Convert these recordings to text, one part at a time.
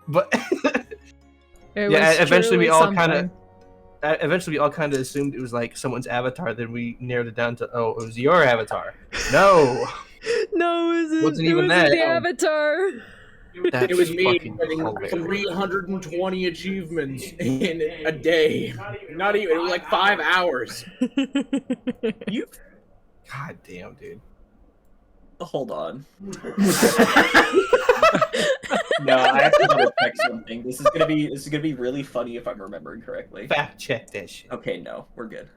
But It yeah, was eventually we truly all kind of something. assumed it was like someone's avatar. Then we narrowed it down to, oh, it was your avatar. No, No, it wasn't it even wasn't that. the avatar. That's It was me fucking getting hilarious. 320 achievements in a day. Not even, it was like 5 hours. You God damn, dude. hold on. No, I have to double check something. This is gonna be really funny if I'm remembering correctly. Fact check that shit. Okay, no, we're good.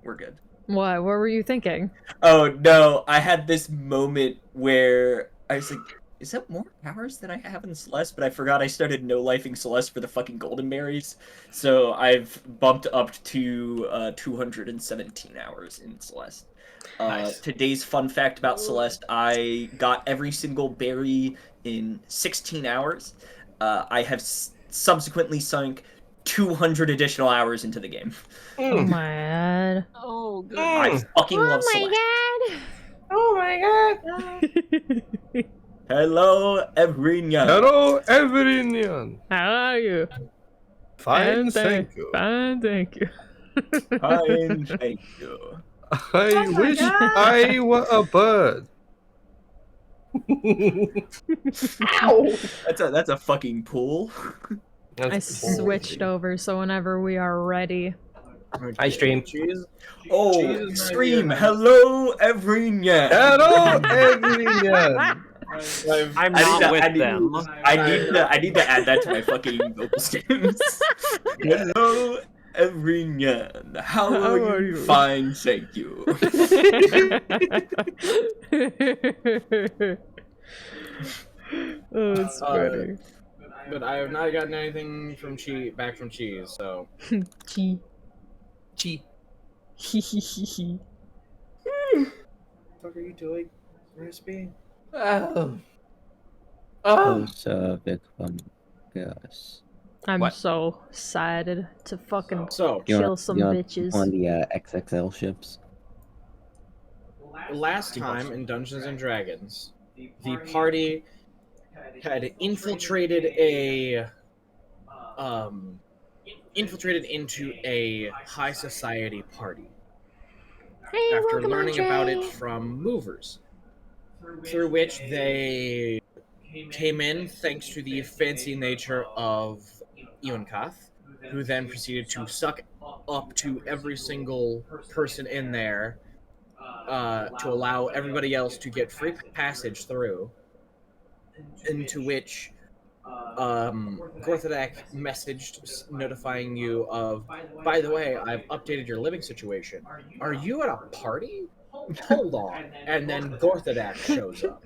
We're good. What were you thinking? Oh no, I had this moment where I was like, is that more powers than I have in Celeste? But I forgot I started no-lifing Celeste for the fucking golden berries. So I've bumped up to 217 hours in Celeste. Nice. Today's fun fact about Celeste, I got every single berry in 16 hours. I have subsequently sunk 200 additional hours into the game. Oh my god. Oh, good. I fucking love Celeste. god. Oh my god. Hello, everyone. Hello, everyone. How are you? Fine, thank you. Fine, thank you. Fine, thank you. I wish I were a bird. Ow! That's a fucking pool. I switched over, so whenever we are ready. I stream. Cheese. Oh, Jesus, stream. my Hello, everyone. Hello, everyone. I'm I need not to- with I need- them. I need to add that to my fucking vocal stems. Hello, everyone. How are you? Fine, thank you. Oh, it's funny. But I have not gotten anything from back from Cheese, so. Gee. Gee. What are you doing, Crispy? Oh. What's big fun, yes. I'm What? so excited to fucking So, kill some bitches. On the XXL ships. last time in Dungeons and Dragons, the party had infiltrated into a high society party Hey, after welcome, learning about it Andre. from movers, through which they came in thanks to the fancy nature of Eonkath, who then proceeded to suck up to every single person in there to allow everybody else to get free passage through, into which Gorthadak messaged notifying you of, by the way, I've updated your living situation. Are you at a party? Hold on. And then Gorthadak shows up.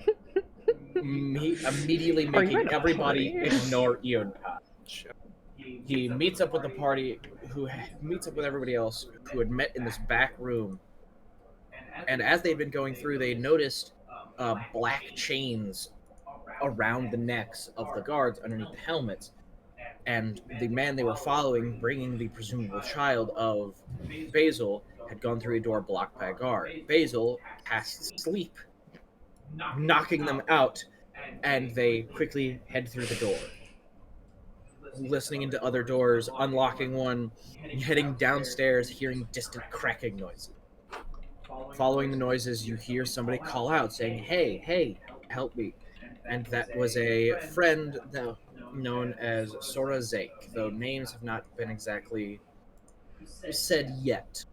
Immediately Are you making at a everybody party? ignore Eonkath. He meets up with the party, who meets up with everybody else who had met in this back room. And as they'd been going through, they noticed black chains around the necks of the guards underneath the helmets. And the man they were following, bringing the presumable child of Basil, had gone through a door blocked by a guard. Basil cast sleep, knocking them out, and they quickly head through the door. Listening into other doors, unlocking one, heading downstairs, hearing distant cracking noises. Following the noises, you hear somebody call out, saying, "Hey, hey, help me." And that was a friend known as Sora Zake, though names have not been exactly said yet.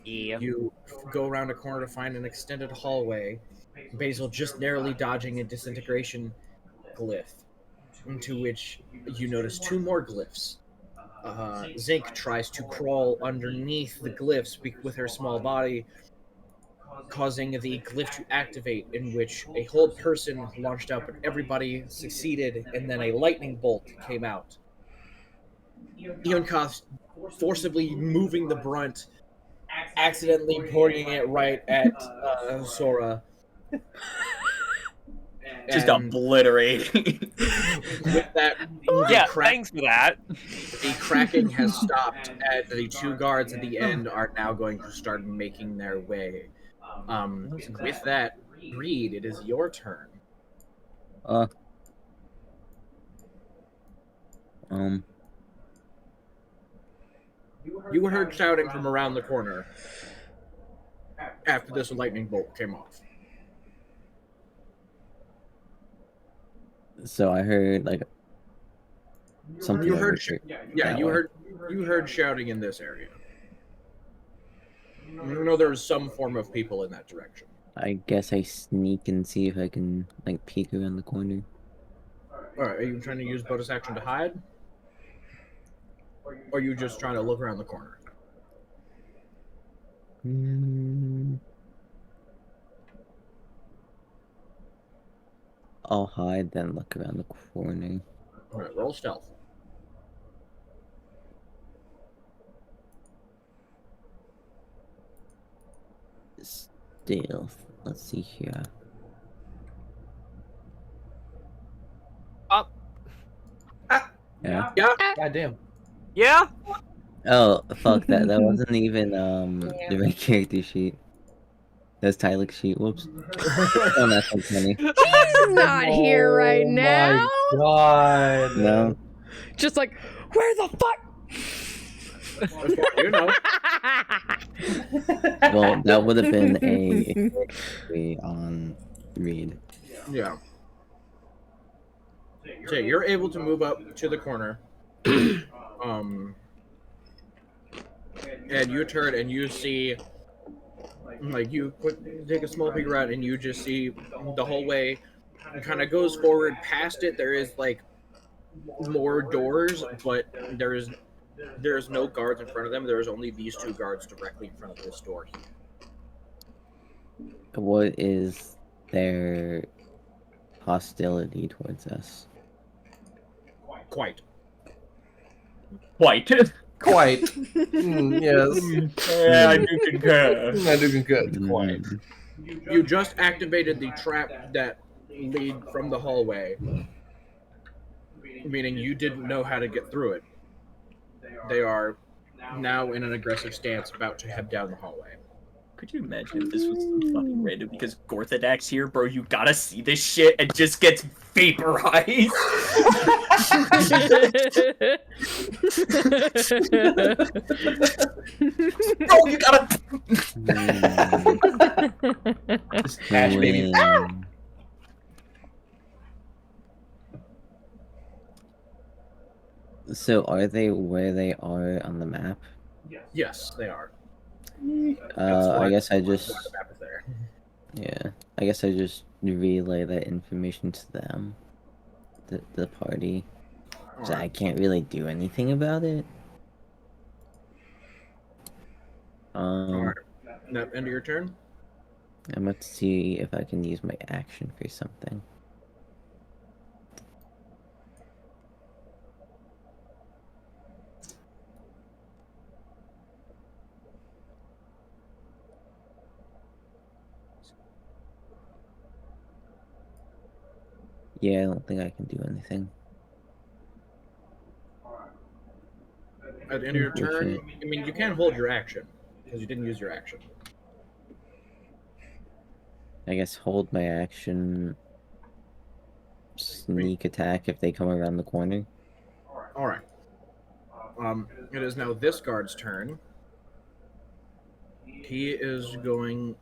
Yeah. You go around a corner to find an extended hallway, Basil just narrowly dodging a disintegration glyph, into which you notice two more glyphs. Zinc tries to crawl underneath the glyphs with her small body, causing the glyph to activate, in which a whole person launched out, but everybody succeeded, and then a lightning bolt came out. Eonkath forcibly moving the brunt, accidentally pointing it right at Sora. Just And obliterating. with that, Yeah, the crack- thanks for that. the cracking has stopped, and the two guards at the end are now going to start making their way. With that, Reed, it is your turn. You heard shouting from around the corner after this lightning bolt came off. So I heard like something. You over heard, here. yeah, that you way. heard shouting in this area. You know there was some form of people in that direction. I guess I sneak and see if I can like peek around the corner. All right, are you trying to use bonus action to hide? Or are you just trying to look around the corner? I'll hide, then look around the corner. All right, roll stealth. Stealth. Let's see here. Yeah. Goddamn. Yeah? Oh fuck that! That wasn't even the right character sheet. That's Tyler's sheet. Whoops. Oh, that's so funny. He's not here right now. My God. No. Just like, where the fuck? You know. Well, that would have been a on Reed. Yeah. So you're able to move up to the corner. And you turn and you see, like, you take a small peek around and you just see the hallway kind of goes forward. Past it, there is like more doors, but there's no guards in front of them. There's only these two guards directly in front of this door here. What is their hostility towards us? Quite. White. Quite. Yes. Yeah, I do concur. I do concur. Quite. You just activated the trap that lead from the hallway, meaning you didn't know how to get through it. They are now in an aggressive stance, about to head down the hallway. Could you imagine if this was fucking random? Because Gorthadak's here, bro. You gotta see this shit and just gets vaporized. Bro, you gotta. Just ash baby. So are they where they are on the map? Yes, they are. I guess I just The map is there. yeah. I guess I just relay that information to them, the party. So I can't really do anything about it. Alright. Now, end of your turn. I'm about to see if I can use my action for something. Yeah, I don't think I can do anything. At the end of your turn, I mean, you can hold your action because you didn't use your action. I guess hold my action. Sneak attack if they come around the corner. All right. It is now this guard's turn. He is going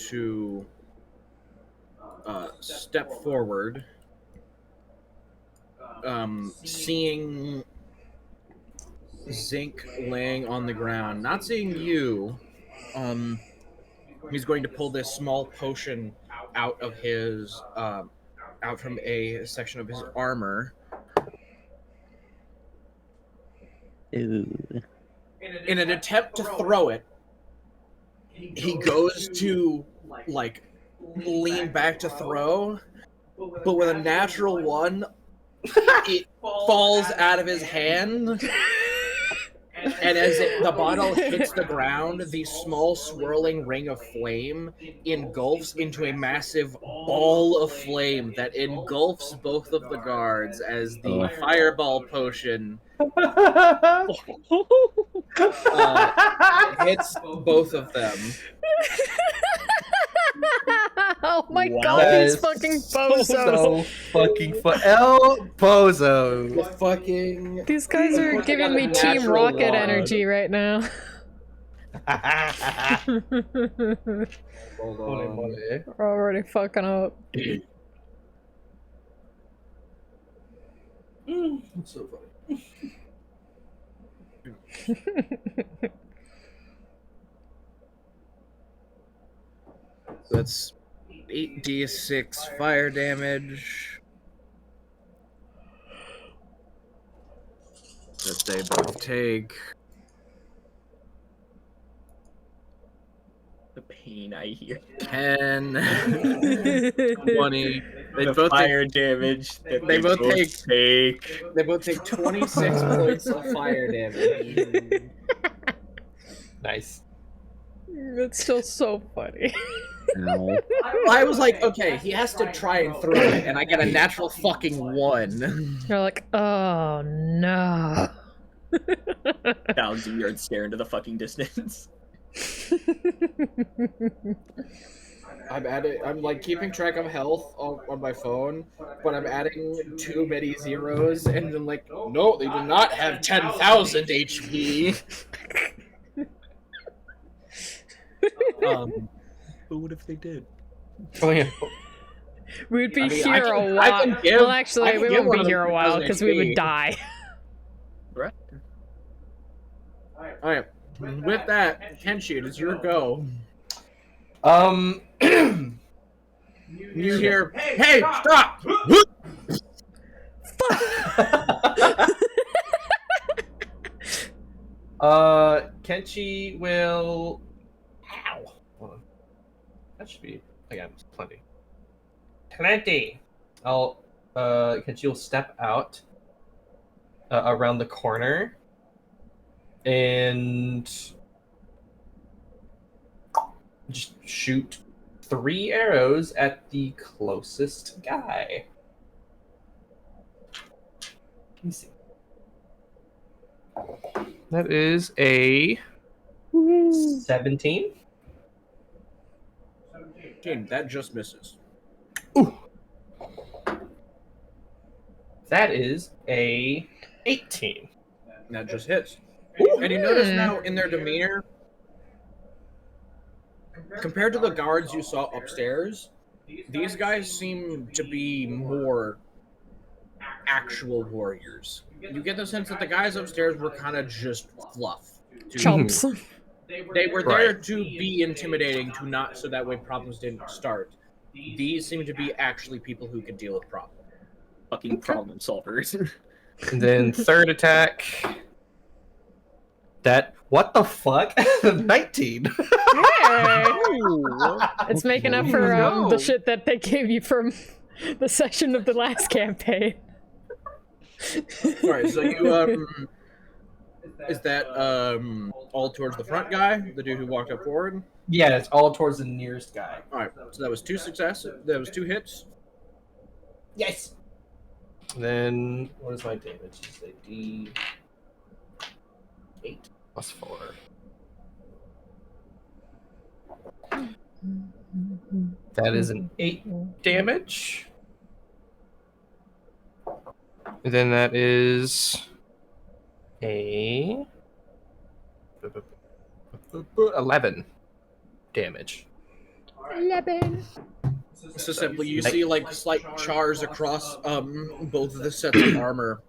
to step forward, seeing Zinc laying on the ground, not seeing you. He's going to pull this small potion out of his out from a section of his armor. Ew. In an attempt to throw it, he goes to like lean back to throw, but with a natural one, it falls out of his hand And as the bottle hits the ground, the small swirling ring of flame engulfs into a massive ball of flame that engulfs both of the guards as the fireball potion hits both of them. Oh my Wow. god, That these is fucking So bozos. fucking fun. El Pozo. The fucking These guys are giving me Team Natural Rocket law. energy right now. hold on. We're already fucking up. That's so funny. That's 8d6 fire damage. That they both take. The pain I hear. 10, 20. They The both fire damage that they both take. they both take 26 points of fire damage. Nice. It's still so funny. Ow. I was like, okay, he has to try and throw it, and I get a natural fucking 1. You're like, oh no. 1,000 yards stare into the fucking distance. I'm like keeping track of health on my phone, but I'm adding too many zeros, and then like, no, they do not have 10,000 HP. But what if they did? Oh, yeah. We'd be I mean, here I a can while. give- Well, I actually, can we give won't one be of here them a while 1,000 because we HP. would die. Right? Alright, with that, Kenshi, it is your go. You hear, hey, stop! Kenshi will. Ow. Hold on. That should be again plenty. Plenty. Kenshi will step out around the corner and just shoot 3 arrows at the closest guy. Let me see. That is a 17. That just misses. Ooh. That is a 18. That just hits. And you notice now in their demeanor, compared to the guards you saw upstairs, these guys seem to be more actual warriors. You get the sense that the guys upstairs were kind of just fluff. Chumps. They were there to be intimidating, to not so that way problems didn't start. These seem to be actually people who can deal with problems. Fucking problem solvers. And then third attack. What the fuck? 19. It's making up for the shit that they gave you from the session of the last campaign. Alright, so you, is that, all towards the front guy? The dude who walked up forward? Yeah, it's all towards the nearest guy. Alright, so that was 2 successes. That was 2 hits. Yes. Then what is my damage? It's a D8 plus 4. That is an 8 damage. And then that is a 11 damage. 11. So simply you see like slight chars across both of the sets of armor.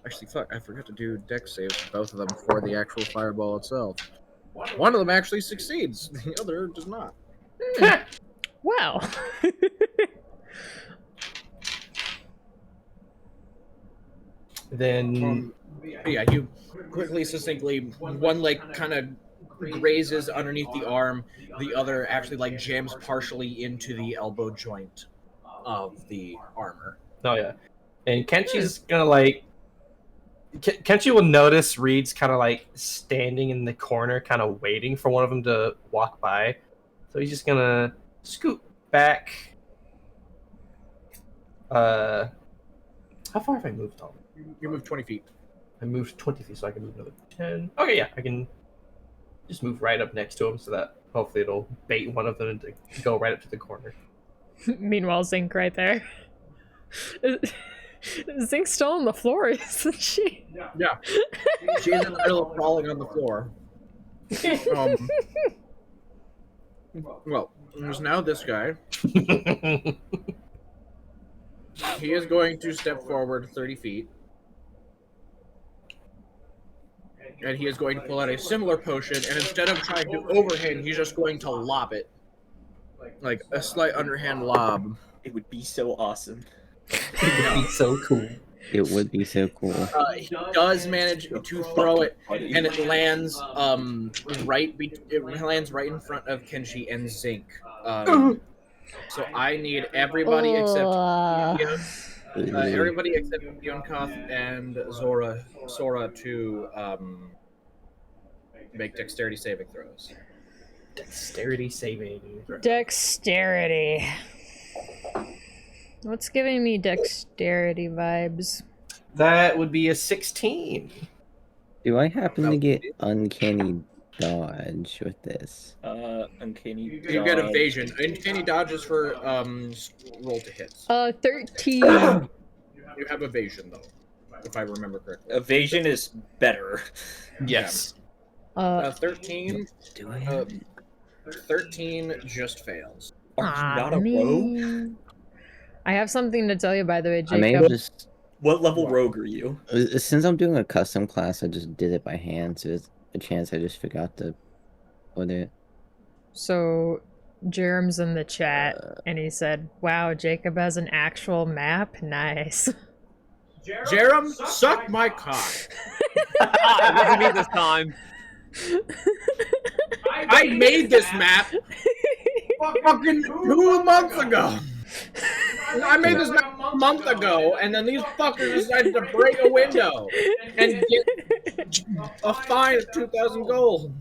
Actually, fuck, I forgot to do dex saves for both of them for the actual fireball itself. One of them actually succeeds, the other does not. Wow. Then Yeah, you quickly, succinctly, one leg kind of grazes underneath the arm, the other actually like jams partially into the elbow joint of the armor. oh yeah, and Kenshi's gonna like Kenshi will notice Reed's kind of like standing in the corner, kind of waiting for one of them to walk by. So he's just gonna scoot back. How far have I moved on? You move 20 feet. I moved 20 feet, so I can move another 10. Okay, yeah, I can just move right up next to him so that hopefully it'll bait one of them to go right up to the corner. Meanwhile, Zinc right there. Zinc's still on the floor, isn't she? Yeah. She's in the middle of crawling on the floor. Well, there's now this guy. He is going to step forward 30 feet. And he is going to pull out a similar potion, and instead of trying to overhand, he's just going to lob it. Like a slight underhand lob. It would be so awesome. It would be so cool. It would be so cool. He does manage to throw it, and it lands right in front of Kenshi and Zinc. So I need everybody except Yonkoth and Sora to make dexterity saving throws. Dexterity saving. Dexterity. What's giving me dexterity vibes? That would be a 16. Do I happen to get uncanny dodge with this? Uncanny. You get evasion. Uncanny dodge is for roll to hit. 13. You have evasion though, if I remember correctly. Evasion is better. Yes. 13. Do I have 13 just fails. Are you not a rogue? man. I have something to tell you, by the way, I may Jacob. have just What level rogue are you? since I'm doing a custom class, I just did it by hand, so there's a chance I just forgot to put it. So, Jerem's in the chat, and he said, "Wow, Jacob has an actual map. Nice." Jerem, suck my cock. What do you mean this time? I made this map fucking 2 months ago. I made this map a month ago, and then these fuckers decided to break a window and get a fine of 2,000 gold.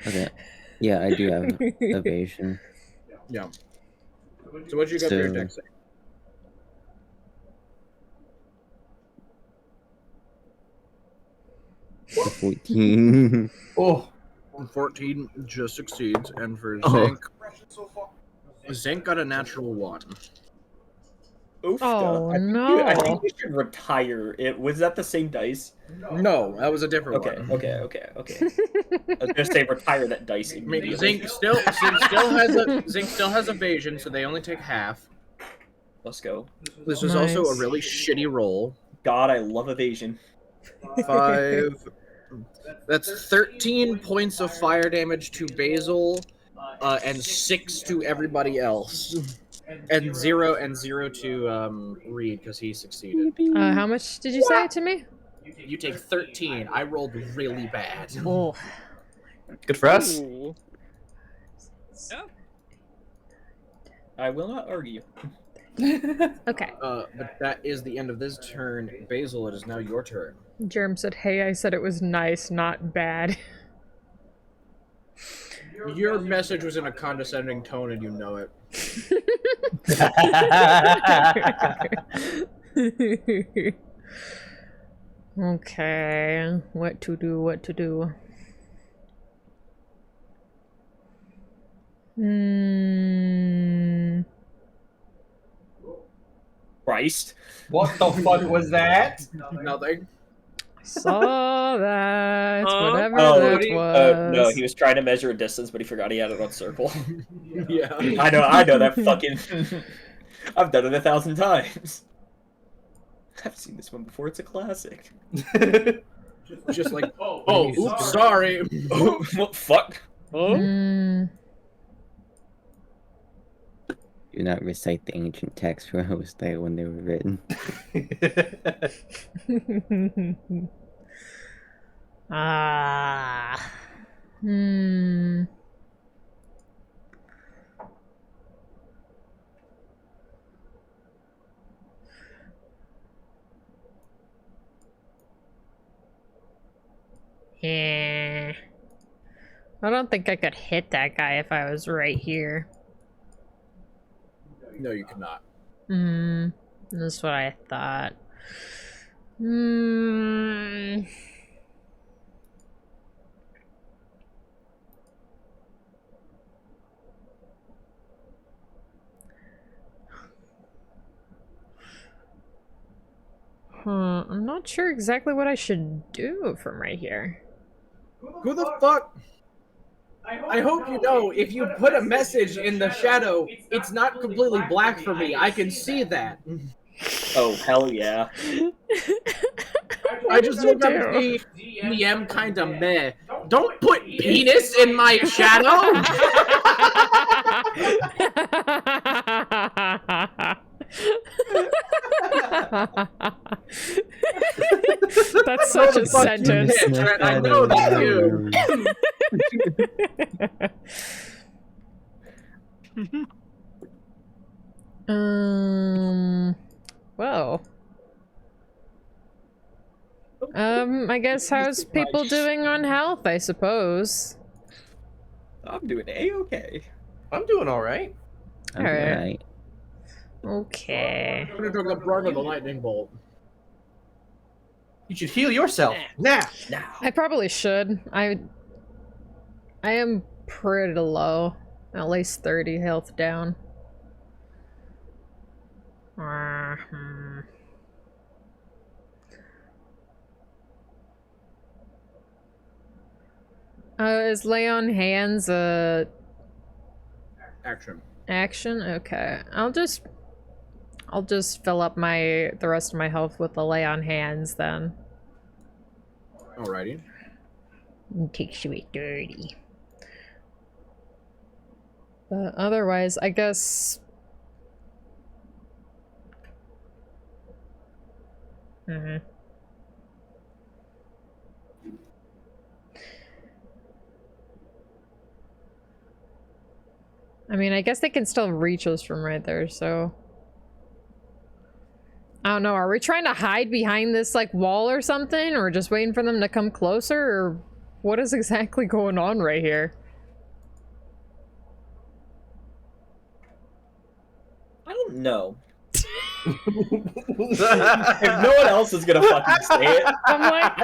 Okay. Yeah, I do have evasion. Yeah. So what'd you get for your So- dex save? The 14. Oh. 14 just succeeds, and for Oh. Zinc got a natural 1. Oof. Oh, I think no. I think you should retire it. Was that the same dice? No, that was a different Okay, one. okay. I was gonna say retire that dice. I mean, immediately. Zinc still has evasion, so they only take half. Let's go. This is also a Nice. really shitty roll. God, I love evasion. 5. That's 13 points of fire damage to Basil, and 6 to everybody else, and 0 to Reed because he succeeded. How much did you say to me? You take 13. I rolled really bad. Oh. Good for us. Ooh. I will not argue. Okay. But that is the end of this turn. Basil, it is now your turn. Jerem said, "Hey, I said it was nice, not bad." Your message was in a condescending tone, and you know it. Okay, what to do? Christ. What the fuck was that? Nothing. Saw that. Whatever Oh, that was. no, he was trying to measure a distance, but he forgot he had it on circle. Yeah. I know that fucking... I've done it 1,000 times. I've seen this one before, it's a classic. Just like, oh, oops, sorry. What fuck? Mm. Do not recite the ancient texts where I was there when they were written. Ah. Hmm. I don't think I could hit that guy if I was right here. No, you cannot. That's what I thought. Hmm. I'm not sure exactly what I should do from right here. Who the fuck? I hope you know, if you put a message in the shadow, it's not completely black for me. I can see that. Oh, hell yeah. I just look up and see DM kinda meh. Don't put penis in my shadow! That's such a sentence. I know that's you. Well. I guess how's people doing on health, I suppose? I'm doing A-okay. I'm doing all right. I'm Alright. alright. Okay. I'm gonna do the brunt of the lightning bolt. You should heal yourself now. I probably should. I am pretty low. At least 30 health down. Is lay on hands Action. action? Okay. I'll just fill up the rest of my health with the lay on hands then. Alrighty. Takes you at 30. But otherwise, I guess. I mean, I guess they can still reach us from right there, so. I don't know, are we trying to hide behind this, like, wall or something? Or just waiting for them to come closer? Or what is exactly going on right here? I don't know. If no one else is gonna fucking say it, I'm like,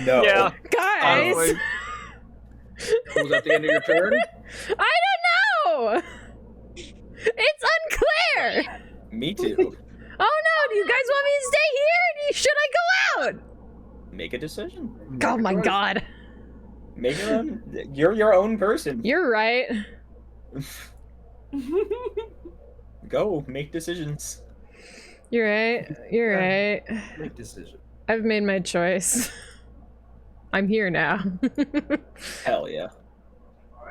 no. Yeah. guys! Honestly. Was that the end of your turn? I don't know! It's unclear! Me too. Oh no, do you guys want me to stay here? Or should I go out? Make a decision. Oh my god. Make your own. You're your own person. You're right. Go make decisions. You're right. You're right. Make decision. I've made my choice. I'm here now. Hell yeah.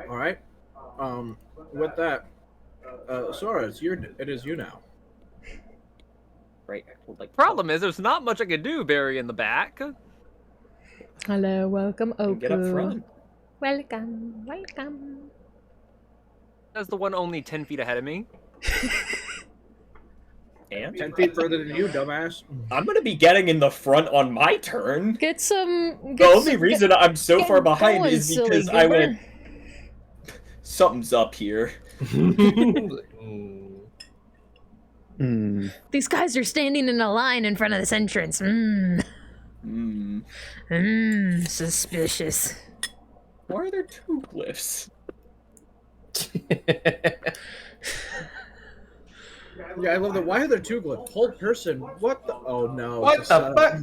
Alright. With that, Sora, it is you now. Right. Like, Problem is, there's not much I can do, Barry, in the back. Hello, welcome, Oku. get up front. Welcome, welcome. That's the one only 10 feet ahead of me. And 10 feet further than you, dumbass. I'm gonna be getting in the front on my turn. Get some. The only reason I'm so far behind going, is silly because I went. goober. Something's up here. These guys are standing in a line in front of this entrance. Suspicious. Why are there two glyphs? Yeah, I love that. Why are there two glyphs? Hold person. What the? Oh no. What it's the a fuck?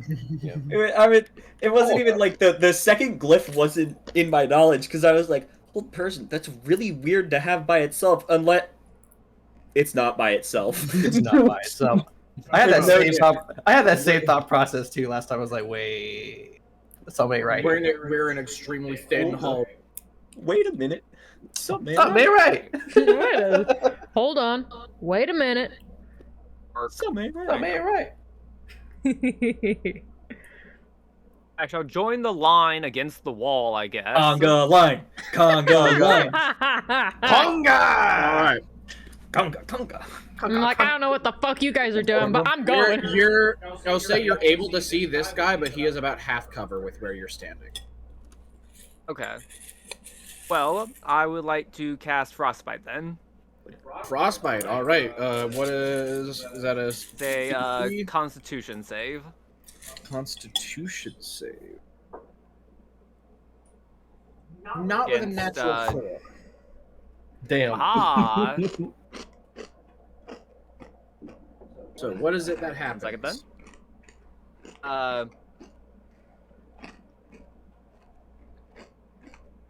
I mean, it wasn't even like the second glyph wasn't in my knowledge because I was like, hold person. That's really weird to have by itself, unless it's not by itself. It's not by itself. I had that No, same yeah. thought. I had that same thought process too. Last time I was like, wait, somebody right We're here. we're an extremely thin hall. Wait a minute. Something. Somebody right. Hold on. Wait a minute. Something. Somebody right. Actually, I'll join the line against the wall, I guess. Conga line. Conga line. Conga. All right. Conga. I'm like, I don't know what the fuck you guys are doing, but I'm going. I'll say you're able to see this guy, but he is about half cover with where you're standing. Okay. Well, I would like to cast Frostbite then. Frostbite. All right. What is that? A Say DC? Constitution save. Constitution save? Not with a Against, natural 4. Damn. Ah, So what is it that happens? second then. I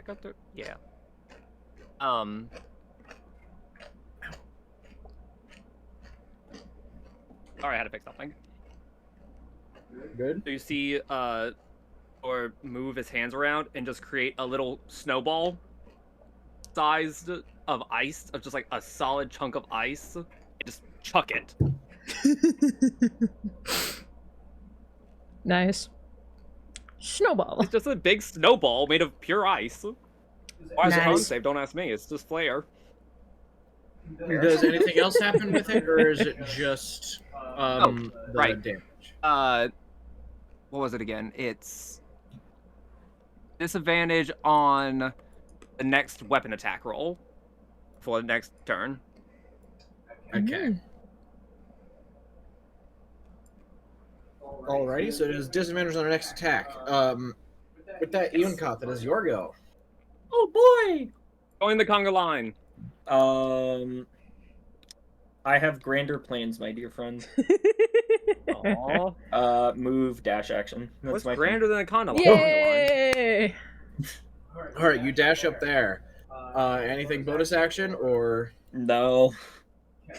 got the yeah. Sorry, I had to fix something. Good. So you see, or move his hands around and just create a little snowball sized of ice, of just like a solid chunk of ice, and just chuck it. Nice. Snowball. It's just a big snowball made of pure ice. Why is it Nice. unsafe? Don't ask me. It's just flair. Does anything else happen with it, or is it just the right. damage? What was it again? It's disadvantage on the next weapon attack roll for the next turn. Okay. Alrighty, so it is disadvantage on our next attack. With that, Eoncott, that is your go. Oh boy. Join the conga line. I have grander plans, my dear friend. Aww. Move, dash action. That's What's my grander than a conga line? Yay! Alright, you dash up there. Anything bonus action, or... No,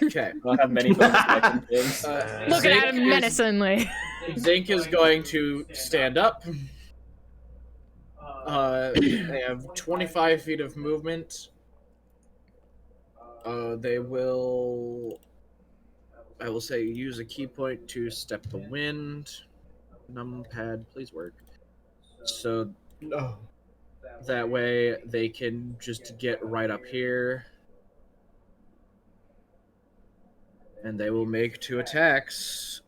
Okay. I don't have many bonus action things. Looking at him Zink is- menacingly. Zink is going to stand up. They have 25 feet of movement. They will... I will say use a key point to step the wind. Numpad, please work. So that way they can just get right up here. And they will make 2 attacks.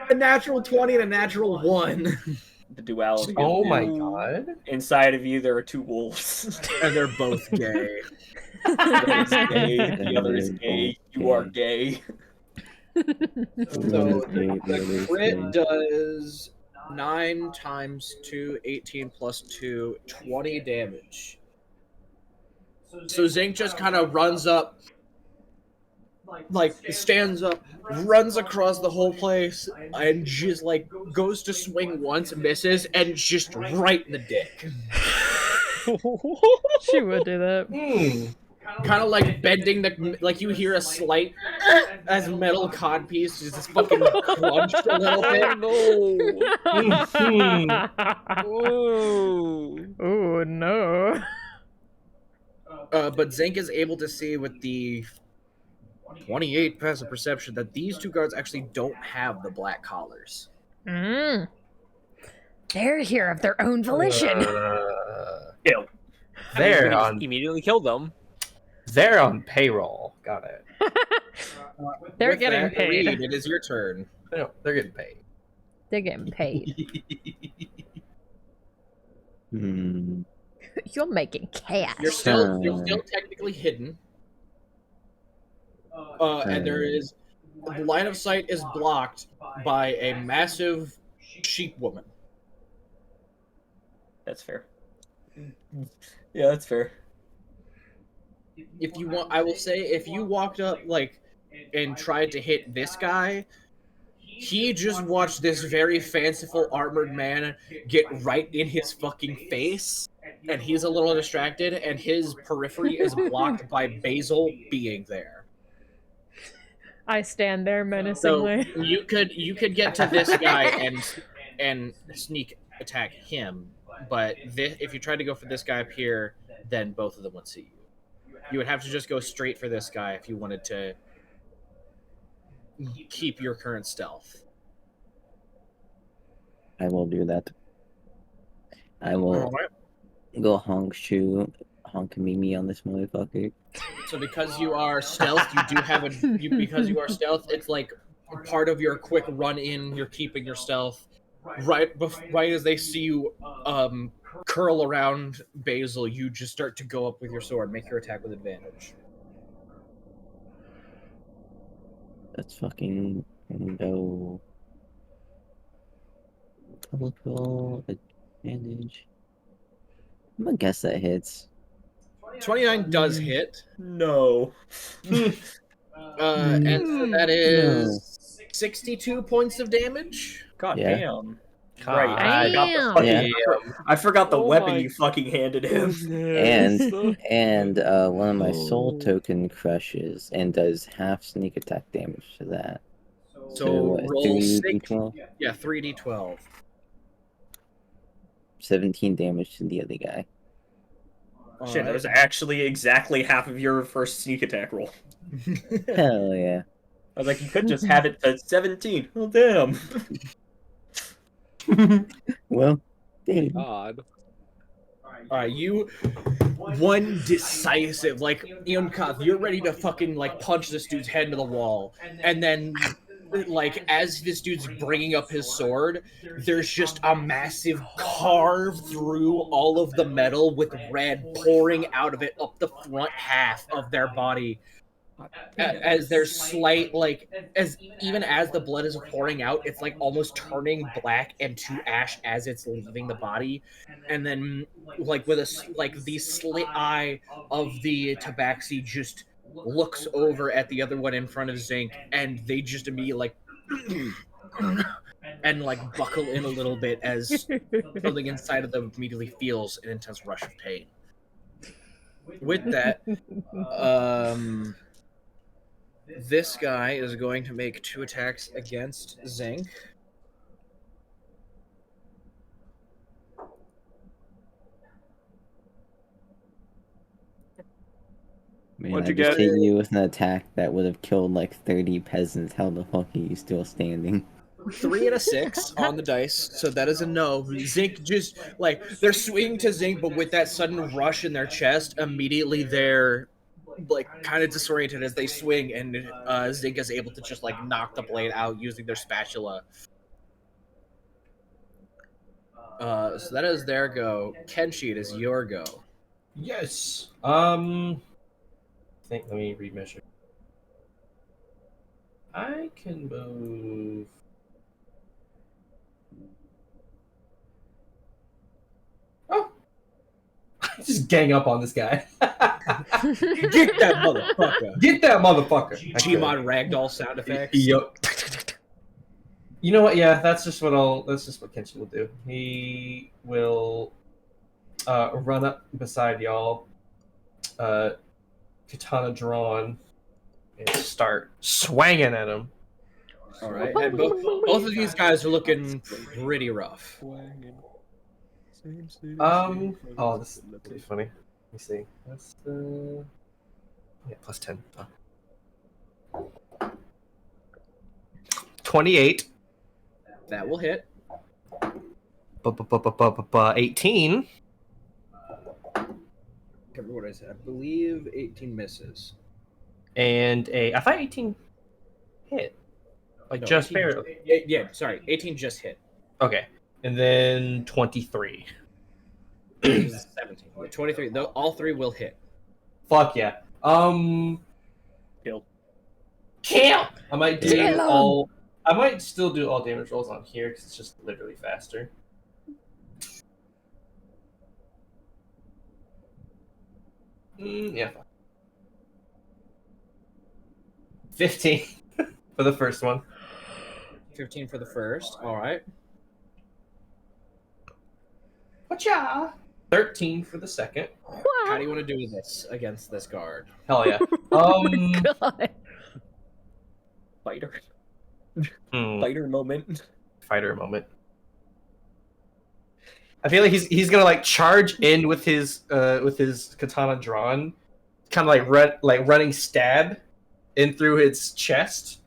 A natural 20 and a natural 1. The duality. Oh of my you. god. Inside of you, there are 2 wolves. And they're both gay. One is gay, the other is gay. You are gay. So the crit does 9 times 2, 18 plus 2, 20 damage. So Zink just kind of runs up, like stands up, runs across the whole place, and just like goes to swing once, misses, and just right in the dick. She would do that. Kind of like bending the, like you hear a slight as metal codpiece just fucking crunched a little bit. Ooh. Oh no. But Zink is able to see with the 28 passive perception that these 2 guards actually don't have the black collars. Mm. They're here of their own volition. They're Just on immediately killed them. they're on payroll. Got it. They're With getting that, paid. Reed, it is your turn. No, they're getting paid. They're getting paid. Hmm. You're making chaos. You're still technically hidden. And there is the line of sight is blocked by a massive sheep woman. That's fair. Yeah, that's fair. If you want, I will say, if you walked up like and tried to hit this guy, he just watched this very fanciful armored man get right in his fucking face, and he's a little distracted, and his periphery is blocked by Basil being there. I stand there So menacingly. you could get to this guy and sneak attack him, but if you tried to go for this guy up here, then both of them would see you. You would have to just go straight for this guy if you wanted to keep your current stealth. I will do that. I will go honk Mimi on this motherfucker. So because you are stealth, you do have because you are stealth, it's like part of your quick run in, you're keeping your stealth, right as they see you curl around Basil, you just start to go up with your sword. Make your attack with advantage. Let's fucking go. Colorful advantage. I'm gonna guess that hits. 29 does hit. No. And so that No. is 62 points of damage. God Yeah. damn. God Right. I forgot the Damn. fucking. Yeah. I forgot the Oh weapon my you fucking handed him. And one of my soul Oh. token crushes and does half sneak attack damage to that. So what, roll 3d12? Yeah, 3d12. 17 damage to the other guy. Shit, that was actually exactly half of your first sneak attack roll. Hell yeah. I was like, you could just have it to 17. Oh, damn. Well, damn. God. Alright, you one decisive, like Ionkath, you're ready to fucking like punch this dude's head into the wall, and then like as this dude's bringing up his sword, there's just a massive carve through all of the metal with red pouring out of it up the front half of their body. As there's slight as even as the blood is pouring out, it's like almost turning black and to ash as it's leaving the body, and then like with the slit eye of the tabaxi just looks over at the other one in front of Zinc, and they just immediately and like buckle in a little bit as something inside of them immediately feels an intense rush of pain. With that, this guy is going to make 2 attacks against Zinc. Man, What'd I you just get? hit you with an attack that would have killed like 30 peasants. How the fuck are you still standing? 3 and a 6 on the dice, so that is a no. Zinc just they're swinging to Zinc, but with that sudden rush in their chest, immediately they're kind of disoriented as they swing, and Zinc is able to just knock the blade out using their spatula. So that is their go. Kenshi, it is your go. Yes. Let me remeasure. I can move. Oh, just gang up on this guy. Get that motherfucker! Get that motherfucker! Gmod ragdoll sound effects. Yup. You know what? Yeah, that's just what Kenshi will do. He will run up beside y'all, katana drawn, and start swanging at him. All right, and both of these guys are looking pretty rough. Oh, this is pretty funny. Let me see. That's yeah, plus 10. 28. That will hit. 18. Remember what I said. I believe 18 misses. And I thought 18 hit. Like No, just 18 barely. Yeah, sorry. 18 just hit. Okay. And then 23. 17. 23. All 3 will hit. Fuck yeah. Kill. I might do Kill 'em. all. I might still do all damage rolls on here because it's just literally faster. Yeah. 15 for the first one. 15 for the first. All right. Whatcha? 13 for the second. How do you want to do this against this guard? Hell yeah. God. Fighter. hmm, Fighter moment. fighter moment. I feel like he's gonna charge in with his katana drawn, kind of running stab in through its chest,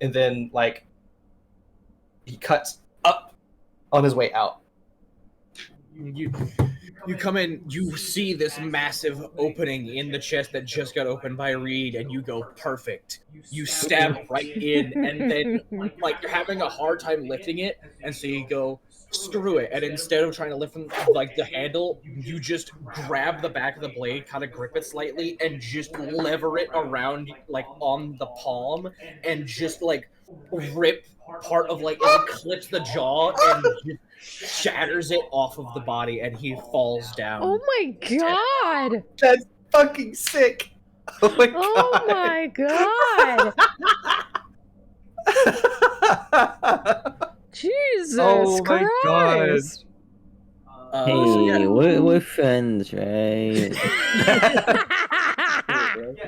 and then he cuts up on his way out. You You come in, you see this massive opening in the chest that just got opened by Reed, and you go, perfect. You stab right in, and then, like, you're having a hard time lifting it, and so you go, screw it. And instead of trying to lift from, like, the handle, you just grab the back of the blade, kind of grip it slightly, and just lever it around, like, on the palm, and just, like, rip part of, like, it clips the jaw, and just shatters it off of the body, and he falls down. Oh my god! That's fucking sick. Oh my Oh my god! Jesus Oh my God. Christ! Hey, So yeah, we're friends, right?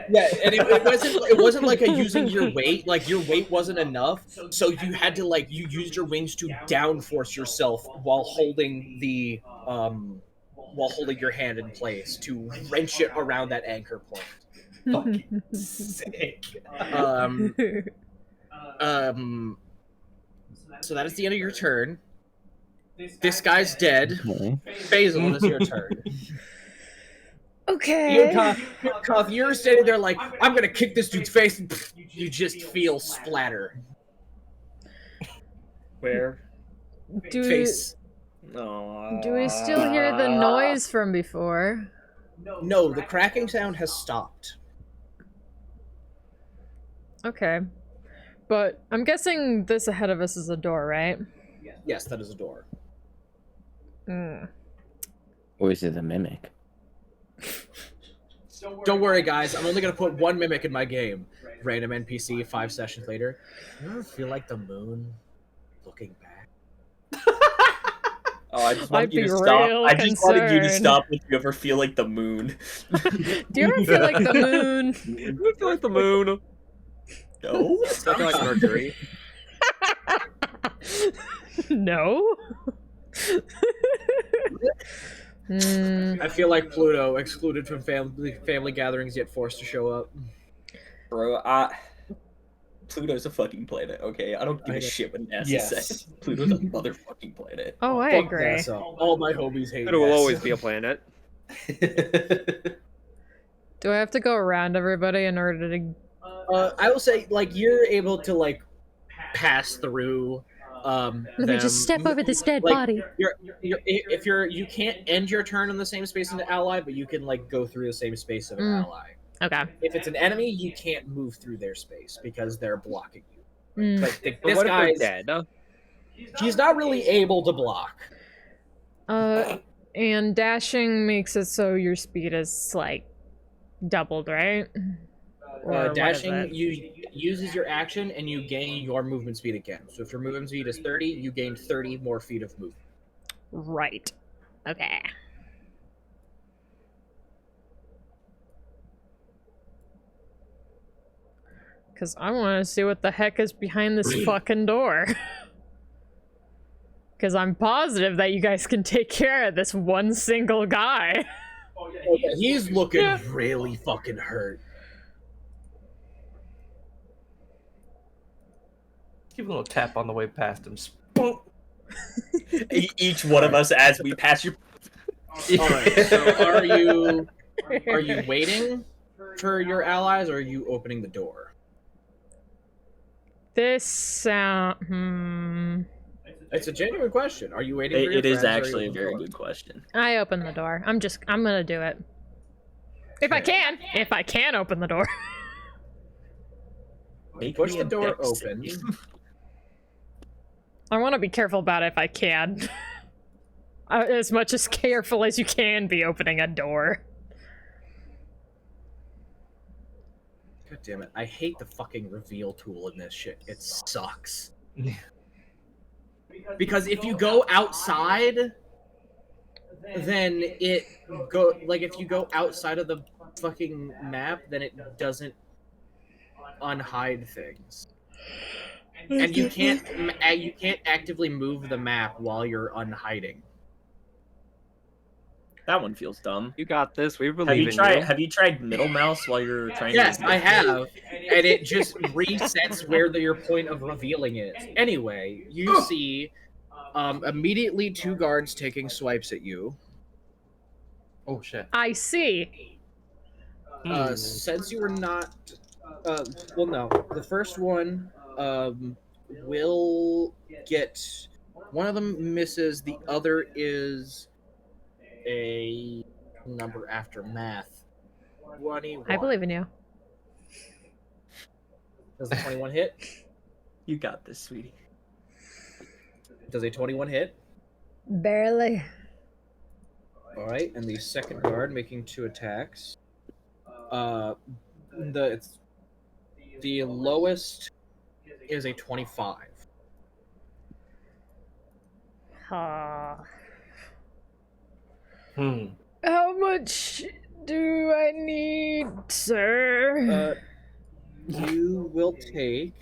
yeah, and it wasn't like a using your weight, like your weight wasn't enough, so you had to like you used your wings to downforce yourself while holding your hand in place to wrench it around that anchor point. Fucking sick. So that is the end of your turn. This guy's dead. Okay. Basil, it is your turn. Okay. Koth, you're standing there like, I'm gonna kick this dude's face, and you just feel splatter. Where? Do Face. do we still hear the noise from before? No, the cracking sound has stopped. Okay. But I'm guessing this ahead of us is a door, right? Yes, that is a door. Mm. Or is it a mimic? Don't worry, guys. I'm only gonna put one mimic in my game. Random NPC 5 sessions later. You ever feel like the moon looking back? Oh, I just wanted I'd you be to stop. real I just wanted you to concerned. stop if you ever feel like the moon. Do you ever feel like the moon? I feel like the moon. No? I feel like Mercury. No. I feel like Pluto, excluded from family gatherings, yet forced to show up. Bro, Pluto's a fucking planet, okay? I don't give a shit what NASA Yes. says. Pluto's a motherfucking planet. Oh, I Fuck agree. NASA. All my homies hate It will NASA. always be a planet. Do I have to go around everybody in order to? I will say, like, you're able to, like, pass through, Let me them. just step over this dead Like, body. You can't end your turn in the same space as an ally, but you can, like, go through the same space of an ally. Okay. If it's an enemy, you can't move through their space because they're blocking you. Mm. But But this what if guy's they're dead? he's not really able to block. And dashing makes it so your speed is like doubled, right? Or what is Dashing it? uses your action and you gain your movement speed again. So if your movement speed is 30, you gain 30 more feet of movement. Right. Okay. Because I want to see what the heck is behind this fucking door. Because I'm positive that you guys can take care of this one single guy. He's looking Yeah. really fucking hurt. Give a little tap on the way past him. Spunk. Each one of us, as we pass you. All right. So are you waiting for your allies, or are you opening the door? This sound. It's a genuine question. Are you waiting? For your It is friends, or are you actually a opening the very door? good question. I open the door. I'm gonna do it. If I can. If I can open the door. Make Push me the a door dex open. save. I want to be careful about it if I can. As much as careful as you can be opening a door. God damn it! I hate the fucking reveal tool in this shit. It sucks. Because if you go outside, then it go like if you go outside of the fucking map, then it doesn't unhide things. And you can't actively move the map while you're unhiding. That one feels dumb. You got this. We Have believe you in tried? you. Have you tried middle mouse while you're trying? Yes, to... I have, and it just resets where your point of revealing is. Anyway, you see immediately 2 guards taking swipes at you. Oh shit. I see. Since you were not, well, no, the first one will get one of them misses. The other is a number after math. 21. I believe in you. Does the 21 hit? You got this, sweetie. Does a 21 hit? Barely. All right, and the second guard making 2 attacks. The lowest is a 25. Hmm. How much do I need, sir? You will take.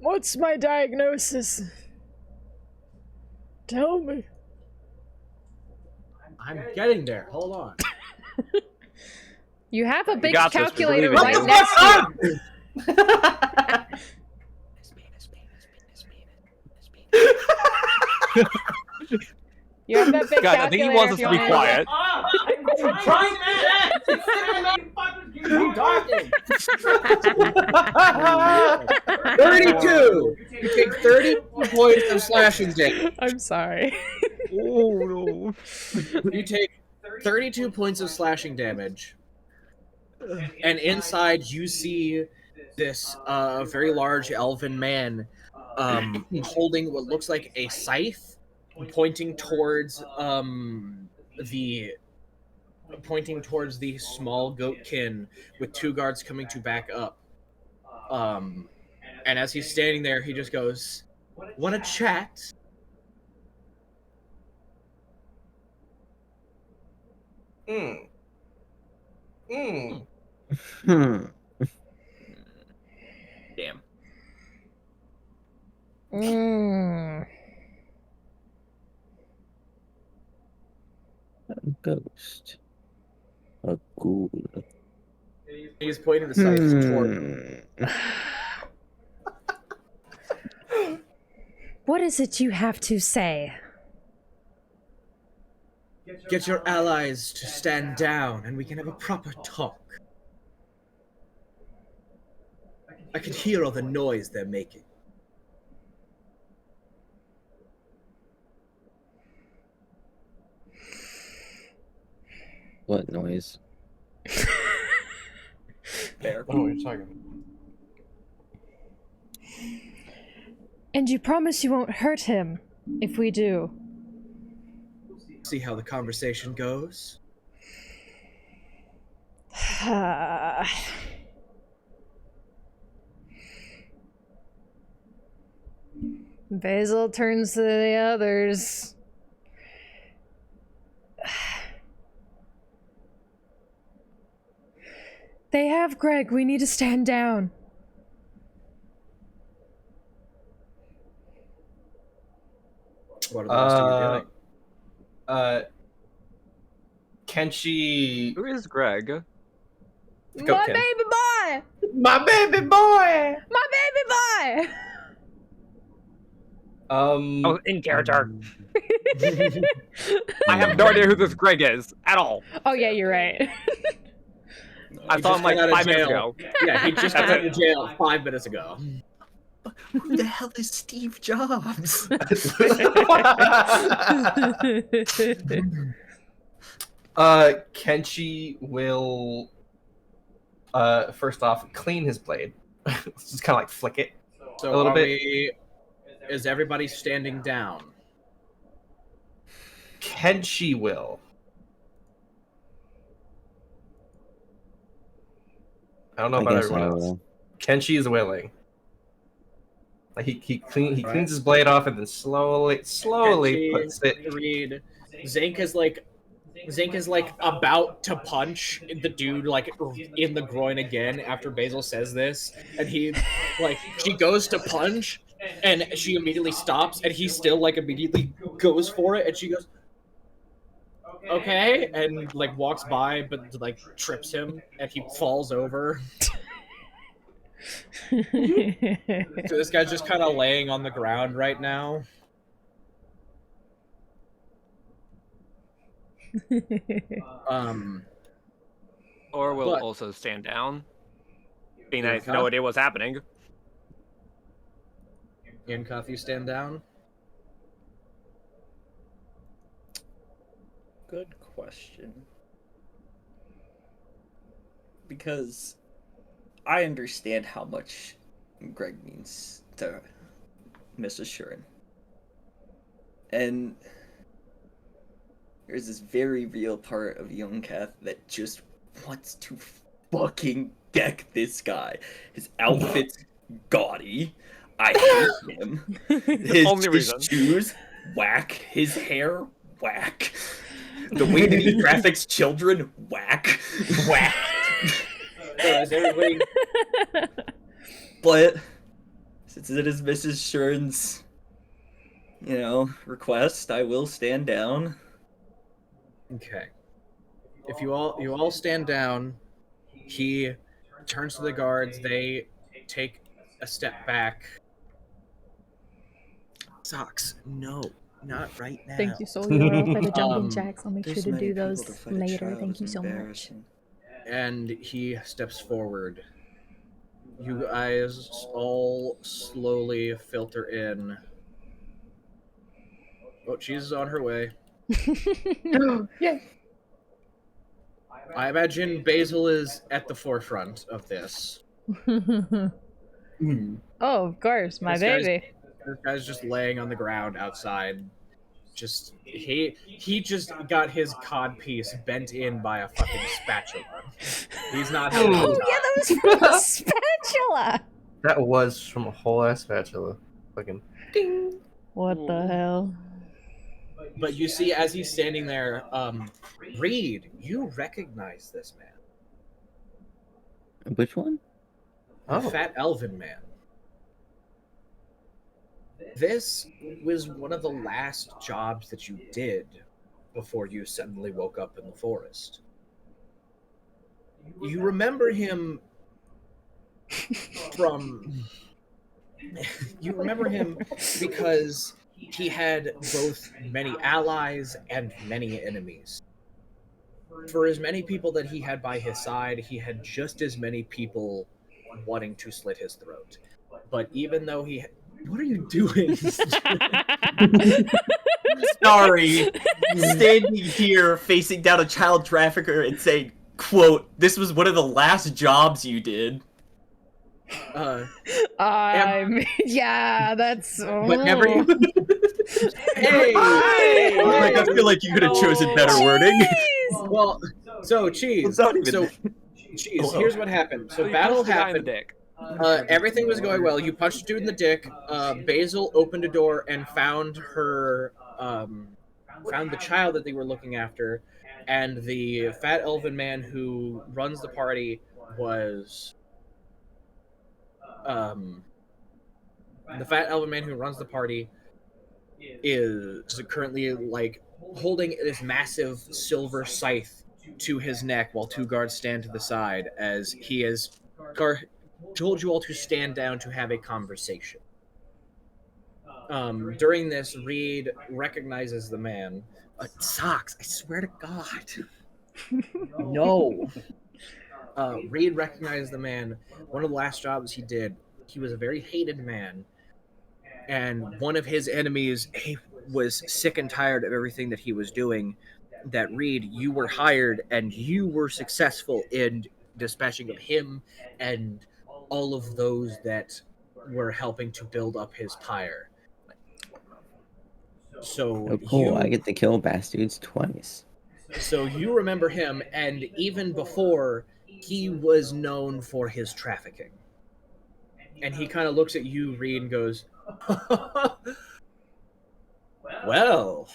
What's my diagnosis? Tell me. I'm getting there. Hold on. You have a big got this, we calculator believe in right you. next to you. You have that big Guys, I think he wants us to be quiet. I'm trying that. You talking. 32. You take 30 points of slashing damage. I'm sorry. Oh no. You take 32 points of slashing damage. And inside you see this very large elven man holding what looks like a scythe, pointing towards the small goatkin with 2 guards coming to back up. And as he's standing there, he just goes, "Wanna chat?" Hmm. Hmm. Hmm. Damn. A ghost. A ghoul. He's pointing the scythe toward him. What is it you have to say? Get your allies to stand down and we can have a proper talk. I can hear all the noise they're making. What noise? Fair. Oh, you're talking. And you promise you won't hurt him if we do. See how the conversation goes? Basil turns to the others. They have Greg. We need to stand down. What are the rest of you doing? Can she? Who is Greg? My Goatkin. baby boy! My baby boy. My baby boy! Oh, in character. I have no idea who this Greg is at all. Oh yeah, you're right. I He saw just him like got out of 5 minutes jail. ago. Yeah, he just got out of jail 5 minutes ago. Who the hell is Steve Jobs? Kenshi will first off clean his blade. Just kind of like flick it. So A little bit. Is everybody standing down? Kenshi will. I don't know I about guess everyone I else. will. Kenshi is willing. Like he cleans his blade off and then slowly Kenshi, puts it. Reed. Zank is like about to punch the dude like in the groin again after Basil says this, and he like she goes to punch and she immediately stops and he still like immediately goes for it and she goes okay and like walks by but like trips him and he falls over. So this guy's just kind of laying on the ground right now. Or will But- also stand down, being Yeah, that I have no idea what's happening. Yankoth, you stand down. Good question. Because I understand how much Greg means to Mrs. Shurin. And there's this very real part of Young Kath that just wants to fucking deck this guy. His outfit's gaudy. I hate him. His, Only his reason. shoes, whack. His hair, whack. The way that he graphics children, whack. Whack. So is everybody? But since it is Mrs. Shurin's, request, I will stand down. Okay. If you all stand down, he turns to the guards. They take a step back. Socks, no, not right now. Thank you, Soul Hero, for the jumping Um, jacks. I'll make sure to do those later. Thank you so much. And he steps forward. You guys all slowly filter in. Oh, she's on her way. Yay. I imagine Basil is at the forefront of this. Mm. Oh, of course, my This guy's- baby. This guy's just laying on the ground outside. Just he just got his cod piece bent in by a fucking spatula. He's not having Oh a yeah, that was from the spatula. That was from a whole ass spatula. Fucking ding. What the hell? But you see, as he's standing there, Reed, you recognize this man, Which one? the Oh. fat elven man. This was one of the last jobs that you did before you suddenly woke up in the forest. You remember him from. You remember him because he had both many allies and many enemies. For as many people that he had by his side, he had just as many people wanting to slit his throat. But even though he. What are you doing? Sorry, standing here facing down a child trafficker and saying, quote, "This was one of the last jobs you did." Yeah, that's. But never. oh. Hey! Like, I feel like you could have chosen better wording. Well, so cheese. It's not even- So cheese. Oh. Here's what happened. So you battle punched the guy in the happened. dick. Everything was going well. You punched a dude in the dick. Basil opened a door and found her. Found the child that they were looking after, and the fat elven man who runs the party was. The fat elven man who runs the party is currently like holding this massive silver scythe to his neck while two guards stand to the side as he has told you all to stand down to have a conversation. During this, Reed recognizes the man. Socks, I swear to God. No. Reed recognized the man. One of the last jobs he did, he was a very hated man. And one of his enemies was sick and tired of everything that he was doing. That Reed, you were hired and you were successful in dispatching of him and all of those that were helping to build up his pyre. So Oh, cool. you, I get to kill bastards twice. so you remember him, and even before, he was known for his trafficking. And he kind of looks at you, Reed, and goes, "Well,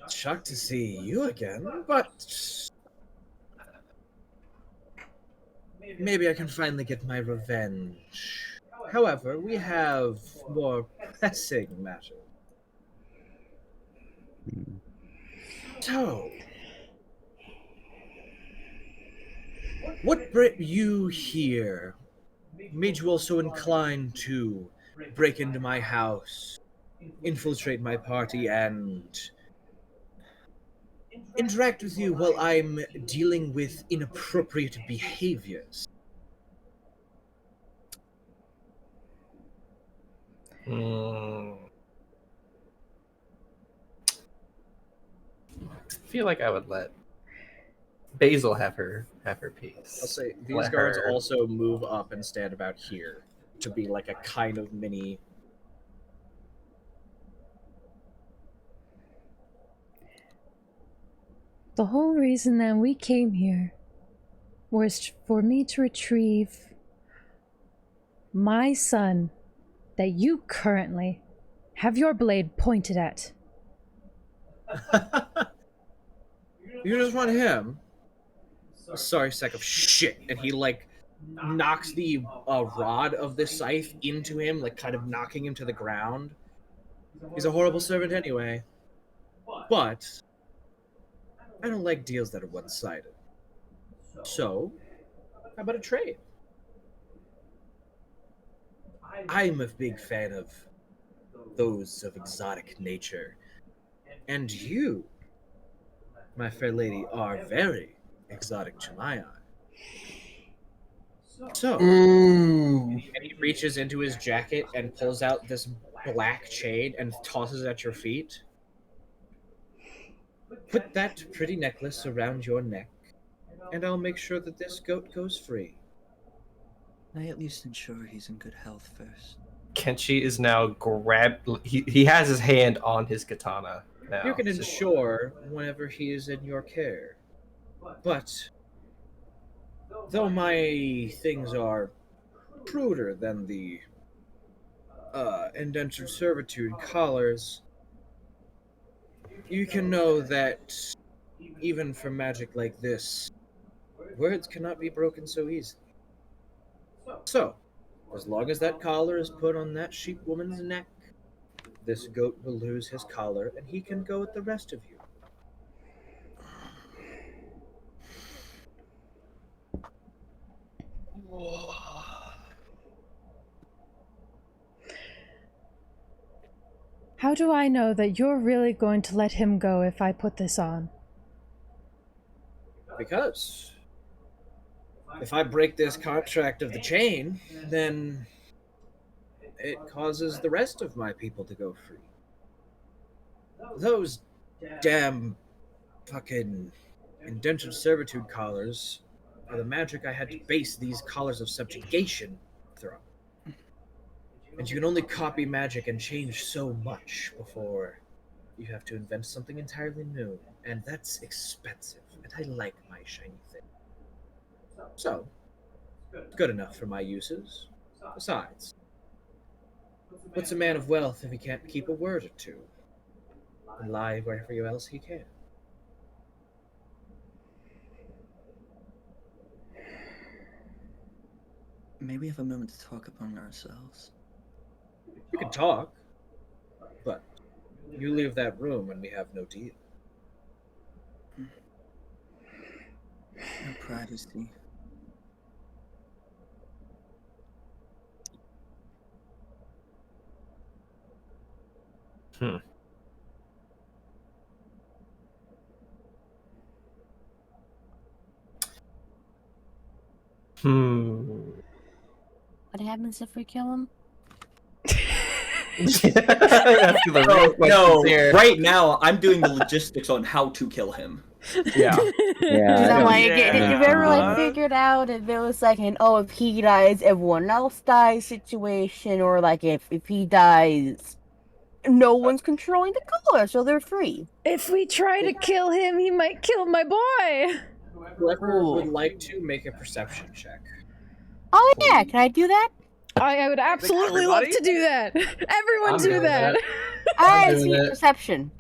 shocked to see you again, but maybe I can finally get my revenge. However, we have more pressing matters. Hmm. So, what brought you here? Made you all so inclined to break into my house, infiltrate my party, and interact with you while I'm dealing with inappropriate behaviors. I feel like I would let Basil have her piece. I'll say these Let guards her- also move up and stand about here to be like a kind of mini. The whole reason that we came here was for me to retrieve my son that you currently have your blade pointed at. You just want him? Sorry, sack of shit. And he like knocks the rod of the scythe into him, like kind of knocking him to the ground. He's a horrible servant anyway. But I don't like deals that are one-sided. So, how about a trade? I'm a big fan of those of exotic nature. And you, my fair lady, are very exotic to my eye. So, and he reaches into his jacket and pulls out this black chain and tosses it at your feet. Put that pretty necklace around your neck, and I'll make sure that this goat goes free. I at least ensure he's in good health first. Kenshi is now he has his hand on his katana now. You can ensure whenever he is in your care. But though my things are cruder than the indentured servitude collars, you can know that even for magic like this, words cannot be broken so easily. So, as long as that collar is put on that sheep woman's neck, this goat will lose his collar and he can go with the rest of you. How do I know that you're really going to let him go if I put this on? Because if I break this contract of the chain, then it causes the rest of my people to go free. Those damn fucking indentured servitude collars are the magic I had to base these collars of subjugation from. And you can only copy magic and change so much before you have to invent something entirely new. And that's expensive, and I like my shiny thing. So, good enough for my uses. Besides, what's a man of wealth if he can't keep a word or two? And lie wherever else he can. May we have a moment to talk among ourselves? You can talk, but you leave that room and we have no deal. No privacy. What happens if we kill him? No, right now I'm doing the logistics on how to kill him. Yeah. Yeah. So, like, Yeah. if you ever like figured out if there was like an if he dies, everyone else dies situation, or like if he dies, no one's controlling the color, so they're free. If we try to kill him, he might kill my boy! Whoever would like to make a perception check. Oh yeah, can I do that? I would absolutely love to do that! Everyone I'm do doing that! Alright, doing see it. perception.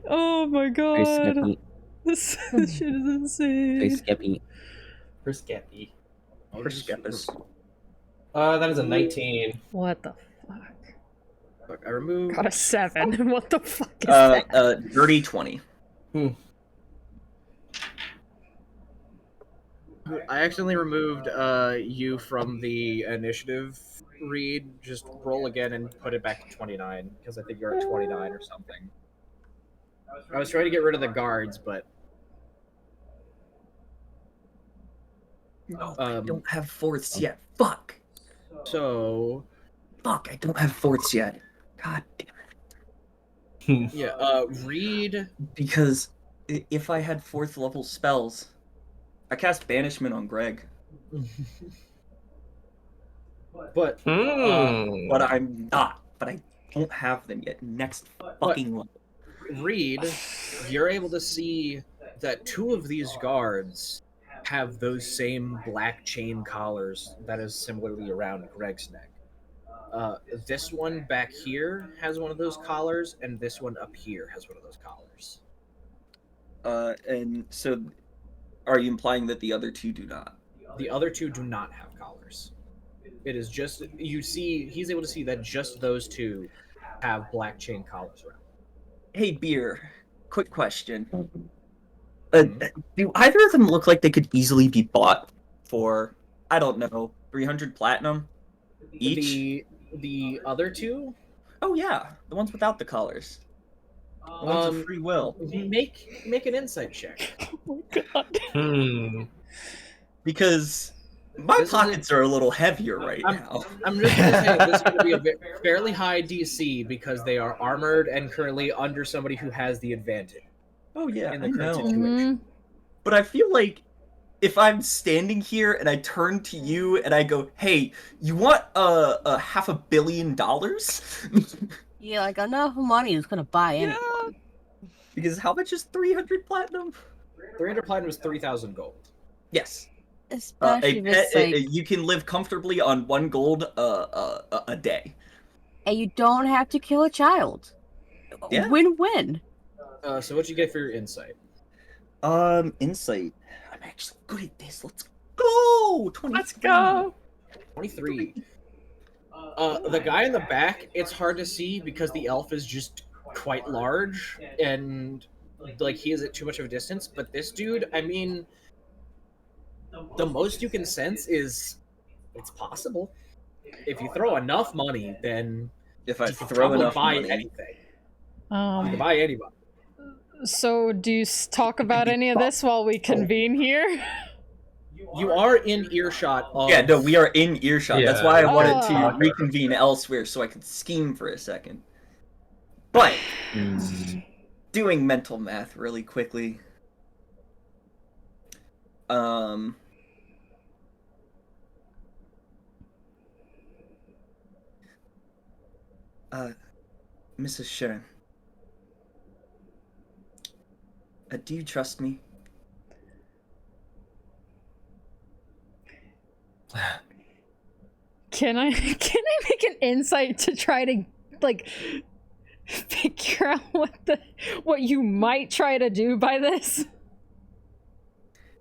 Oh my Very god. skippy. This shit is Very insane. skippy. For Skeppy. For Skeppus. That is a 19. What the fuck? Look, I removed. Got a 7. What the fuck is that? Dirty 20. I accidentally removed you from the initiative read. Just roll again and put it back to 29 because I think you're at 29 or something. I was trying to get rid of the guards, but No, I don't have fourths yet. Fuck. so Fuck, I don't have fourths yet. God damn it. yeah. Reed. Because if I had 4th level spells, I cast Banishment on Greg. But But I'm not. But I don't have them yet. Next fucking level. Reed, you're able to see that 2 of these guards have those same black chain collars that is similarly around Greg's neck. This one back here has one of those collars, and this one up here has one of those collars. And so, are you implying that the other 2 do not? The other 2 do not have collars. It is just he's able to see that just those 2 have black chain collars around. Hey, Beer. Quick question. Do either of them look like they could easily be bought for, I don't know, 300 platinum each? The other 2? Oh yeah, the ones without the collars. The ones of free will. Make an insight check. Oh my god. Because my pockets are a little heavier right now. I'm just gonna say this is gonna be a fairly high DC because they are armored and currently under somebody who has the advantage. Oh yeah, in I the current know. situation. But I feel like if I'm standing here and I turn to you and I go, "Hey, you want a $500 million?" Yeah, like enough money is gonna buy anything. Because how much is 300 platinum? 300 platinum is 3,000 gold. Yes. Especially if it's like, you can live comfortably on 1 gold a day. and you don't have to kill a child. Yeah. Win-win. So what'd you get for your insight? Insight. I'm actually good at this. Let's go. 23. Let's go. 23. The guy in the back, it's hard to see because the elf is just quite large and like he is at too much of a distance. But this dude, I mean, the most you can sense is it's possible. If you throw enough money, then If I you can throw probably enough buy money, anything. You can buy anybody. So do you talk about any of this while we convene here? You are in earshot of... Yeah, no, we are in earshot. That's why I wanted Oh. to reconvene elsewhere so I could scheme for a second. But doing mental math really quickly. Mrs. Sharon. Do you trust me? Can I make an insight to try to like figure out what you might try to do by this?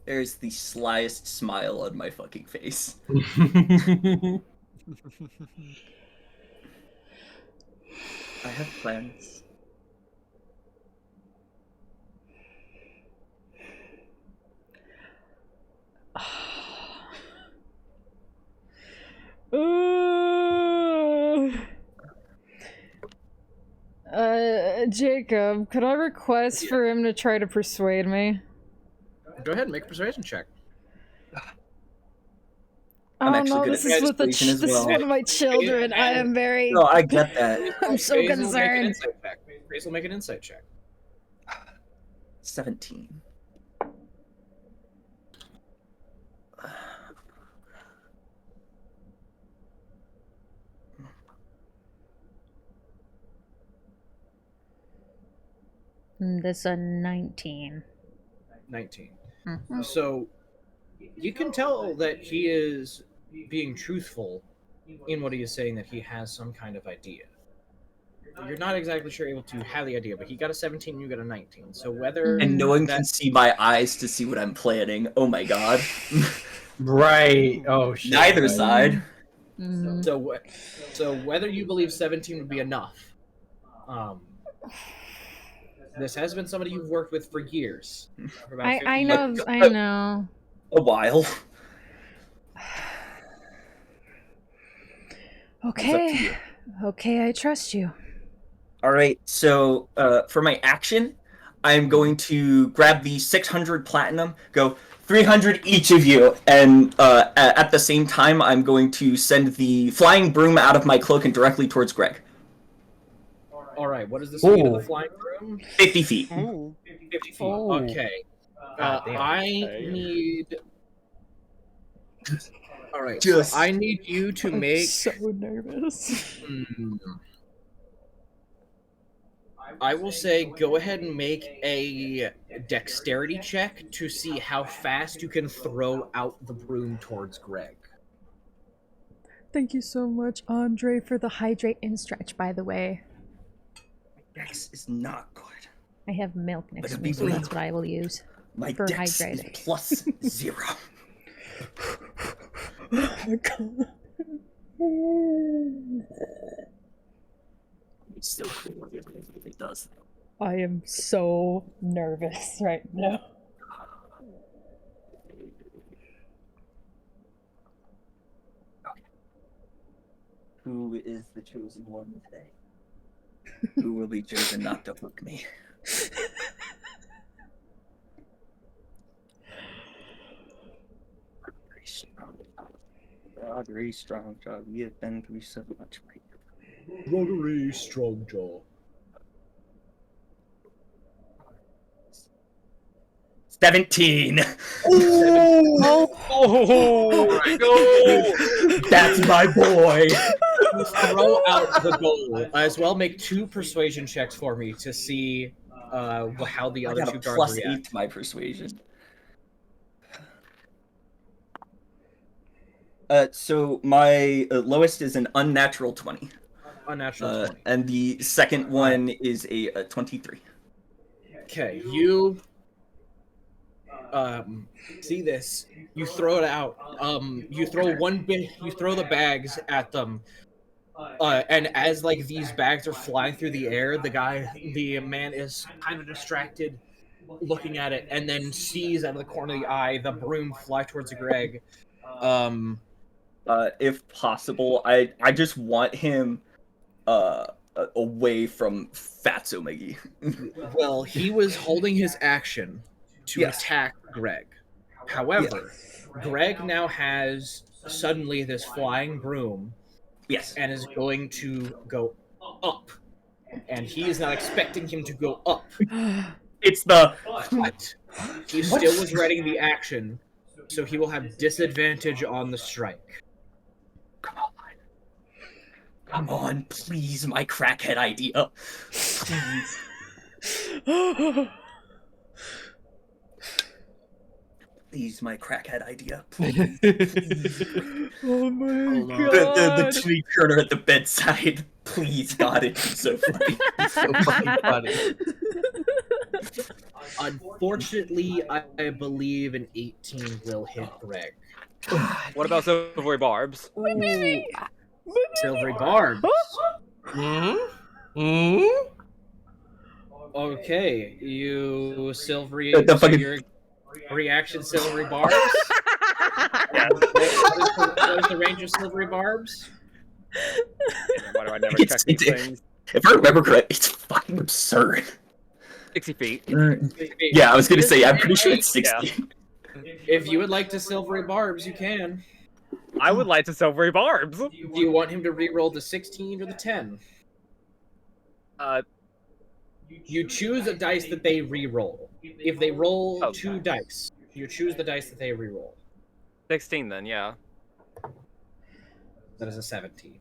There's the slyest smile on my fucking face. I have plans. Jacob, could I request for him to try to persuade me? Go ahead and make a persuasion check. I'm Oh actually no, good this at is with the persuasion as this is well. one of my children. I am very. No, I get that. I'm so Grace will make an concerned. insight check. Grace will make an insight check. 17. This a 19. 19. Mhm. So you can tell that he is being truthful in what he is saying, that he has some kind of idea. You're not exactly sure able to have the idea, but he got a 17 and you got a 19. So whether And no one that, can see my eyes to see what I'm planning. Oh my god. Right. Oh shit. Neither right. side. so whether you believe 17 would be enough, this has been somebody you've worked with for years. For about 50 I years. know. I know. A while. Okay. Okay, I trust you. Alright, so for my action, I'm going to grab the 600 platinum, go 300 each of you, and at the same time, I'm going to send the flying broom out of my cloak and directly towards Greg. All right. What is the speed of Ooh. the flying broom? 50 feet. 50 feet. Oh. Okay. Damn. I need. All right. Just- So I need you to I'm make. so nervous. I will say, go ahead and make a dexterity check to see how fast you can throw out the broom towards Greg. Thank you so much, Andre, for the hydrate and stretch, by the way. Dex is not good. I have milk next But to me, so that's what I will use. My For dex hydrating. is plus 0. Oh my god. It's still cool. It does. I am so nervous right now. Who is the chosen one today? Who will be chosen not to hook me? Very strong job. Very strong job. We have been through so much. Rotary strong jaw. 17! Oh, go! That's my boy! Throw out the goal. As well, make 2 persuasion checks for me to see how the I other got 2 a guards plus react. 8 to my persuasion. So my lowest is an unnatural 20. Unnatural 20. And the second one is a 23. Okay, you see this. You throw it out. You throw you throw the bags at them. And as like these bags are flying through the air, the man is kind of distracted looking at it, and then sees out of the corner of the eye the broom fly towards Greg. If possible, I just want him away from Fatso McGee. Well, he was holding his action to Yes. attack Greg. However, Greg now has suddenly this flying broom Yes. and is going to go up. And he is not expecting him to go up. It's the But he still was readying the action, so he will have disadvantage on the strike. Come on, please, my crackhead idea. Please. Please, my crackhead idea. Please. Oh my Hold on. The tweet turner at the bedside. Please, God, it'd be so funny. So fucking funny. Unfortunately, I believe an 18 will hit Greg. What about silvery barbs? Silvery Barb. Okay, you silvery. The so fucking- your reaction, silvery barbs. Yes. What is the range of silvery barbs? Why do I never It's- check these it's- things? If I remember correctly, it's fucking absurd. 60 feet. Yeah, I was gonna say, I'm pretty sure it's 60. If you would like to silvery barbs, you can. I would like to silvery barbs. Do you want him to re-roll the 16 or the 10? You choose a dice that they re-roll. If they roll Okay. 2 dice, you choose the dice that they re-roll. 16 then, yeah. That is a 17.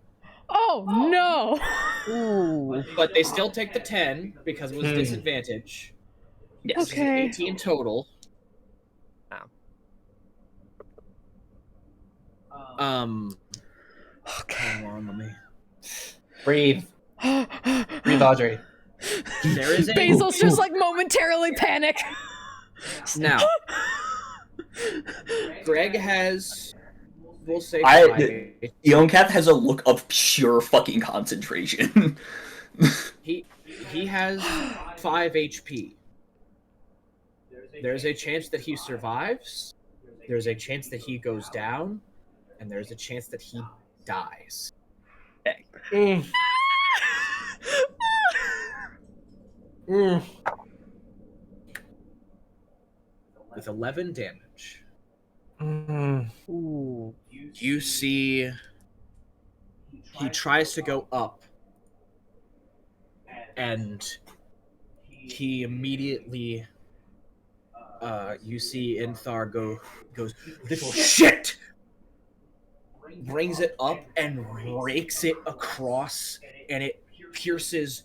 Oh no! But they still take the 10 because it was disadvantage. Yes. Okay. 18 total. Okay. Hold on, let me. Breathe. Breathe, Audrey. There is a Basil's just like momentarily panic. now. Greg has. We'll say I- 5. Eoncath has a look of pure fucking concentration. He has 5 HP. There's a chance that he survives. There's a chance that he goes down, and there's a chance that he dies. with 11 damage. Mm. You see he tries to go up, and he immediately you see Inthar goes, "Little shit!" Brings it up and rakes it across, and it pierces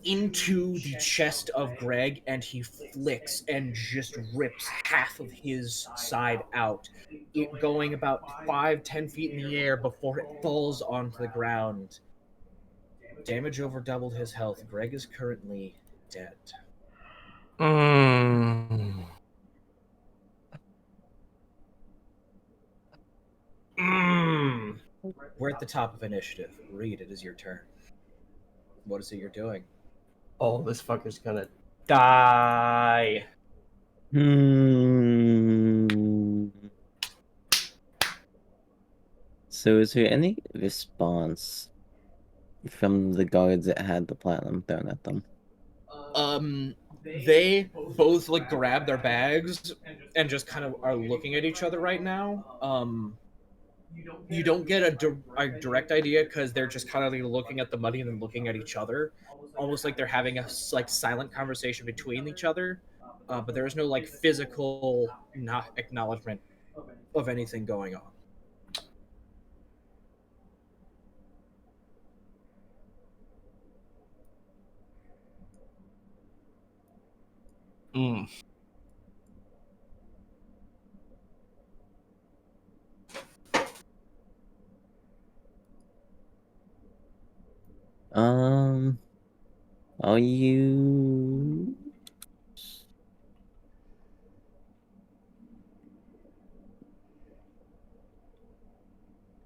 into the chest of Greg, and he flicks and just rips half of his side out, it going about 5-10 feet in the air before it falls onto the ground. Damage over doubled his health. Greg is currently dead. Mm. Mm. We're at the top of initiative. Reed, it is your turn. What is it you're doing? Oh, this fucker's gonna die. So is there any response from the guards that had the platinum thrown at them? They both like grab their bags and just kind of are looking at each other right now. You don't get a direct idea because they're just kind of like looking at the money and then looking at each other, almost like they're having a like silent conversation between each other. But there is no like physical not acknowledgement of anything going on. Mm. Are you?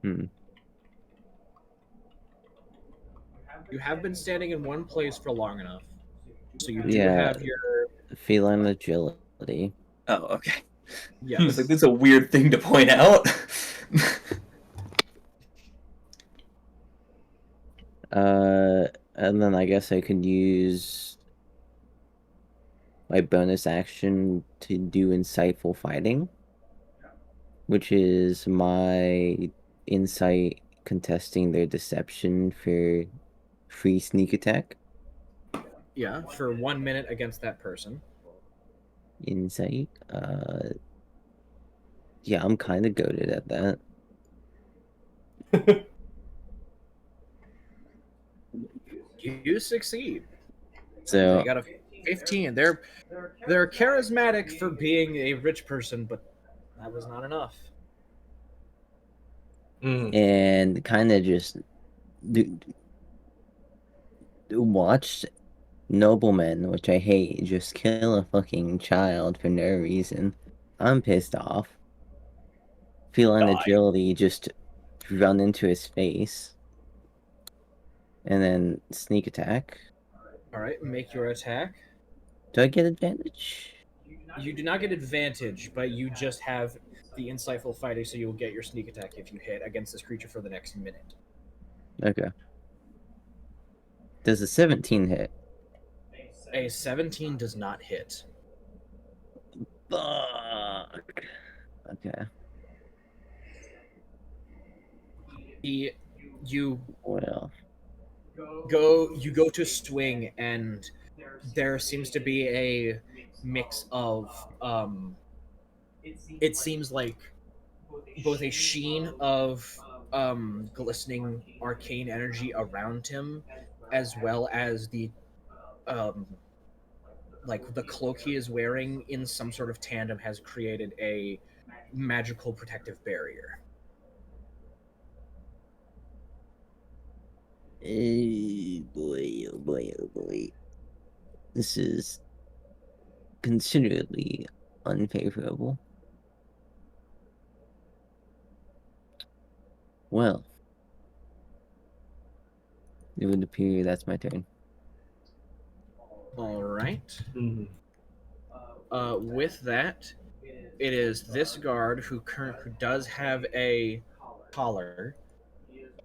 You have been standing in one place for long enough, so you do Yeah. have your Feline agility. Oh, okay. yes. I was like, this is a weird thing to point out. And then I guess I could use my bonus action to do insightful fighting, which is my insight contesting their deception for free sneak attack. Yeah, for 1 minute against that person. Insight. Yeah, I'm kind of goated at that. You succeed. So You got a 15. They're charismatic for being a rich person, but that was not enough. and kind of just watched noblemen, which I hate, just kill a fucking child for no reason. I'm pissed off. Feline agility just run into his face. And then sneak attack. Alright, make your attack. Do I get advantage? You do not get advantage, but you just have the insightful fighting, so you will get your sneak attack if you hit against this creature for the next minute. Okay. Does a 17 hit? A 17 does not hit. Fuck. Okay. You Well. go to swing, and there seems to be a mix of it seems like both a sheen of glistening arcane energy around him, as well as the like the cloak he is wearing in some sort of tandem has created a magical protective barrier. Oh boy, oh boy, oh boy. This is considerably unfavorable. Well, it would appear that's my turn. All right. With that, it is this guard who does have a collar.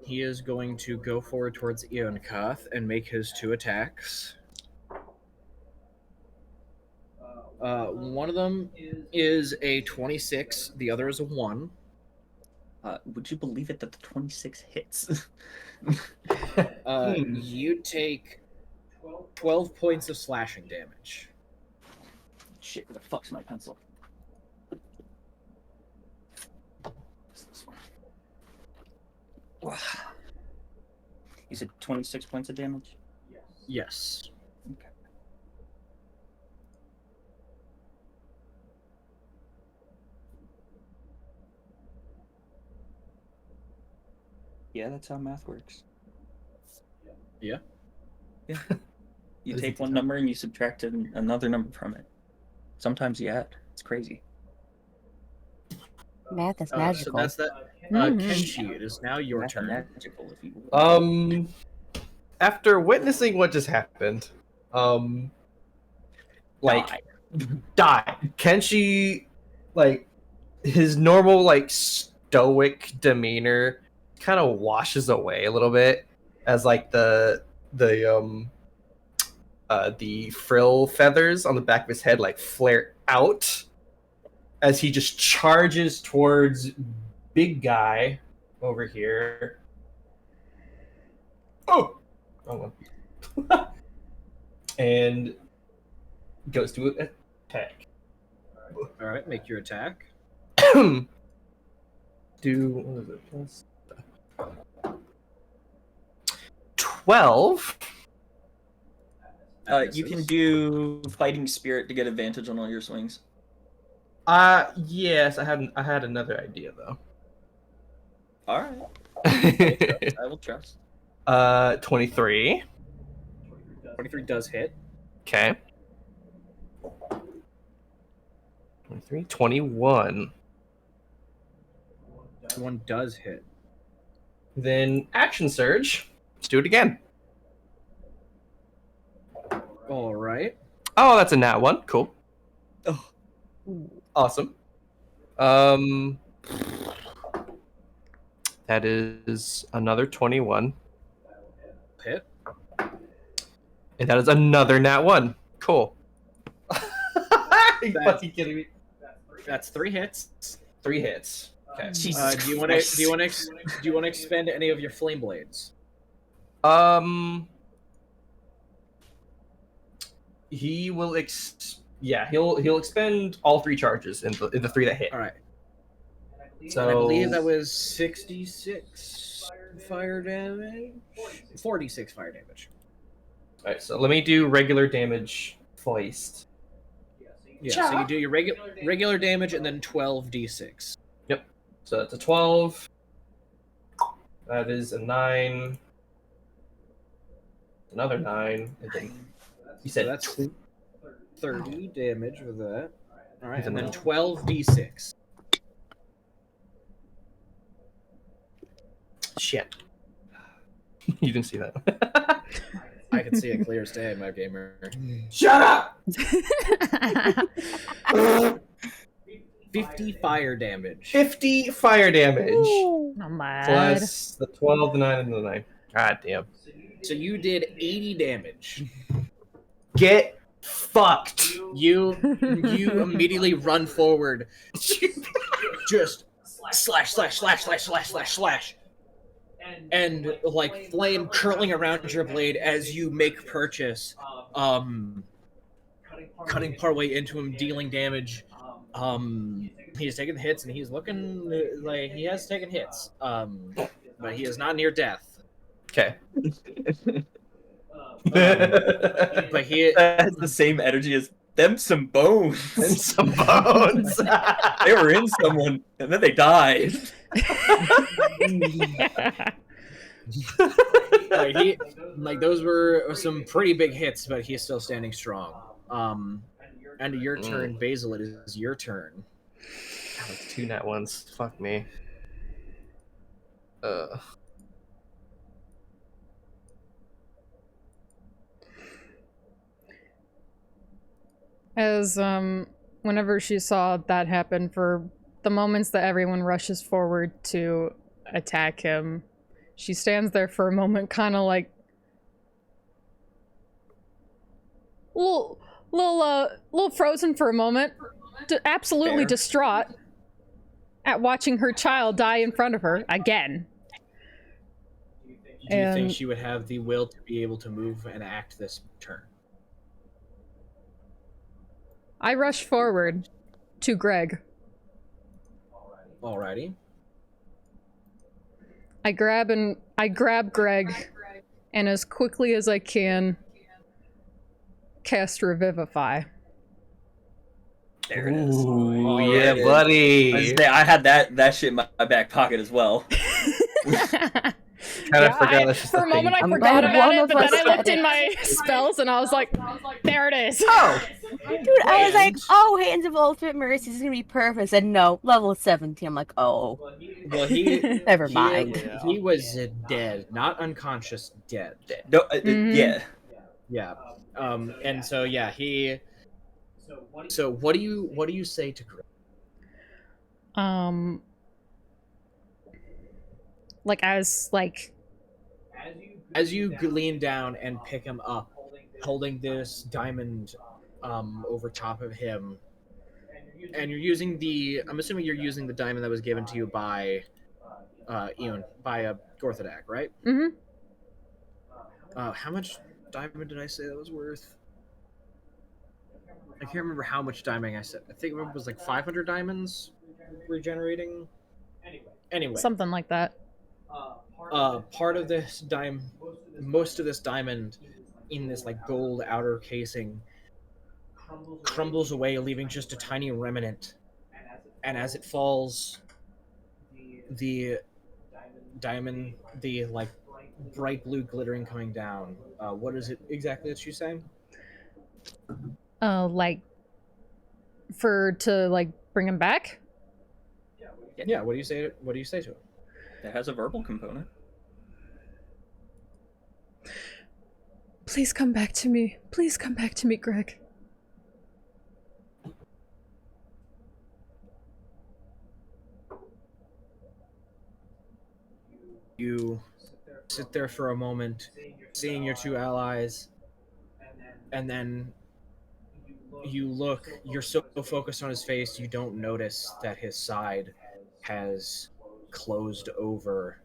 He is going to go forward towards Eonkath and make his 2 attacks. One of them is a 26. The other is a 1. Would you believe it that the 26 hits? You take 12 points of slashing damage. Shit, where the fuck's my pencil? What's this one? You said 26 points of damage? Yes. Okay. Yeah, that's how math works. Yeah. Yeah. You take one number and you subtract another number from it. Sometimes you add. It's crazy. Math is So magical. that's that. Mhm. Kenshi, it is now your turn. Magical, if you will. After witnessing what just happened, die. Kenshi, like, his normal, like, stoic demeanor kind of washes away a little bit as, like, the frill feathers on the back of his head, like, flare out as he just charges towards big guy over here. Oh! Oh, well. And goes to attack. All right, make your attack. Do what is it? Plus 12. You can do fighting spirit to get advantage on all your swings. Yes, I had another idea though. All right. I will trust. 23. 23 does hit. Okay. 23, 21. One does hit. Then action surge. Let's do it again. All right. Oh, that's a nat one. Cool. Oh. Awesome. That is another 21. Hit. And that is another nat one. Cool. Are you That's- fucking kidding me? That's 3 hits. 3 hits. Okay. Jesus Do you want to expend any of your flame blades? He will he'll expend all 3 charges in the 3 that hit. All right. So And I believe that was 66 fire damage. 46 fire damage. All right, so let me do regular damage first. Yeah. So you do your regular damage and then 12d6. So that's a 12. That is a 9. Another 9. And then you said So that's 30 damage with that. All right, With and then another- 12d6. Shit. You didn't see that. I can see it clear as day, my gamer. Shut up! 50 fire damage. 50 fire damage. Not bad. Plus the 12, the 9, and the 9. God damn. So you did 80 damage. Get fucked. You immediately run forward. Just slash. And like flame curling around your blade as you make purchase. Cutting partway into him, dealing damage. He's taking hits and he's looking like he has taken hits. But he is not near death. Okay. But he That has the same energy as them some bones. And some bones. They were in someone and then they died. like those were some pretty big hits, but he's still standing strong. And your turn, Basil. It is your turn. God, it's 2 nat ones. Fuck me. As whenever she saw that happen, for the moments that everyone rushes forward to attack him, she stands there for a moment, kind of like, well, little frozen for a moment, absolutely Fair. distraught at watching her child die in front of her again. Do you think And- she would have the will to be able to move and act this turn? I rush forward to Greg. Alrighty. I grab Greg, and as quickly as I can, cast Revivify. There it is. Ooh, Oh, yeah, there it is. buddy. I had that shit in my back pocket as well. Kind of forgot that's just for a thing. moment I I'm forgot glad about one it, of but then us I looked had in it. my spells and I was like, there it is. Oh, Dude, I was like, oh, Hands of Ultimate Mercy is gonna be perfect. I said, no, level 17. I'm like, oh, Well, he never he- mind. He was dead, not unconscious, dead. No, Mhm. yeah. Yeah. And so yeah, he. So what do you say to Greg? As you lean down and pick him up, holding this diamond over top of him, and you're using I'm assuming you're using the diamond that was given to you by Ewan, by Gorthadak, right? Mhm. How much diamond did I say that was worth? I can't remember how much diamond I said. I think it was like 500 diamonds regenerating. Anyway, Something like that. part of this most of this diamond in this like gold outer casing crumbles away, leaving just a tiny remnant. And as it falls, the diamond, the like bright blue glittering coming down. What is it exactly that she's saying? Like, to bring him back? Yeah. What do you say? What do you say to him? It has a verbal component. Please come back to me. Please come back to me, Greg. You sit there for a moment, seeing your two allies, and then you look. You're so focused on his face, you don't notice that his side has closed over.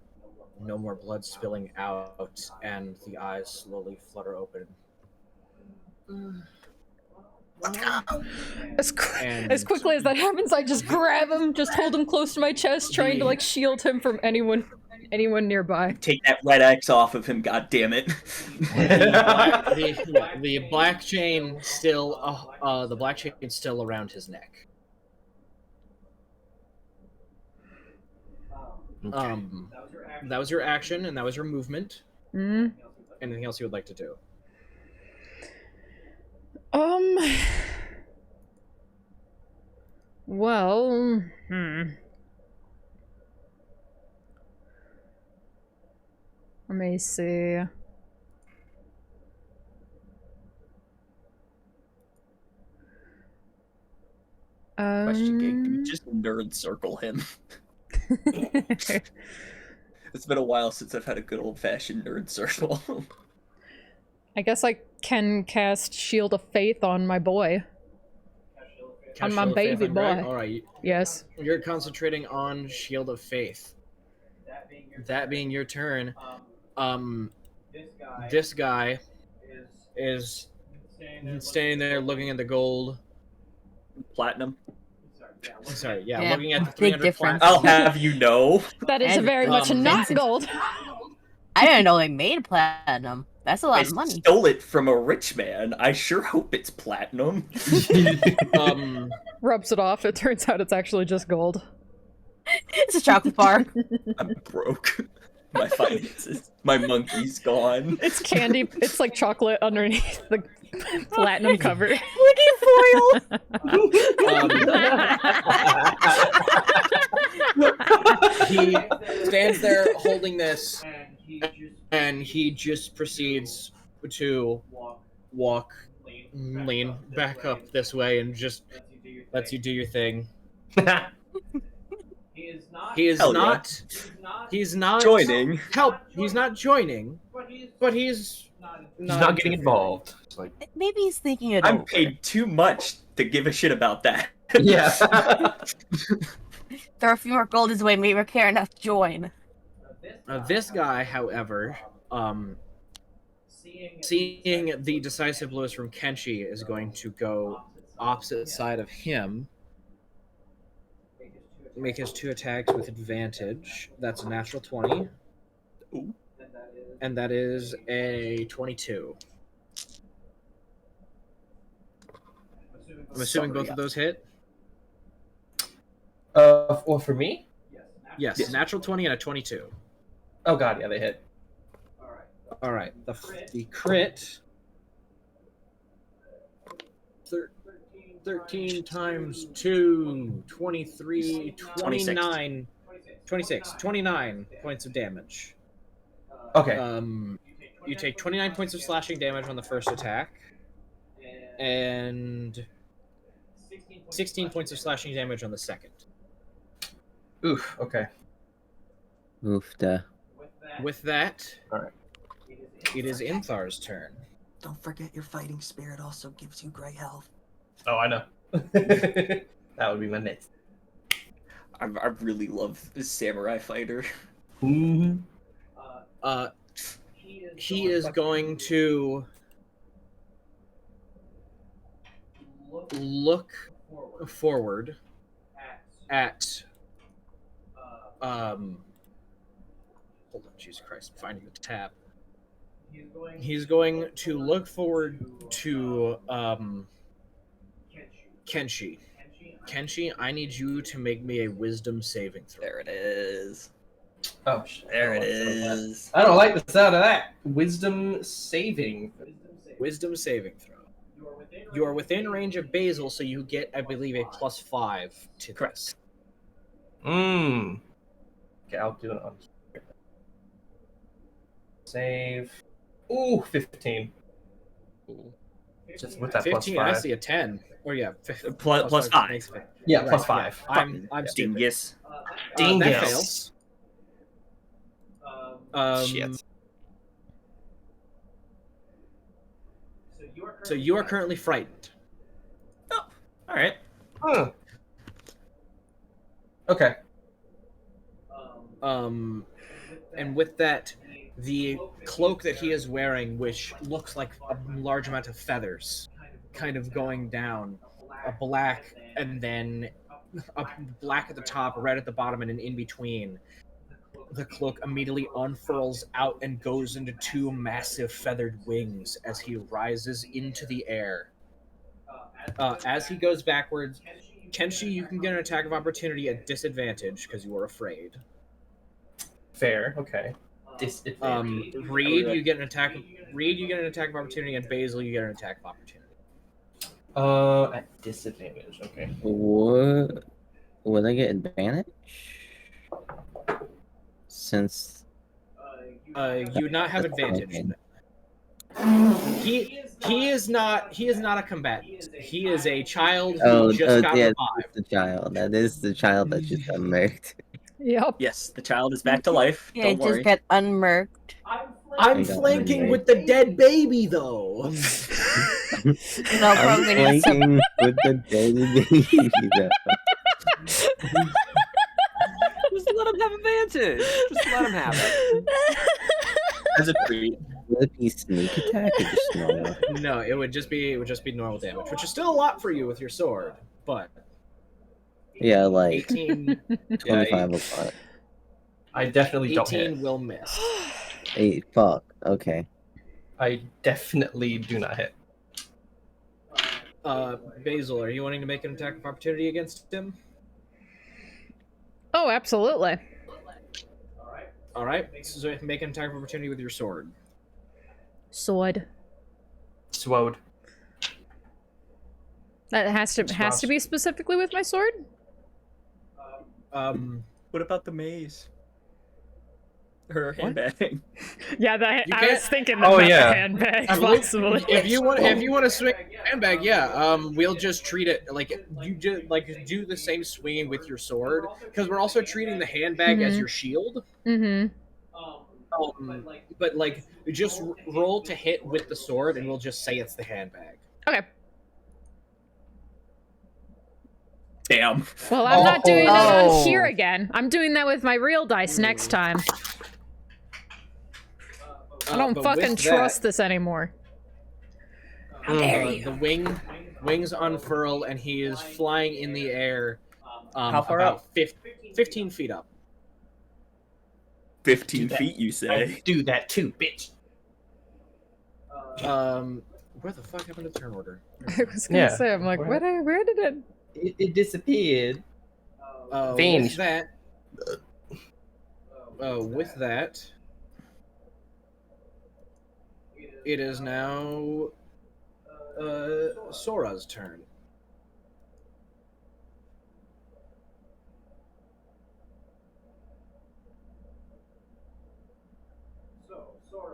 No more blood spilling out, and the eyes slowly flutter open. As And quickly as that happens, I just grab him, just hold him close to my chest, trying to shield him from anyone nearby. Take that red X off of him, god damn it. the black chain still, the black chain still around his neck. That was your action, and that was your movement. Mm. Anything else you would like to do? Well, Let me see. Question, Gig, do we just nerd circle him? It's been a while since I've had a good old fashioned nerd circle. I guess I can cast Shield of Faith on my boy. On my Shield of Faith baby on Greg? boy. All right, Yes. you're concentrating on Shield of Faith. That being your turn, this guy is standing there looking at the gold. Platinum. Sorry, yeah, Yeah, looking at the big 300 difference. platinum. I'll have you know. That is a And, very much not Vincent. gold. I didn't know they made platinum. That's a lot I of money. stole it from a rich man. I sure hope it's platinum. Rubs it off. It turns out it's actually just gold. It's a chocolate bar. I'm broke. My finances. My monkey's gone. It's candy. It's like chocolate underneath the platinum cover. Looking foil. He stands there holding this, and he just proceeds to lean back up this way, and just lets you do your thing. He is Hell yeah. not. He's not Joining. Help! He's not joining, but he's He's not getting involved. It's like, Maybe he's thinking it I'm over. paid too much to give a shit about that. yeah. Throw a few more gold his way, maybe we're care enough to join. This guy, however, seeing the decisive blows from Kenshi, is going to go opposite side of him. Make his 2 attacks with advantage. That's a natural 20. Ooh. And that is a 22. I'm assuming both of those hit? Well, for me? Yes, natural 20 and a 22. Oh god, yeah, they hit. Alright, the crit... 13 times 2, 23, 29, 26, 29 points of damage. Okay. You take 29 points of slashing damage on the first attack, and 16 points of slashing damage on the second. Oof, okay. Oofda. With that, Alright. it is Inthar's turn. Don't forget your fighting spirit also gives you gray health. Oh, I know. That would be my next. I really love this samurai fighter. Mm-hmm. He is going to look forward at hold on, Jesus Christ, I'm finding the tab. He's going to look forward to Kenshi. Kenshi, I need you to make me a wisdom saving throw. There it is. Oh, shit. There it is. I don't like the sound of that. Wisdom saving. Wisdom saving throw. You are within range of Basil, so you get, I believe, a +5 to this. Mmm. Okay, I'll do it on save. Ooh, 15. Just with that 15, +5. I see a 10. Or yeah, Plus 5. makes it. Yeah, Right, plus 5. yeah. I'm stupid. Dingus. That Dingus. fails. Shit. So you are currently frightened. Oh, all right. Huh. Okay. And with that, the cloak that he is wearing, which looks like a large amount of feathers, kind of going down, a black, and then a black at the top, red at the bottom, and an in between. The cloak immediately unfurls out and goes into 2 massive feathered wings as he rises into the air. As he goes backwards, Kenshi, you can get an attack of opportunity at disadvantage because you are afraid. Fair. Okay. Reed, you get an attack. Reed, you get an attack of opportunity, and Basil, you get an attack of opportunity. At disadvantage. Okay. What? Would I get advantage? Since You would not have advantage. He is not a combatant. He is a child who just got yeah, revived. that's the child. That is the child that just got murked. Yep. Yes, the child is back to life. Yeah, Don't just worry. get unmerked. I'm I got flanking one. with the dead baby, though. No, I'm probably need some. flanking with the dead baby. though. Just let him have advantage. Just let him have it. As a treat. Would it be sneak attack or just normal? No, it would just be normal damage, which is still a lot for you with your sword, but Yeah, like 18, 25 apart. I definitely don't 18 hit. will miss. 8. Fuck. Okay. I definitely do not hit. Basil, are you wanting to make an attack of opportunity against him? Oh, absolutely. All right, so make an attack of opportunity with your sword. Sword. Swode. That has to be specifically with my sword? What about the maze? Her handbag. Yeah, that You I can't- was thinking Oh, about yeah. the handbag, I believe- possibly. If you want to swing handbag, yeah. We'll just treat it like you just do the same swinging with your sword because we're also treating the handbag as Mhm. your shield. Mm-hmm. But like, just roll to hit with the sword, and we'll just say it's the handbag. Okay. Damn. Well, I'm not doing that Oh. on here again. I'm doing that with my real dice next time. I don't But fucking with trust that, this anymore. the wings unfurl, and he is flying in the air. How far about up? 15 feet up. 15 that. feet, you say? Do that too, bitch. Where the fuck happened to turn order? I was gonna Yeah. say, I'm like, where did it? It disappeared. With Fiend. that, it is now Sora's turn.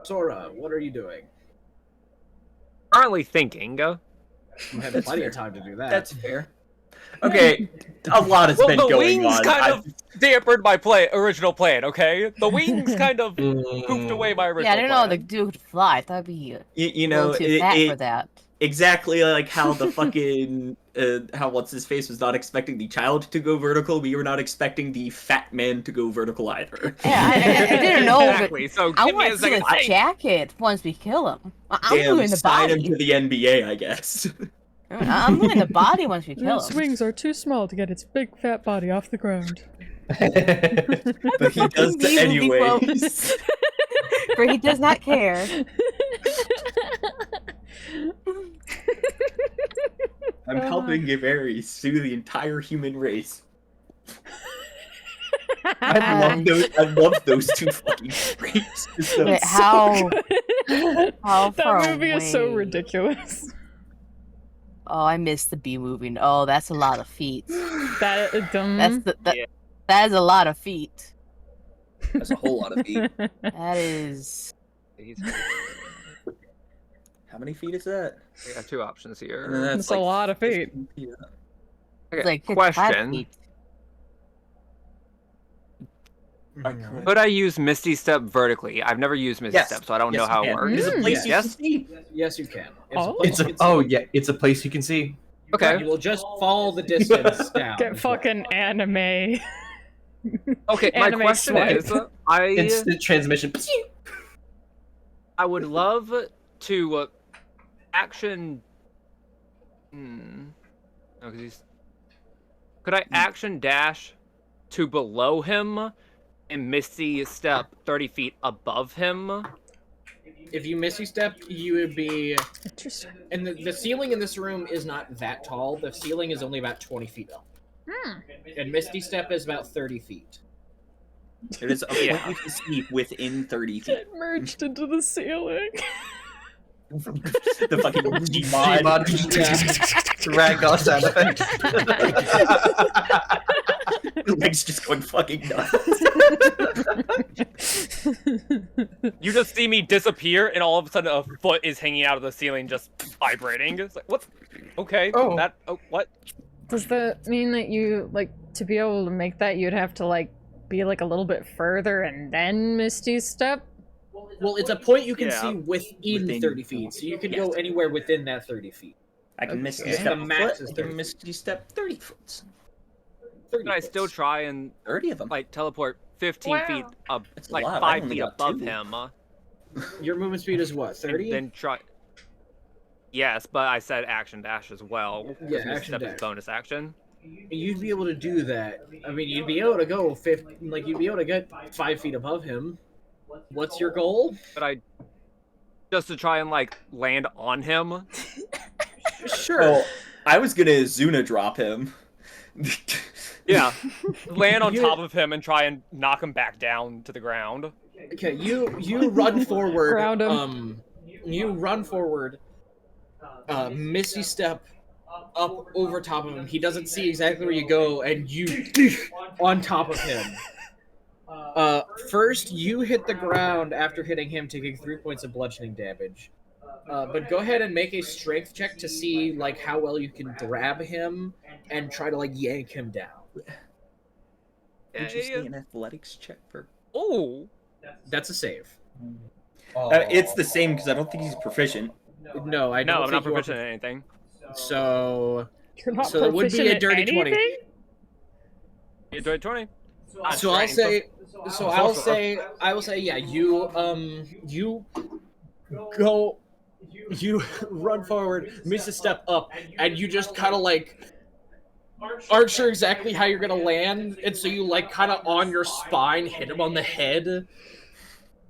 Sora, what are you doing? Currently thinking. You had That's plenty fair. of time to do that. That's fair. Okay, a lot has Well, been the going wings on. kind of dampened my original plan. Okay, the wings kind of Mm. poofed away my original Yeah, I didn't know the plan. dude could fly. That'd be You a know, little too fat for that. exactly like how the fucking how what's his face was not expecting the child to go vertical. We were not expecting the fat man to go vertical either. Yeah, I didn't know, Exactly. So I give me want a to see second. his jacket once we kill him. I'm Damn, doing the sign him body. to the NBA, I guess. I'm doing the body once we kill His him. wings are too small to get its big fat body off the ground. But he does B-movie anyways. quotes. For he does not care. I'm helping Givery sue the entire human race. I love those two fucking freaks. So Wait, how That far movie is so away? ridiculous. Oh, I missed the B movie. Oh, that's a lot of feet. That That is a lot of feet. That's a whole lot of feet. That is. How many feet is that? We got two options And then here. that's It's a lot of feet. 15 feet. Okay, It's like 55 question. feet. Could I use Misty Step vertically? I've never used Misty Yes. Step, so I don't Yes, know how you it can. works. It is a place you Yes? can see. Yes, you can. Oh. place It's you a, can oh see. yeah, it's a place you can see. Okay. You will just follow the distance down. Get fucking anime. Okay, my Anime question swipe. is, I Instant transmission. would love to action. No, 'cause he's. Could I action dash to below him and Misty Step 30 feet above him? If you Misty Step, you would be. Interesting. And the ceiling in this room is not that tall. The ceiling is only about 20 feet up. And Misty Step is about 30 feet. It is a point Yeah. you can see within 30 feet. Get merged into the ceiling. The fucking Gmod. Gmod. Ragdoll sound effect. Legs just going fucking nuts. You just see me disappear, and all of a sudden a foot is hanging out of the ceiling, just vibrating. It's like, what? Okay, Oh. what? Does that mean that you, like, to be able to make that, you'd have to, like, be, like, a little bit further and then Misty Step? Well, it's a point you can Yeah. see within 30 feet, so you can go Yes. anywhere within that 30 feet. I can Misty Okay. Step The a max foot, is I can 30 Misty Step 30 foot. 30 Can I still foot. try and 30 of them. like teleport 15 feet up, That's a like lot. I 5 only feet got above 2. him? Your movement speed is what, 30? And then try. Yes, but I said action dash as well. Yeah, because Misty action Step is dash. bonus action. You'd be able to do that. I mean, you'd be able to go you'd be able to get 5 feet above him. What's your goal? But I just to try and like land on him. Sure. Oh, I was gonna Zuna drop him. Yeah, land on You- top of him and try and knock him back down to the ground. Okay, you run forward. Ground him. You run forward. Misty Step up over top of him. He doesn't see exactly where you go, and you on top of him. First, you hit the ground after hitting him, taking 3 points of bludgeoning damage. But go ahead and make a strength check to see like how well you can grab him and try to like yank him down. Would you say an athletics check for? Oh, That's a save. It's the same because I don't think he's proficient. No, I don't No, I'm think not you are proficient in anything. So, You're not so it would be proficient a at dirty 20. anything? You do it 20. So I'll say, I will say, yeah. You go, you run forward, miss a step up, and you just kind of like aren't sure exactly how you're gonna land, and so you like kind of on your spine hit him on the head,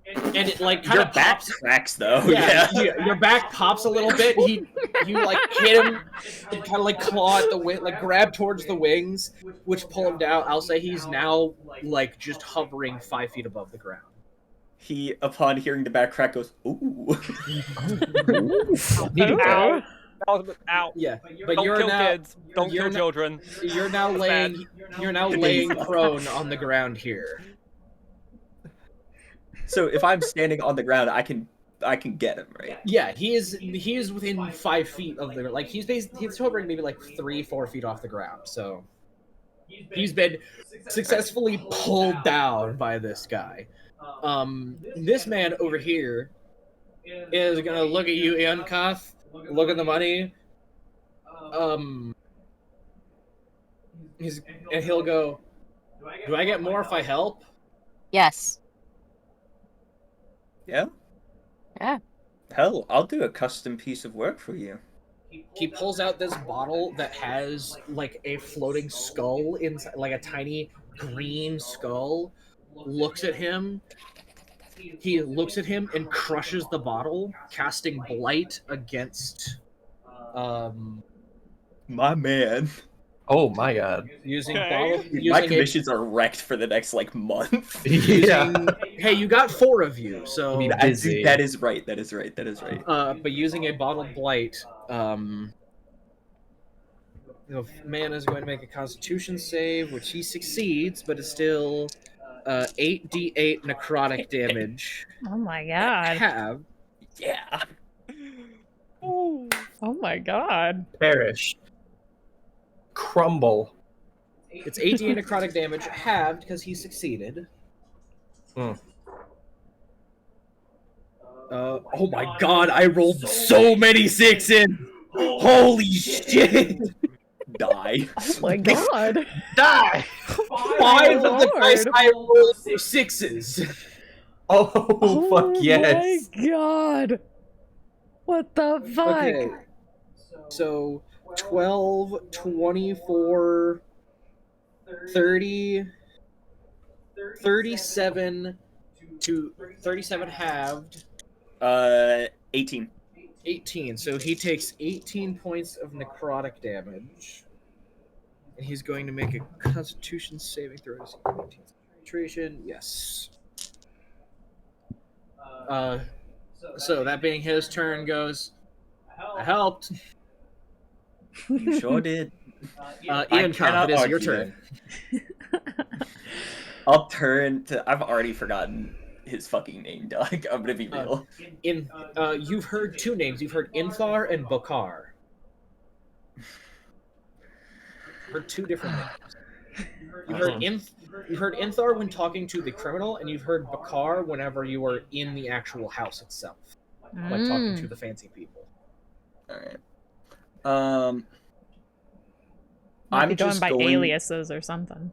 and it like kind Your of back pops. cracks though. Your back pops a little bit. You like hit him and kind of like claw at the wing, like grab towards the wings, which pull him down. I'll say he's now like just hovering 5 feet above the ground. He, upon hearing the back crack, goes, "Ooh." Ow. Ow. Yeah, but Don't you're kill now kids. Don't you're kill now- children. you're now That's laying bad. you're now laying prone on the ground here. So if I'm standing on the ground, I can get him, right? Yeah, he is within 5 feet of the like he's hovering maybe like 3-4 feet off the ground. So he's been successfully pulled down by this guy. This man over here is gonna look at you, Iankath, look at the money. He'll go, "Do I get more if I help?" Yes. Yeah. Yeah. Hell, I'll do a custom piece of work for you. He pulls out this bottle that has like a floating skull inside, like a tiny green skull. Looks at him. He looks at him and crushes the bottle, casting blight against My man. Oh my god. using Okay. bottle My using commissions are wrecked for the next like month. Yeah. hey, you got 4 of you, so Be That busy. is right. That is right. That is right. but using a bottled blight, the man is going to make a Constitution save, which he succeeds, but it's still 8d8 necrotic damage. Oh my god. Have Yeah. Oh my god. Perish. Crumble. it's 8d8 necrotic damage halved because he succeeded. Hmm. Oh my god! I rolled so many 6s. Holy shit! Die. Oh my god. Die! 5 of the dice Lord. I rolled were 6s. Oh, fuck yes. Oh my god. What the fuck? Okay. So 12, 24, 30, 37 to 37 halved, 18. 18. So he takes 18 points of necrotic damage. And he's going to make a Constitution saving throw. Concentration, yes. So that being his turn goes, I helped. You sure did. Ian, cannot it is your argue turn. I'll turn to. I've already forgotten his fucking name, Doug. I'm gonna be real. You've heard 2 names. You've heard Inthar and Bokar. Heard 2 different names. You've heard Inthar when talking to the criminal, and you've heard Bokar whenever you were in the actual house itself, like talking to the fancy people. All right. Might be I'm going just by going. aliases or something.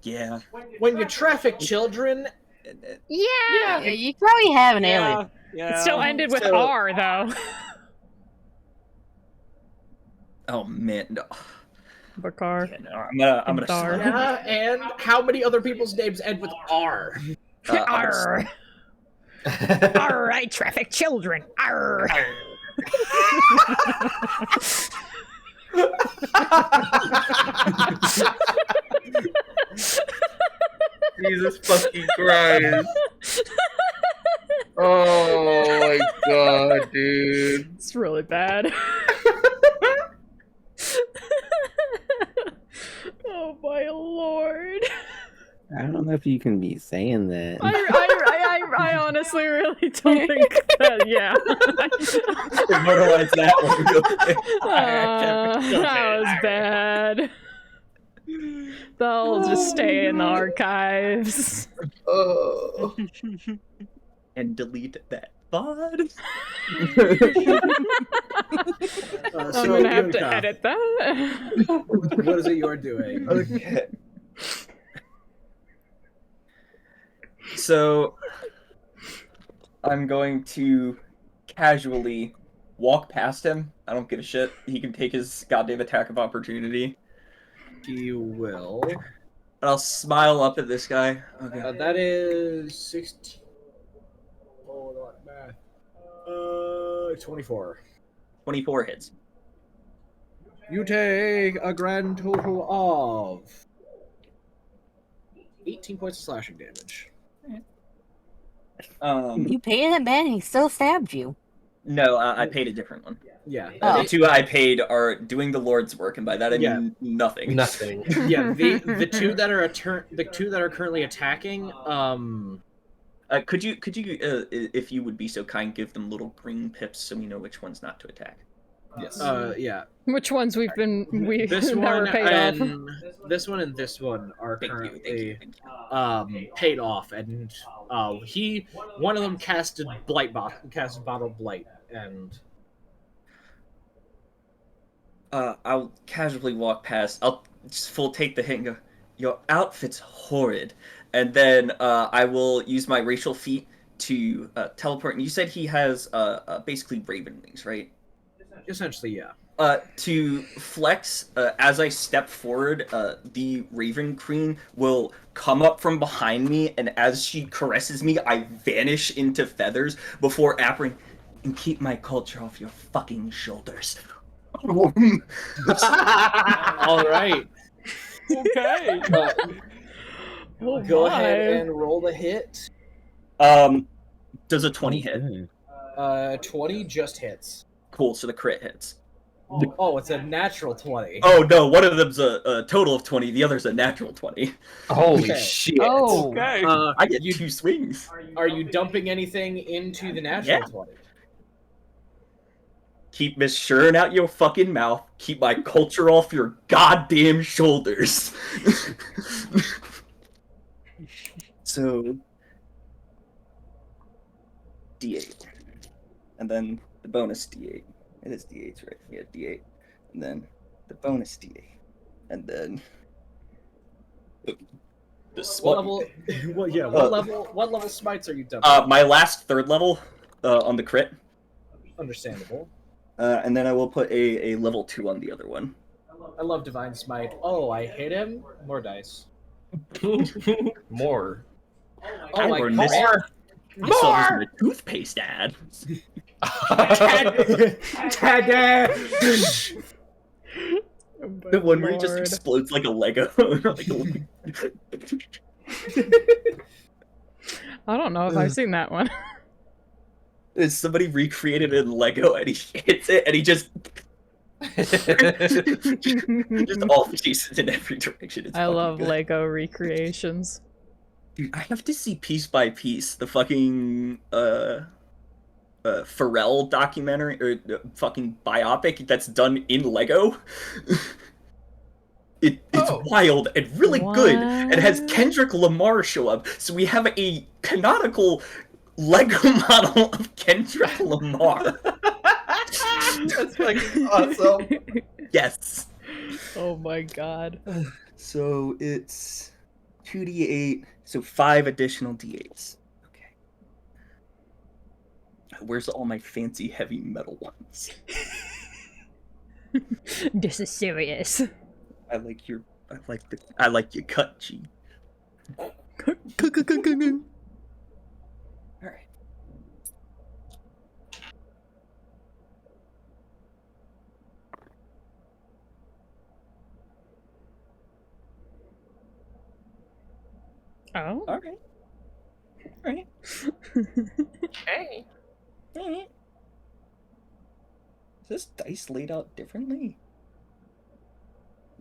Yeah. When you traffic children, Yeah. Yeah, you probably have an alien. Yeah. It still ended with So- R though. Oh man. No. Bakar. Yeah, no, I'm gonna. Dar. yeah, and how many other people's names end with R? Arr. Arr, I traffic children. Arr. Jesus fucking Christ. Oh my god, dude. It's really bad. Oh my lord. I don't know if you can be saying that. I honestly really don't think that, yeah. Immortalize that one. That was bad. They'll just stay in the archives. Oh. And delete that VOD. I'm gonna have to edit that. What is it you're doing? Okay. So I'm going to casually walk past him. I don't give a shit. He can take his goddamn attack of opportunity. You will. And I'll smile up at this guy. Okay. That is 16. Hold on, math. 24. 24 hits. You take a grand total of 18 points of slashing damage. You paid that man, he still stabbed you. No, I paid a different one. Yeah. Oh. The two I paid are doing the Lord's work, and by that I mean nothing. Nothing. Yeah, the two that are currently attacking, Could you, if you would be so kind, give them little green pips so we know which ones not to attack? Yes. Yeah. Which ones we've This that one were paid off? and this one and this one are Thank you, currently thank you. paid off, and one of them casted bottle blight, and I'll casually walk past. I'll just full take the hit and go, "Your outfit's horrid," and then I will use my racial feat to teleport. And you said he has basically raven wings, right? essentially, yeah. To flex, as I step forward, the Raven Queen will come up from behind me, and as she caresses me, I vanish into feathers before appering, and keep my culture off your fucking shoulders. All right. Okay. Oh, Go my. ahead and roll the hit. Does a 20 hit? 20 just hits. Cool, so the crit hits. Oh, it's a natural 20. Oh no, one of them's a total of 20, the other's a natural 20. Holy Okay. shit. Oh, Okay. I get you- 2 swings. Are you dumping anything into the natural Yeah. 20? Keep Miss Shern out your fucking mouth. Keep my culture off your goddamn shoulders. So, D8. And then the bonus D8. It is D8, right? Yeah, D8. And then the bonus D8. And then the What smut. level? What level smites are you dumping? My last third level on the crit. Understandable. And then I will put a level 2 on the other one. I love Divine Smite. Oh, I hit him. More dice. More. Oh I my learned this- god. I saw this in a toothpaste ad. The one where he just Lord. explodes like a Lego. I don't know if I've seen that one. Somebody recreated it in Lego and he hits it and he just all pieces in every direction. It's I fucking love good. Lego recreations. Dude, I have to see piece by piece the fucking Pharrell documentary or fucking biopic that's done in Lego. It's wild and really good. It has What? Kendrick Lamar show up, so we have a canonical Lego model of Kendrick Lamar. That's fucking awesome. Yes. Oh my god. So it's 2d8, so 5 additional d8s. Okay. Where's all my fancy heavy metal ones? This is serious. I like your cut, G. Alright. Oh. Alright. Alright. Hey. Alright. Is this dice laid out differently?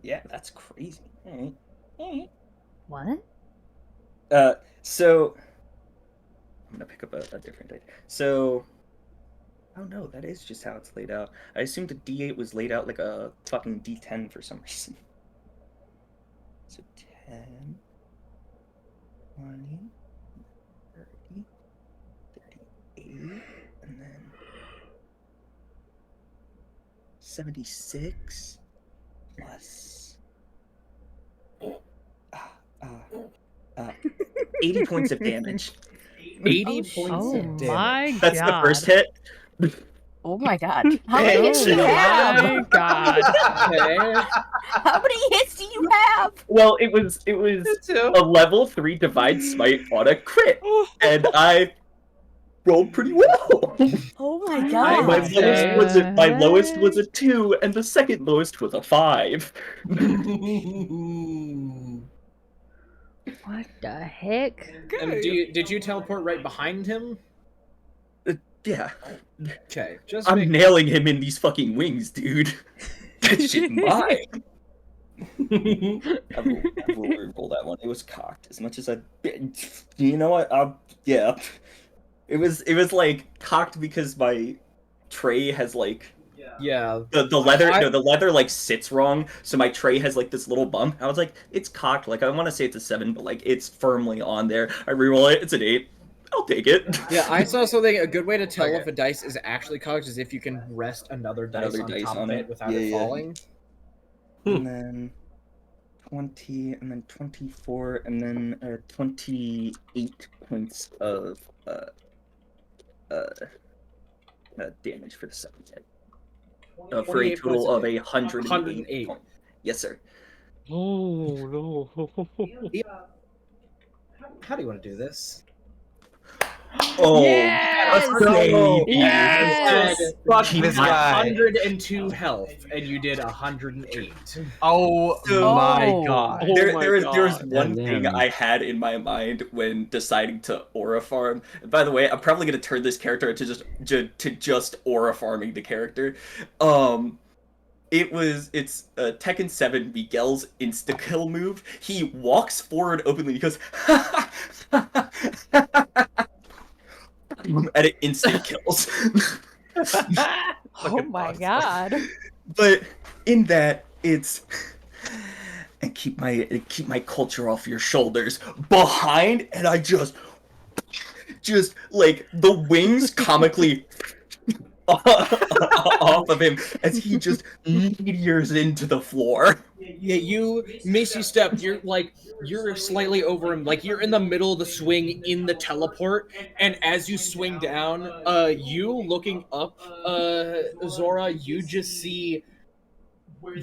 Yeah, that's crazy. Alright. Alright. What? So I'm gonna pick up a different dice. So oh no, that is just how it's laid out. I assumed the D8 was laid out like a fucking D10 for some reason. So 10, 20, 30, 38, and then 76 plus 80 points of damage. 80 points Oh of damage. my That's god. the first hit. Oh my god. How many Oh hits do you have? my god. Okay. How many hits do you have? Well, it was a level 3 Divine Smite on a crit, and I rolled pretty well. Oh my I god. My would lowest was a 2, and the second lowest was a 5. What the heck? And did you teleport right behind him? Yeah, Okay, just I'm make nailing him in these fucking wings, dude. That shit mine. I will roll that one. It was cocked as much as I. You know what? Yeah. It was like cocked because my tray has like yeah. the leather. The leather like sits wrong, so my tray has like this little bump. I was like, it's cocked. Like I want to say it's a 7, but like it's firmly on there. I reroll it. It's an 8. I'll take it. Yeah, I saw something. A good way to tell Okay. if a dice is actually cocked is if you can rest another dice on top of it without it Yeah. falling. And then 20, and then 24, and then 28 points of damage for the second hit. For a 28 total points of of 108 points. Yes, sir. Oh no. How do you want to do this? Oh, Yes! Let's go. Yes! Fuck He this had guy. 102 health, and you did 108. Oh So- my Oh. god. Oh There my was God. one thing Goddamn. I had in my mind when deciding to aura farm. And by the way, I'm probably gonna turn this character into just aura farming the character. It's Tekken 7 Miguel's insta kill move. He walks forward openly. He goes, and it instant kills. Oh my god. But in that, it's and keep my culture off your shoulders behind, and I just like the wings comically off of him as he just meteors into the floor. Yeah, you Macy step. You're slightly over him. Like you're in the middle of the swing in the teleport, and as you swing down, you looking up, Zora, you just see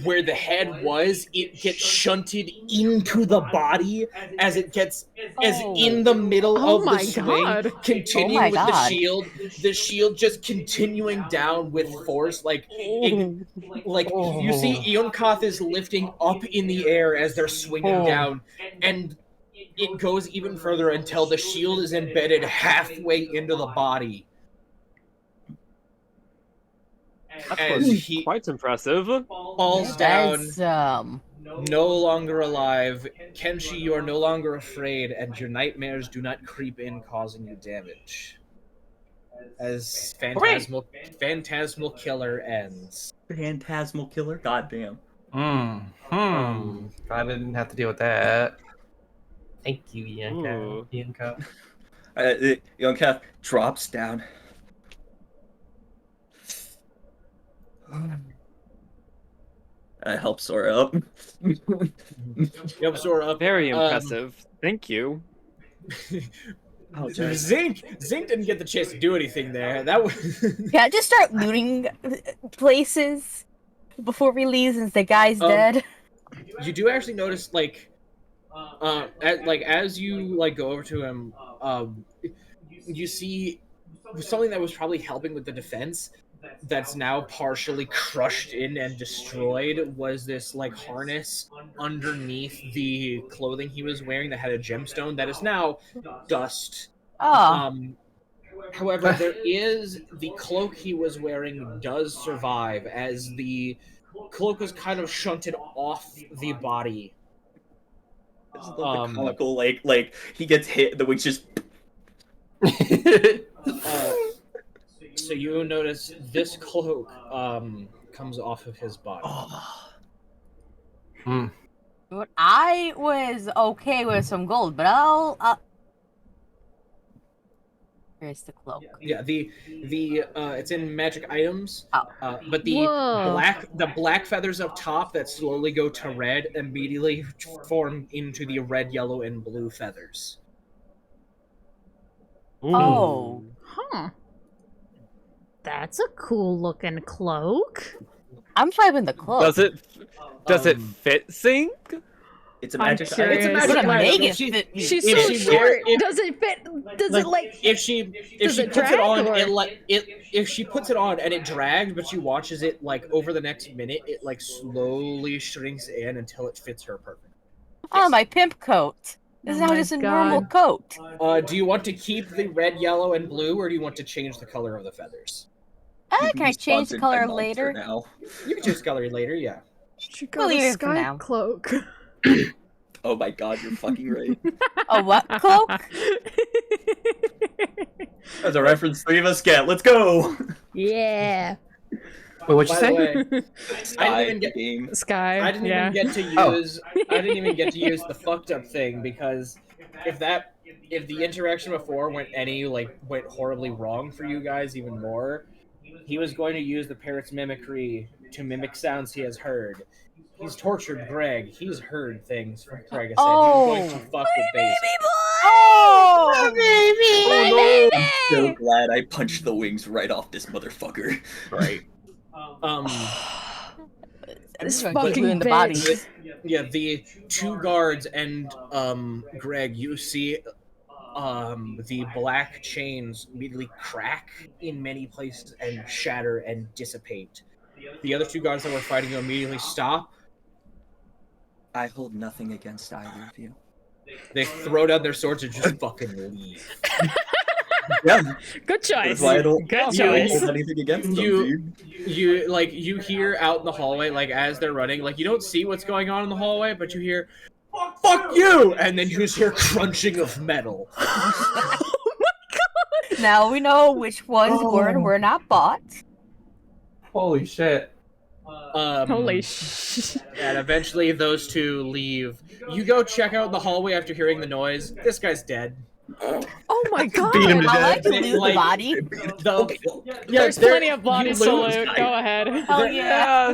where the head was. It gets shunted into the body as it gets in the middle Oh of my the swing, God. continuing Oh my with God. the shield just continuing down with force, like you see Eonkoth is lifting up in the air as they're swinging down, and it goes even further until the shield is embedded halfway into the body. That As was he quite impressive. falls down, That's no longer alive. Kenshi, you are no longer afraid, and your nightmares do not creep in, causing you damage. As Phantasmal Killer ends. Phantasmal killer, goddamn. I didn't have to deal with that. Thank you, Ooh. Yanka. Young Kev drops down. I help Sora up. Yep, Zora up. Very impressive. Thank you. Zink didn't get the chance to do anything there. That was Can I just start looting places before we leave since the guy's dead? You do actually notice, as you go over to him, you see something that was probably helping with the defense that's now partially crushed in and destroyed was this harness underneath the clothing he was wearing that had a gemstone that is now dust. Oh. However, there is the cloak he was wearing does survive, as the cloak was kind of shunted off the body. This is the comical, like he gets hit, the wings just. So you notice this cloak comes off of his body. But I was okay with some gold, but Where's the cloak? Yeah, the it's in magic items. Oh. But the Whoa. black feathers up top that slowly go to red immediately form into the red, yellow, and blue feathers. Oh. Huh. That's a cool looking cloak. I'm swiping the cloak. Does it fit sync? It's a I'm magic curious. item. It's a What magic a item. mega If she- fit. She's if so she short. wear- if- Does it fit? Does it like? if she Does it puts it drag, on or- if she puts it on and it drags, but she watches it like over the next minute, it like slowly shrinks in until it fits her perfect. Oh, my pimp coat. This is Oh now my just a God. normal coat. Do you want to keep the red, yellow, and blue, or do you want to change the color of the feathers? Can I change the Sponsored by color Monster later? now. You can change the color later, yeah. She We'll got leave a it for sky now. cloak. Oh my god, you're fucking right. A what cloak? That's a reference 3 of us get. Let's go. Yeah. Wait, what'd you By say? the way, Sky even get- game. Sky. I didn't yeah. even get to Oh. use I didn't even get to use the fucked up thing because if the interaction before went horribly wrong for you guys even more, he was going to use the parrot's mimicry to mimic sounds he has heard. He's tortured Greg. He's heard things from Greg. Oh. He's going to fuck with Base. Oh! I'm so glad I punched the wings right off this motherfucker. Right. This I'm gonna fucking glue in the bitch. body. Yeah, the two guards and Greg, you see the black chains immediately crack in many places and shatter and dissipate. The other two guards that were fighting you immediately stop. I hold nothing against either of you. They throw down their swords and just fucking leave. Yeah, Good choice. that's why I don't Good I don't choice. hold anything against them, You- dude. You hear out in the hallway, like as they're running, like you don't see what's going on in the hallway, but you hear "fuck you," and then you just hear crunching of metal. Now we know which ones were and were not bought. Holy shit. Holy shit. And eventually those two leave. You go check out the hallway after hearing the noise. This guy's dead. Oh my god. Beat him to I like to They, loot the like- body. There's there- plenty of bodies you to lose- loot. Go ahead. Hell yeah.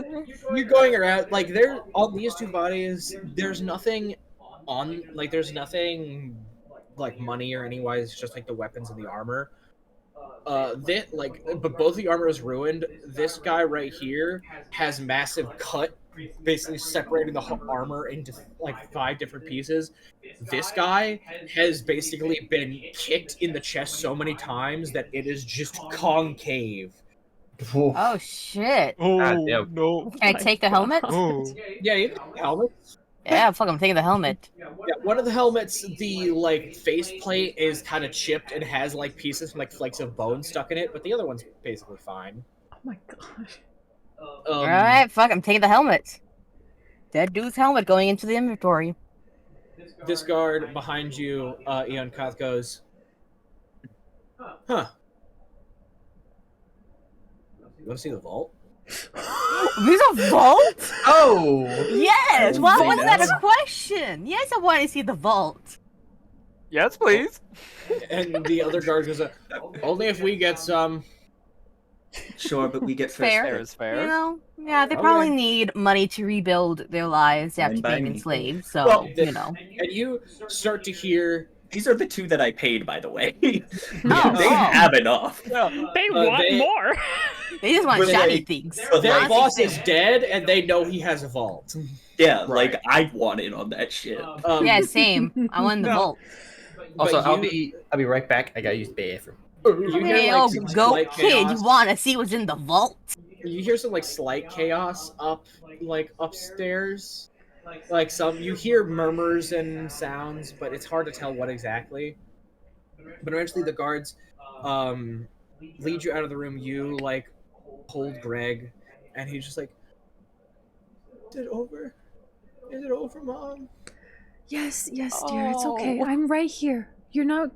You going around like there on these two bodies. There's nothing on like there's nothing like money or anywise. It's just like the weapons and the armor. But both the armor is ruined. This guy right here has massive cut, basically separating the armor into like 5 different pieces. This guy has basically been kicked in the chest so many times that it is just concave. Oh shit. God damn. no. Can I take the helmet? Yeah, you can helmet. Yeah, fuck, I'm taking the helmet. Yeah, one of the helmets, the like faceplate is kind of chipped and has like pieces from like flakes of bone stuck in it, but the other one's basically fine. Oh my god. Alright, fuck, I'm taking the helmet. Dead dude's helmet going into the inventory. This guard behind you, Eon Koth goes, huh. You want to see the vault? There's a vault? Oh! Yes! Oh, Why say was that that. a question? Yes, I want to see the vault. Yes, please. And the other guard goes, only if we get some. Sure, but we get first. Fair. Fair is fair. You know? Yeah, they Okay. probably need money to rebuild their lives after Fine by being me. enslaved, so, Well, you know. And you start to hear These are the two that I paid, by the way. Oh, they oh. have enough. They Uh, want they- more. They just want Were shiny they- things. but their like- boss is dead and they know he has a vault. Yeah, Right. like I want in on that shit. Yeah, same. I want the No. vault. Also, But I'll be right back. I gotta use the bathroom. You hear, Hey, like, oh, some go slight kid, chaos. you want to see what's in the vault? You hear some like slight chaos upstairs. Like some you hear murmurs and sounds, but it's hard to tell what exactly. But eventually the guards lead you out of the room. You like hold Greg, and he's just like, "Is it over? Is it over, Mom?" Yes, yes, dear. It's okay. Oh. I'm right here. You're not.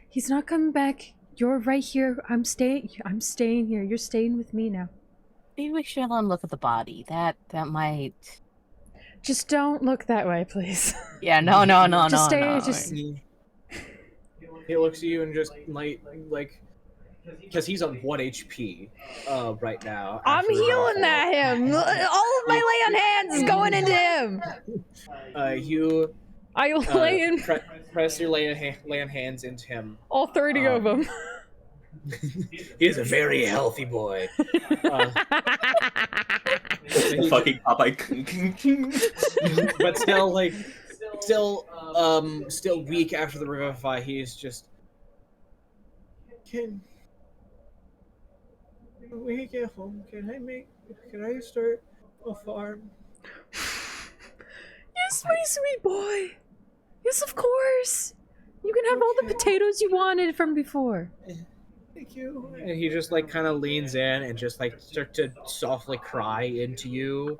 He's not coming back. You're right here. I'm staying here. You're staying with me now. Maybe we should let him look at the body. That might. Just don't look that way, please. Yeah, no, Just stay. no. Just. He looks at you and just like because he's on 1 HP right now. I'm after the healing downfall. at him. All of my lay on hands is going into him. You I lay in press your lay on hands into him. all 30 of them. He is a very healthy boy. Fucking Popeye. But still weak after the revivify. He's just. Can we get home? Can I start a farm? Yes, my sweet boy. Yes, of course. You can have all the potatoes you wanted from before. Thank you. And he just like kind of leans in and just like start to softly cry into you.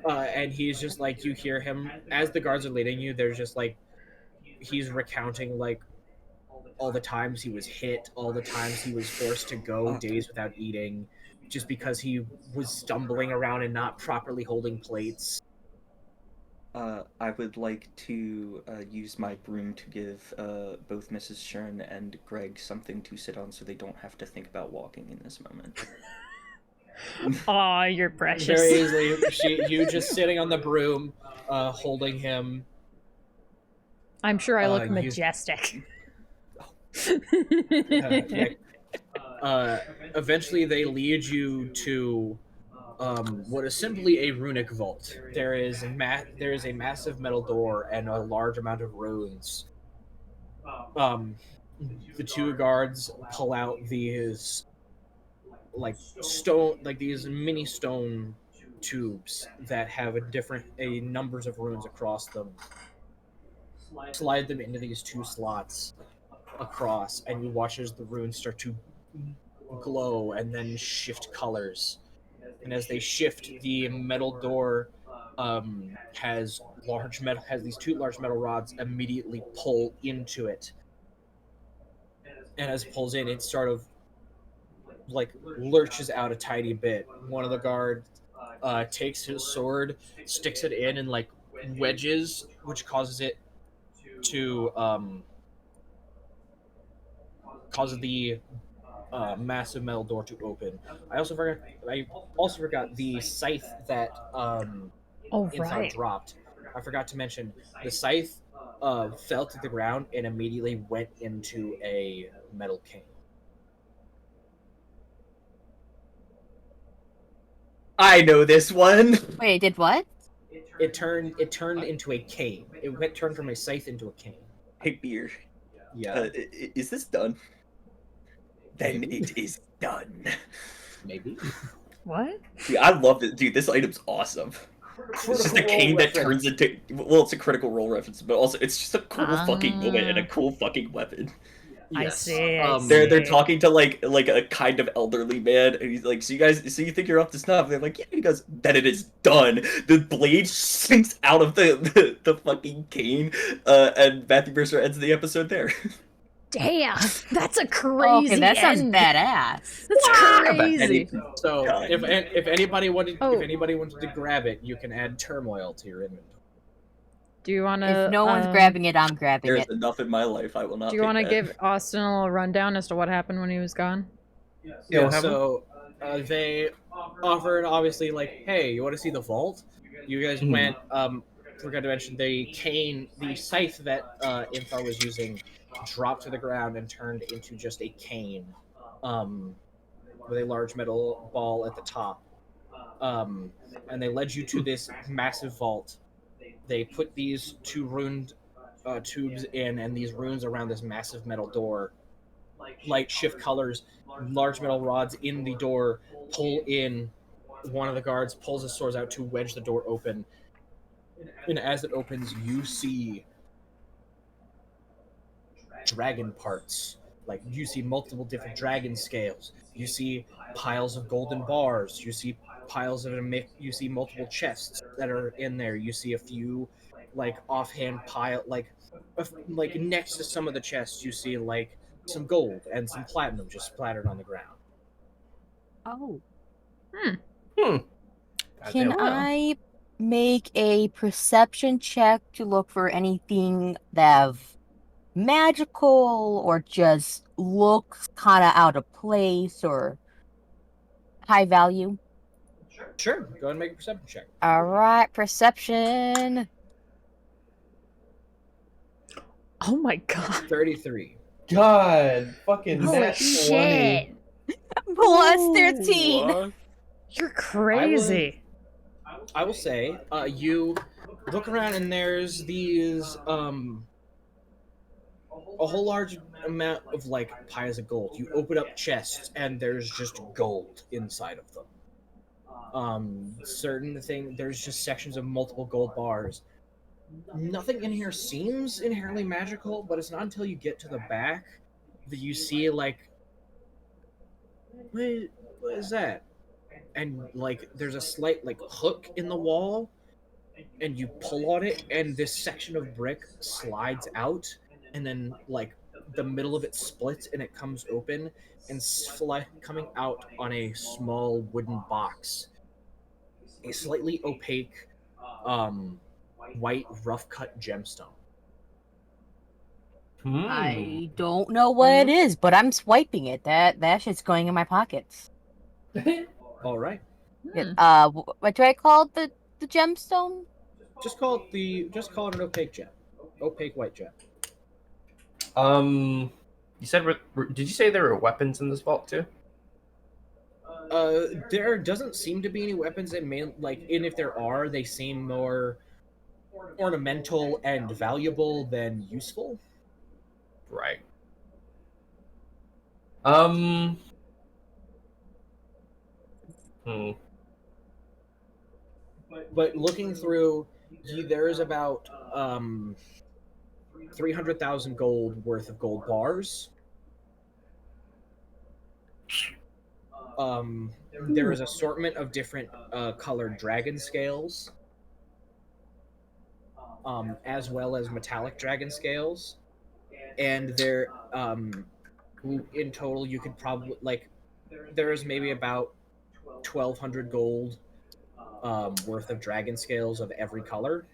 And he's just like, you hear him as the guards are leading you. There's just like he's recounting like all the times he was hit, all the times he was forced to go days without eating, just because he was stumbling around and not properly holding plates. I would like to use my broom to give both Mrs. Shern and Greg something to sit on so they don't have to think about walking in this moment. Aw, you're precious. Very easily, you just sitting on the broom, holding him. I'm sure I look you- majestic. Eventually, they lead you to what is simply a runic vault. There is a massive metal door and a large amount of runes. The two guards pull out these these mini stone tubes that have a numbers of runes across them. Slide them into these two slots across, and you watch as the runes start to glow and then shift colors. And as they shift, the metal door has these two large metal rods immediately pull into it. And as it pulls in, it sort of like lurches out a tiny bit. One of the guards takes his sword, sticks it in, and like wedges, which causes it to causes the massive metal door to open. I also forgot the scythe that Inthar dropped. I forgot to mention the scythe fell to the ground and immediately went into a metal cane. I know this one. Wait, did what? It turned into a cane. It turned from a scythe into a cane. Hey, beer. Yeah. Is this done? Then it is done. Maybe. What? Dude, I love it. Dude, this item's awesome. It's just a cane that turns into... Well, it's a critical role reference, but also it's just a cool fucking moment and a cool fucking weapon. I see. They're talking to like a kind of elderly man, and he's like, "So you think you're up to snuff?" And they're like, "Yeah." He goes, "Then it is done." The blade sinks out of the fucking cane, and Matthew Mercer ends the episode there. Damn, that's a crazy. Okay, that sounds end. badass. That's crazy. So if anybody wanted to grab it, you can add turmoil to your inventory. Do you want to? If no one's grabbing it, I'm grabbing There's it. enough in my life. I will not. Do you want to give Austin a little rundown as to what happened when he was gone? Yeah. So they offered, obviously, like, hey, you want to see the vault? You guys went. Forgot to mention the scythe that Inthar was using, dropped to the ground and turned into just a cane, with a large metal ball at the top. And they led you to this massive vault. They put these two runed tubes in, and these runes around this massive metal door. Light shift colors, large metal rods in the door pull in. One of the guards pulls his swords out to wedge the door open. And as it opens, you see dragon parts. Like, you see multiple different dragon scales. You see piles of golden bars. You see piles of you see multiple chests that are in there. You see a few like offhand pile like next to some of the chests you see like some gold and some platinum just splattered on the ground. Oh. God Can damn. I make a perception check to look for anything that's magical or just looks kind of out of place or high value. Sure. Go ahead and make a perception check. All right, perception. Oh my god. 33. God, fucking Holy nat 20. shit. Plus 13. What? You're crazy. I will say, you look around and there's these a whole large amount of like piles of gold. You open up chests and there's just gold inside of them. There's just sections of multiple gold bars. Nothing in here seems inherently magical, but it's not until you get to the back that you see like, what is that? And like there's a slight like hook in the wall, and you pull on it, and this section of brick slides out, and then like the middle of it splits and it comes open, and coming out on a small wooden box, a slightly opaque white rough cut gemstone. I don't know what it is, but I'm swiping it. That shit's going in my pockets. All right, What do I call the gemstone? just call it an opaque gem, opaque white gem. You said, did you say there were weapons in this vault too? There doesn't seem to be any weapons, and if there are, they seem more ornamental and valuable than useful. Right. But looking through, there is about 300,000 gold worth of gold bars. There is assortment of different colored dragon scales, as well as metallic dragon scales, and there, in total, you could probably there is maybe about 1,200 gold worth of dragon scales of every color.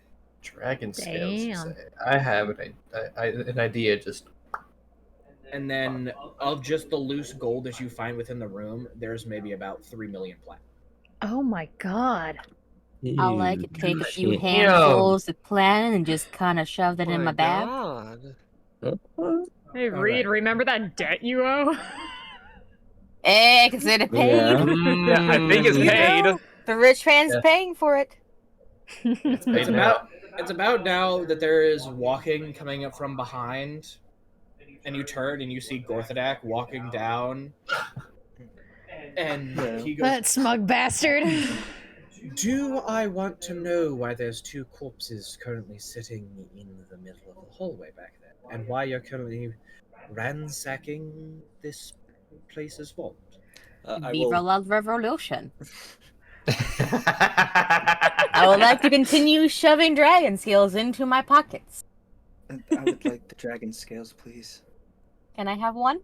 Dragon scales. You Damn. say. I have an idea. Just And then of just the loose gold that you find within the room, there's maybe about 3 million platinum. Oh my god. I'll like take a few Shit. handfuls of planet and just kind of shove that in my bag. God. Hey, All Reed, right. remember that debt you owe? Consider paid. Yeah, I think it's You paid. know, the rich man's Yeah. paying for it. It's about now that there is walking coming up from behind, and you turn and you see Gorthadak walking down, and he goes, That smug bastard. "Do I want to know why there's 2 corpses currently sitting in the middle of the hallway back there, and why you're currently ransacking this place's vault?" I Viva will. la revolution. I would like to continue shoving dragon scales into my pockets. I would like the dragon scales, please. Can I have one?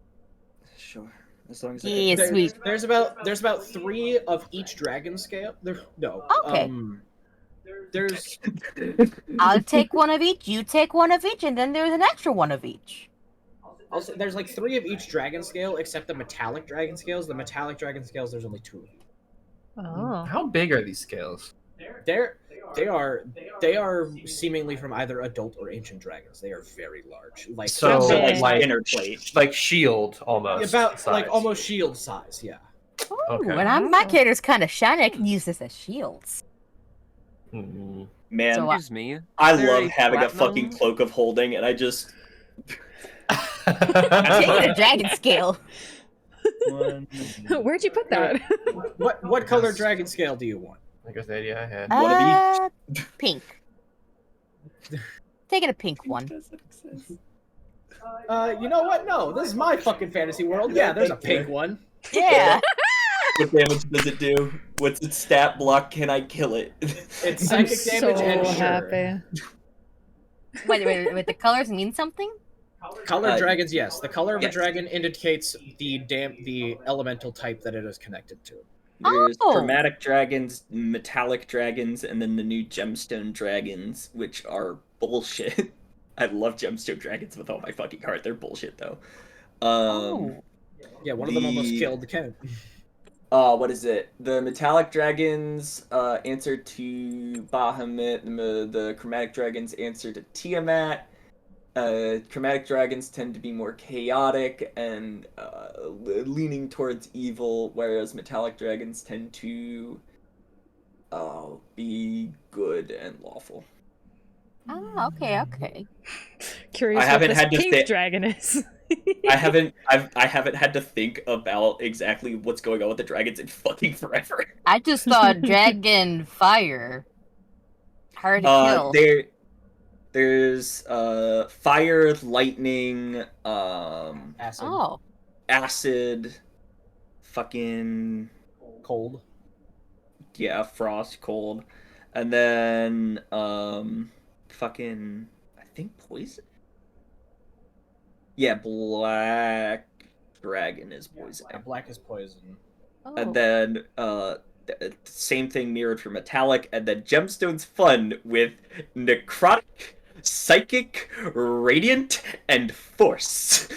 Sure. As long as I Yeah, get sweet. There's about 3 of each dragon scale. Okay. There's I'll take one of each, you take one of each, and then there's an extra one of each. there's like 3 of each dragon scale, except the metallic dragon scales. The metallic dragon scales, there's only 2 of them. Oh. how big are these scales? They are seemingly from either adult or ancient dragons. They are very large, like So, So big? like inner plate. like shield almost. about size. like almost shield size. Yeah. Okay. When my character's kind of shiny, I can use this as shields. Mm. Man, So, Excuse me. I Very love having a platinum. fucking cloak of holding, and I just. Taking a dragon scale. Where'd you put that? What color dragon scale do you want? I guess the idea I had. One of Pink. Taking a pink one. You know what? No, this is my fucking fantasy world. Yeah, there's a pink one. Yeah. What damage does it do? What's its stat block? Can I kill it? It's I'm psychic so damage and sure. happy. Wait, the colors mean something? Colored dragons, yes. The color of a yes. dragon indicates the elemental type that it is connected to. There's Oh. chromatic dragons, metallic dragons, and then the new gemstone dragons, which are bullshit. I love gemstone dragons with all my fucking heart. They're bullshit though. Oh. Yeah, one of them almost The- killed the count. What is it? The metallic dragons answer to Bahamut. The chromatic dragons answer to Tiamat. Chromatic dragons tend to be more chaotic and leaning towards evil, whereas metallic dragons tend to be good and lawful. Oh, okay. Curious I what haven't this had to pink say- dragon is. I haven't had to think about exactly what's going on with the dragons in fucking forever. I just thought dragon fire. Hard to kill. There's fire, lightning, Acid. Oh. acid, fucking Cold. yeah, frost, cold, and then fucking I think poison. Yeah, black dragon is poison. Yeah, black is poison. Oh. And then same thing mirrored for metallic, and then gemstones fun with necrotic, psychic, radiant, and force.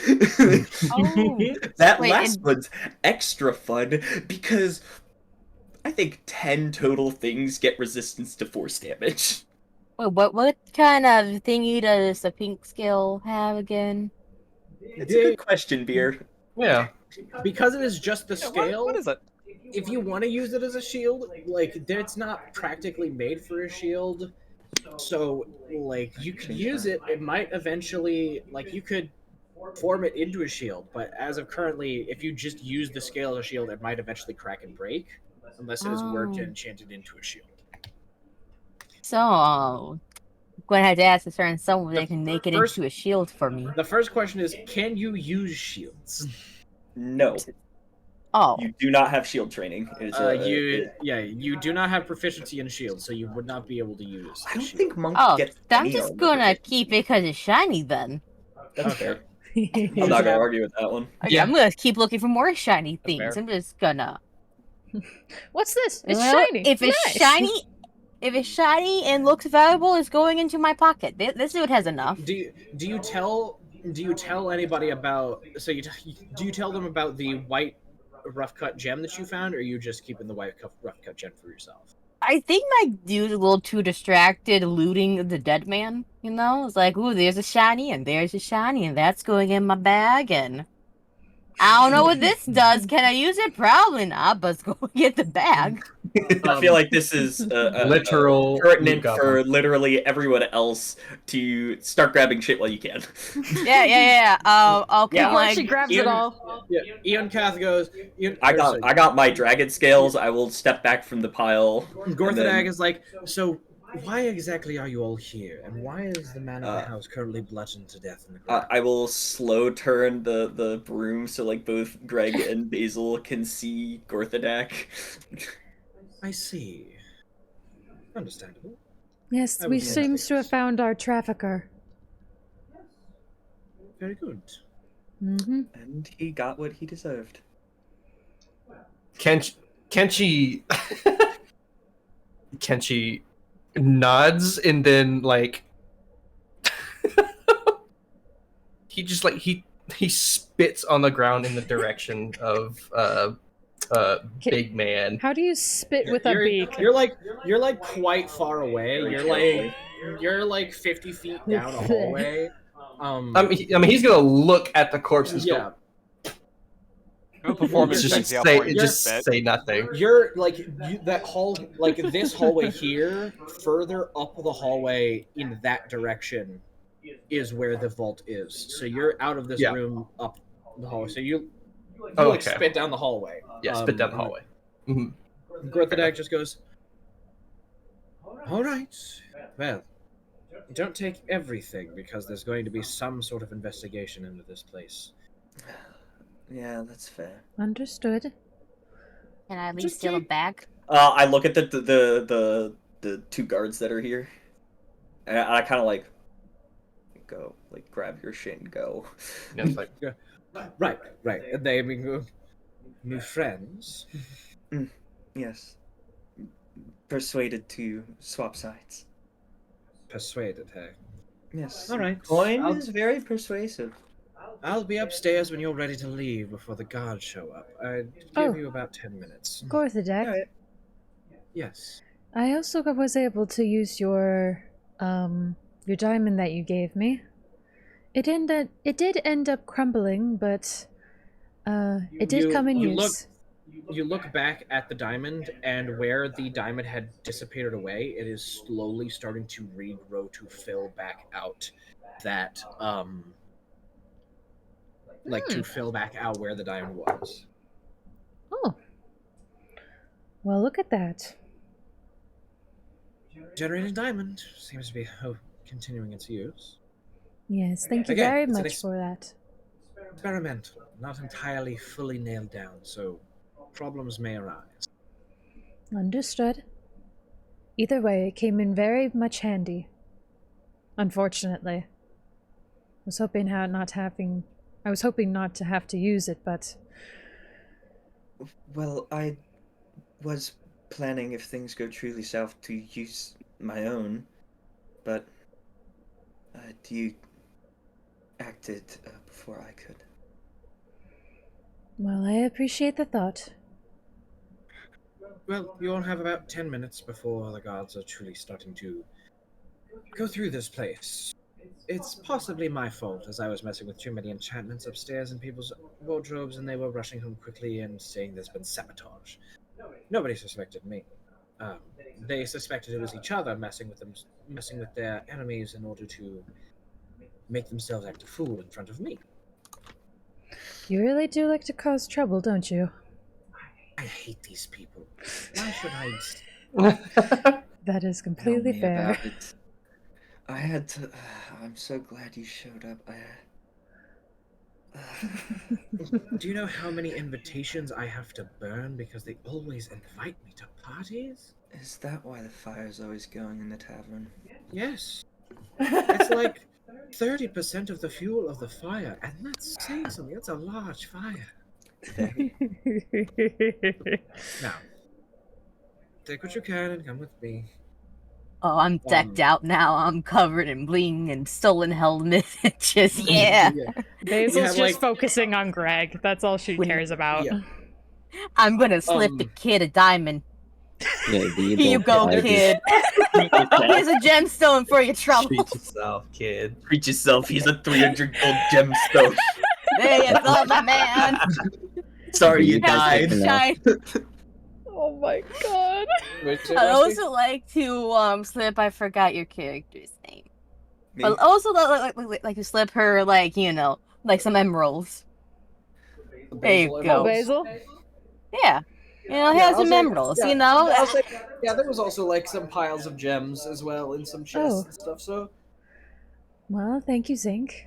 Oh. That Wait, last and- one's extra fun because I think 10 total things get resistance to force damage. Wait, what kind of thingy does the pink skill have again? It's a good question, Beer. Yeah. Because it is just the Yeah, scale. what is it? If you want to use it as a shield, like it's not practically made for a shield, so like you could use it. It might eventually, like you could form it into a shield, but as of currently, if you just use the scale as a shield, it might eventually crack and break, unless it is worked Oh. and enchanted into a shield. So, I'm gonna have to ask a certain someone The that can make it first- into a shield for me. The first question is, can you use shields? No, Oh. you do not have shield training. It's You do not have proficiency in shields, so you would not be able to use. I the don't shield. think Monk Oh, gets I'm any just armor gonna proficiency. keep it because it's shiny then. That's Okay. fair. I'm not gonna argue with that one. Okay, Yeah. I'm gonna keep looking for more shiny That's things. fair. I'm just gonna. What's this? It's Well, shiny. If it's Nice. shiny and looks valuable, it's going into my pocket. This dude has enough. Do you tell anybody about? So do you tell them about the white rough cut gem that you found, or are you just keeping the rough cut gem for yourself? I think my dude's a little too distracted looting the dead man. You know, it's like, ooh, there's a shiny and there's a shiny, and that's going in my bag, and I don't know what this does. Can I use it? Probably not, but it's going in the bag. I feel like this is Literal pertinent loot for goblin. literally everyone else to start grabbing shit while you can. Yeah. Okay, Yeah. Before like, she grabs Ian- it all. Yeah, Ian Kath goes. I got my dragon scales. I will step back from the pile. Gorthadag is like, so why exactly are you all here, and why is the man of the house currently bludgeoned to death in the ground? I will slow turn the broom so like both Greg and Basil can see Gorthadak. I see. Understandable. Yes, I we was seems to have found our trafficker. Very good. Mm-hmm. And he got what he deserved. Kenshi nods and then like he just like he spits on the ground in the direction of big man. How do you spit with a beak? You're like quite far away. You're like 50 feet down a hallway. I mean he's gonna look at the corpse and Yeah, No performance just checks the say outpoint just bit. say nothing. you're like this hallway here, further up the hallway in that direction is where the vault is. So you're out of this Yeah. room up the hallway. So you Oh, like okay. spit down the hallway. Yeah, spit down the hallway. Mhm. Gorthadag just goes, all right, well, don't take everything because there's going to be some sort of investigation into this place. Yeah, that's fair. Understood. Can I at least Just steal a keep- bag? I look at the two guards that are here, and I kind of like go like grab your shit and go. Yeah, it's like Right. And they being new friends. Yes. Persuaded to swap sides. Persuaded, hey. Yes. All right. Coin I'll- is very persuasive. I'll be upstairs when you're ready to leave before the guards show up. I'd give you about 10 minutes. Gorthadek, Alright. Yes. I also was able to use your diamond that you gave me. It did end up crumbling, but it did come in use. You look back at the diamond, and where the diamond had dissipated away, it is slowly starting to regrow to fill back out that to fill back out where the diamond was. Oh. Well, look at that. Generating diamond seems to be continuing its use. Yes, thank you Again, very it's an much for that. Experimental, not entirely fully nailed down, so problems may arise. Understood. Either way, it came in very much handy. Unfortunately. I was hoping not to have to use it, but Well, I was planning, if things go truly south, to use my own, but you acted before I could. well, I appreciate the thought. Well, you all have about 10 minutes before the guards are truly starting to go through this place. It's possibly my fault, as I was messing with too many enchantments upstairs in people's wardrobes, and they were rushing home quickly and saying there's been sabotage. Nobody suspected me. They suspected it was each other messing with their enemies in order to make themselves act a fool in front of me. You really do like to cause trouble, don't you? I hate these people. Why should I? That is completely Tell me fair. about it. I had to. I'm so glad you showed up. Do you know how many invitations I have to burn because they always invite me to parties? Is that why the fire's always going in the tavern? Yes. It's like 30% of the fuel of the fire, and that's saying something. That's a large fire. Now, take what you can and come with me. Oh, I'm decked out now. I'm covered in bling and stolen helmet. Just yeah. Basil's have, just like- focusing on Greg. That's all she cares about. Yeah. I'm gonna slip the kid a diamond. Yeah, Here you go, I just- kid. Here's a gemstone for your trouble. Treat yourself, kid. Treat yourself. He's a 300 gold gemstone. There you go, my man. Sorry you You guys died. taking Shine. Oh my god. I'd also like to slip. I forgot your character's name. Me? But also like to slip her like some emeralds. There you go. Oh, Basil? Yeah. He has some emeralds. Yeah, there was also like some piles of gems as well in some chests Oh. and stuff. So Well, thank you, Zinc.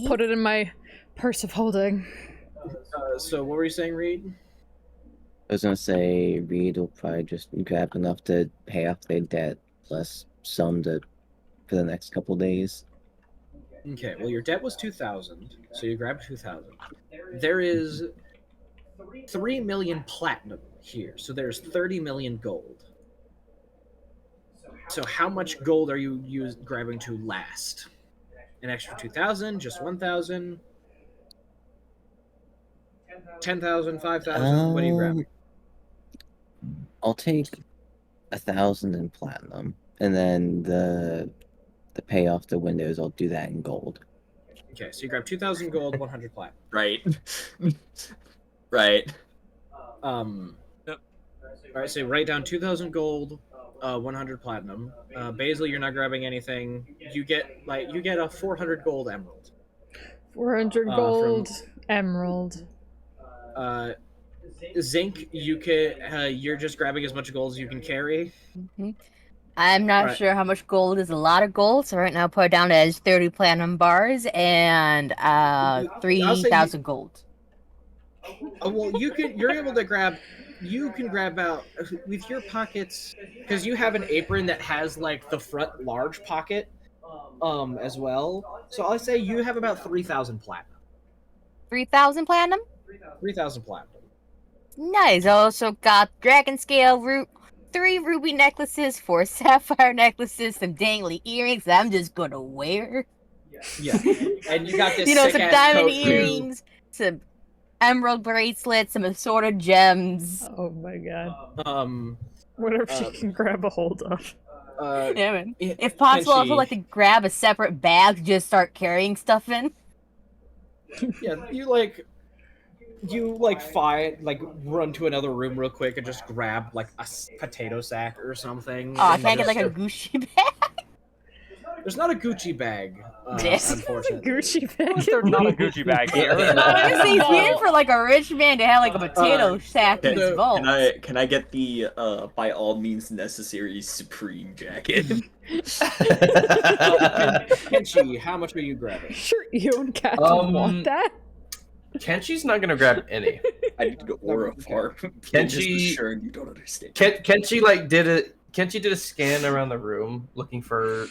Put it in my purse of holding. so what were you saying, Reed? I was gonna say Reed will probably just grab enough to pay off their debt, plus some for the next couple days. Okay, well your debt was 2,000, so you grabbed 2,000. There is 3 million platinum here, so there's 30 million gold. So how much gold are you grabbing to last? An extra 2,000, just 1,000, 10,000, 5,000. What are you grabbing? I'll take 1,000 in platinum, and then the pay off the windows. I'll do that in gold. Okay, so you grab 2,000 gold, 100 platinum. Right. Right. Yep. All right, so write down 2,000 gold, 100 platinum. Basil, you're not grabbing anything. You get a 400 gold emerald. 400 gold emerald. Zinc, you're just grabbing as much gold as you can carry. I'm not Right. sure how much gold is a lot of gold, so right now put it down as 30 platinum bars and I'll say 3,000 gold. Well, you're able to grab. You can grab out with your pockets because you have an apron that has like the front large pocket, as well. So I'll say you have about 3,000 platinum. 3,000 platinum? 3,000 platinum. Nice. Also got dragon scale root, 3 ruby necklaces, 4 sapphire necklaces, some dangly earrings that I'm just gonna wear. Yeah, and you got this You know, some sick-ass diamond coat, too. earrings, some emerald bracelets, some assorted gems. Oh my god. Whatever she Uh, can grab a hold of. Yeah, man. If If possible, I Kenshi- would like to grab a separate bag to just start carrying stuff in. Yeah, you run to another room real quick and just grab like a potato sack or something. Oh, and can I get just- like a Gucci bag? There's not a Gucci bag, Yes. unfortunately. Gucci bag. There's not a Gucci bag here. Honestly, it's weird for like a rich man to have like a potato sack in his vault. Can I get the by all means necessary Supreme jacket? Kenshi, how much are you grabbing? Sure, you and Cat want that? Kenshi's not gonna grab any. I need to go aura farm. Kenshi- Sure, you don't understand. Kenshi did a scan around the room looking for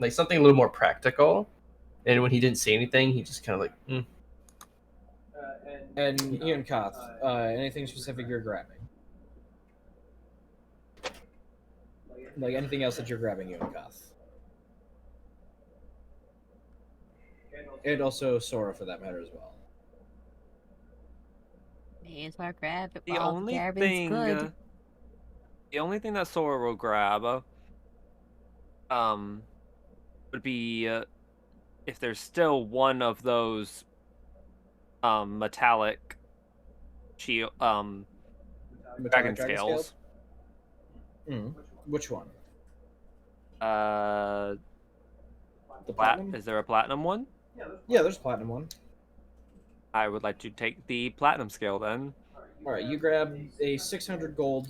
like something a little more practical, and when he didn't see anything, he just kind of like, And Ian Koth, anything specific you're grabbing? Like anything else that you're grabbing, Ian Koth? And also Sora, for that matter, as well. May as well grab it The while only grabbing's thing, good. the only thing that Sora will grab, would be if there's still one of those, metallic shield, dragon Metallic scales. Which one? The The platinum? Is there a platinum one? Yeah, there's a platinum one. I would like to take the platinum scale then. All right, you grab a 600 gold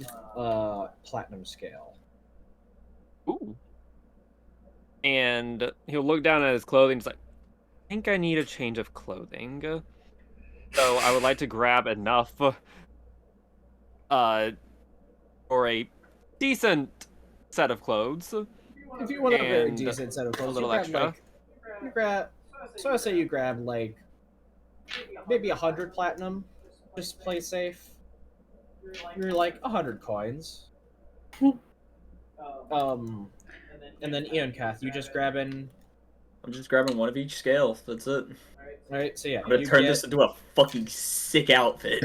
platinum scale. Ooh. And he'll look down at his clothing. He's like, I think I need a change of clothing. So I would like to grab enough for a decent set of clothes. If you want a very And decent set of clothes, little you grab, extra. you grab. So I say you grab like maybe 100 platinum, just to play safe. You're like 100 coins. And then Ian Kath, you just grabbing. I'm just grabbing one of each scale. That's it. Right, so yeah, I'm gonna you turn get- this into a fucking sick outfit.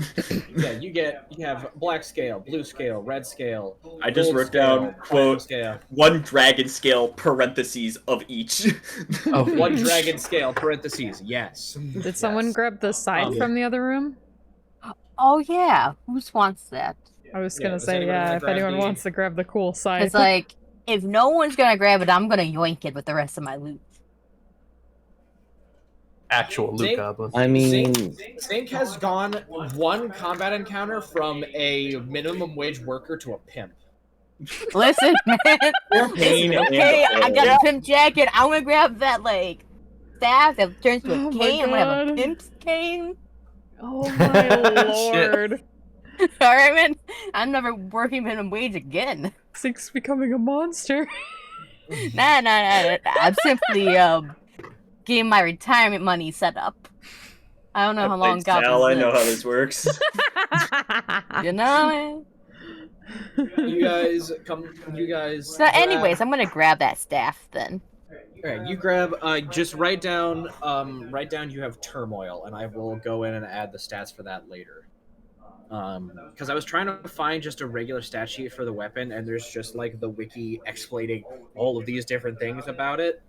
Yeah, you have black scale, blue scale, red scale. I just gold wrote scale, down, platinum quote, scale. one dragon scale, parentheses, of each. Of One each. dragon scale, parentheses, yes. Did someone grab the scythe Yeah. from the other room? Oh yeah, who wants that? I was Yeah, gonna does say, anyone wanna yeah, if grab anyone the- wants to grab the cool scythe. It's like, if no one's gonna grab it, I'm gonna yoink it with the rest of my loot. Actual loot Zink- goblin. I mean, Zink has gone one combat encounter from a minimum wage worker to a pimp. Listen, man. Pain and Okay, I got Yeah. a pimp jacket. I'm gonna grab that like staff that turns to Oh a my cane. I'm gonna have a God. pimp's cane. Oh my lord. All right, man. I'm never working minimum wage again. Zink's becoming a monster. Nah. I'm simply getting my retirement money set up. I don't know how long Sal, I know how goblins this works. live. You know. You guys come. You guys. So, anyways, I'm gonna grab that staff then. Alright, you grab. Just write down. Write down. You have turmoil, and I will go in and add the stats for that later. Because I was trying to find just a regular stat sheet for the weapon, and there's just like the wiki explaining all of these different things about it.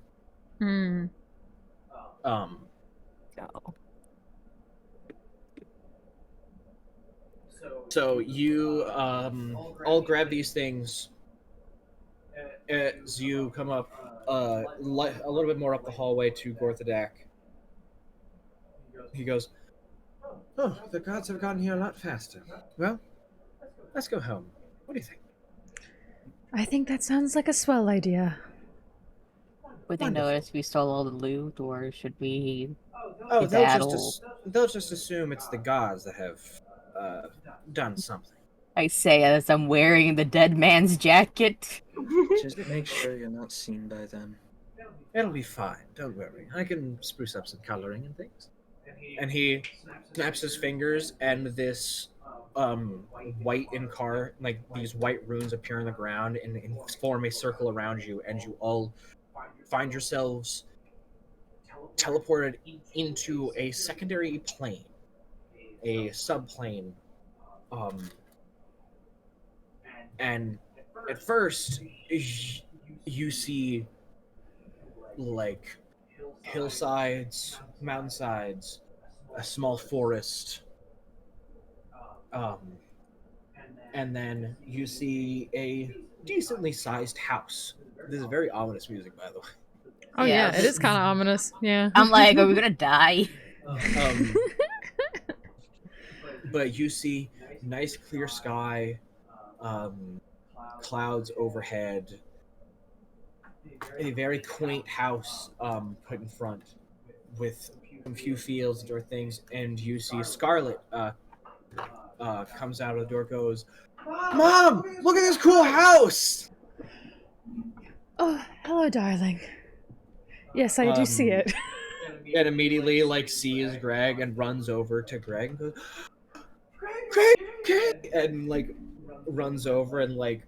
Hmm. So you all grab these things as you come up a little bit more up the hallway to Gorthadak. He goes, "Oh, the gods have gotten here a lot faster. Well, let's go home. What do you think?" I think that sounds like a swell idea. Would they Wonderful. notice we stole all the loot, or should we? Oh, Is they'll that they'll just assume it's the gods that have done something. I say as I'm wearing the dead man's jacket. Just make sure you're not seen by them. It'll be fine. Don't worry. I can spruce up some coloring and things. And he snaps his fingers, and this white like these white runes appear on the ground and form a circle around you, and you all find yourselves teleported into a secondary plane, a subplane. And at first, you see like hillsides, mountainsides, a small forest, and then you see a decently sized house. This is very ominous music, by the way. Oh yeah, it is kind of ominous. Yeah. I'm like, are we gonna die? But you see nice clear sky, clouds overhead, a very quaint house put in front with a few fields or things, and you see Scarlet comes out of the door, goes, "Mom, look at this cool house!" Oh, hello, darling. Yes, I do see it. And immediately, like, sees Greg and runs over to Greg and goes, Greg! And, like, runs over and, like,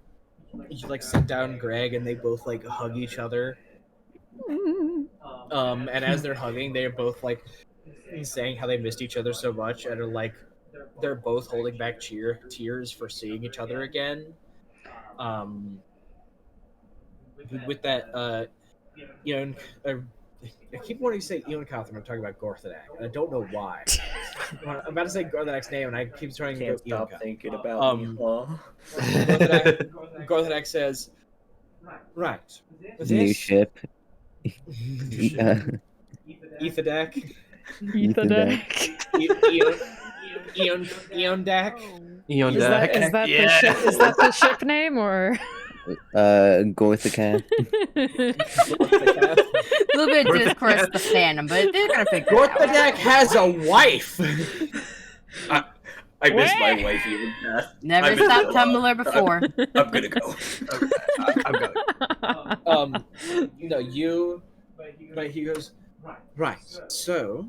sit down Greg, and they both, like, hug each other. And as they're hugging, they're both, like, saying how they missed each other so much, and are, like, they're both holding back tears for seeing each other again. With that, Ian, I keep wanting to say Ian Cawthon. I'm talking about Gorthadak, and I don't know why. I'm about to say Gorthadak's name, and I keep trying to go Ian Cawthon. Thinking about Gorthadak says, "Right, New ship. Ethadak, Eondak. Is that the ship name or? Gorthacat. A little bit of discourse the fandom, but they're gonna figure it out. Gorthadak has a wife. I miss my wife even. Never stopped Tumblr before. I'm gonna go. I'm going. But he goes, right, so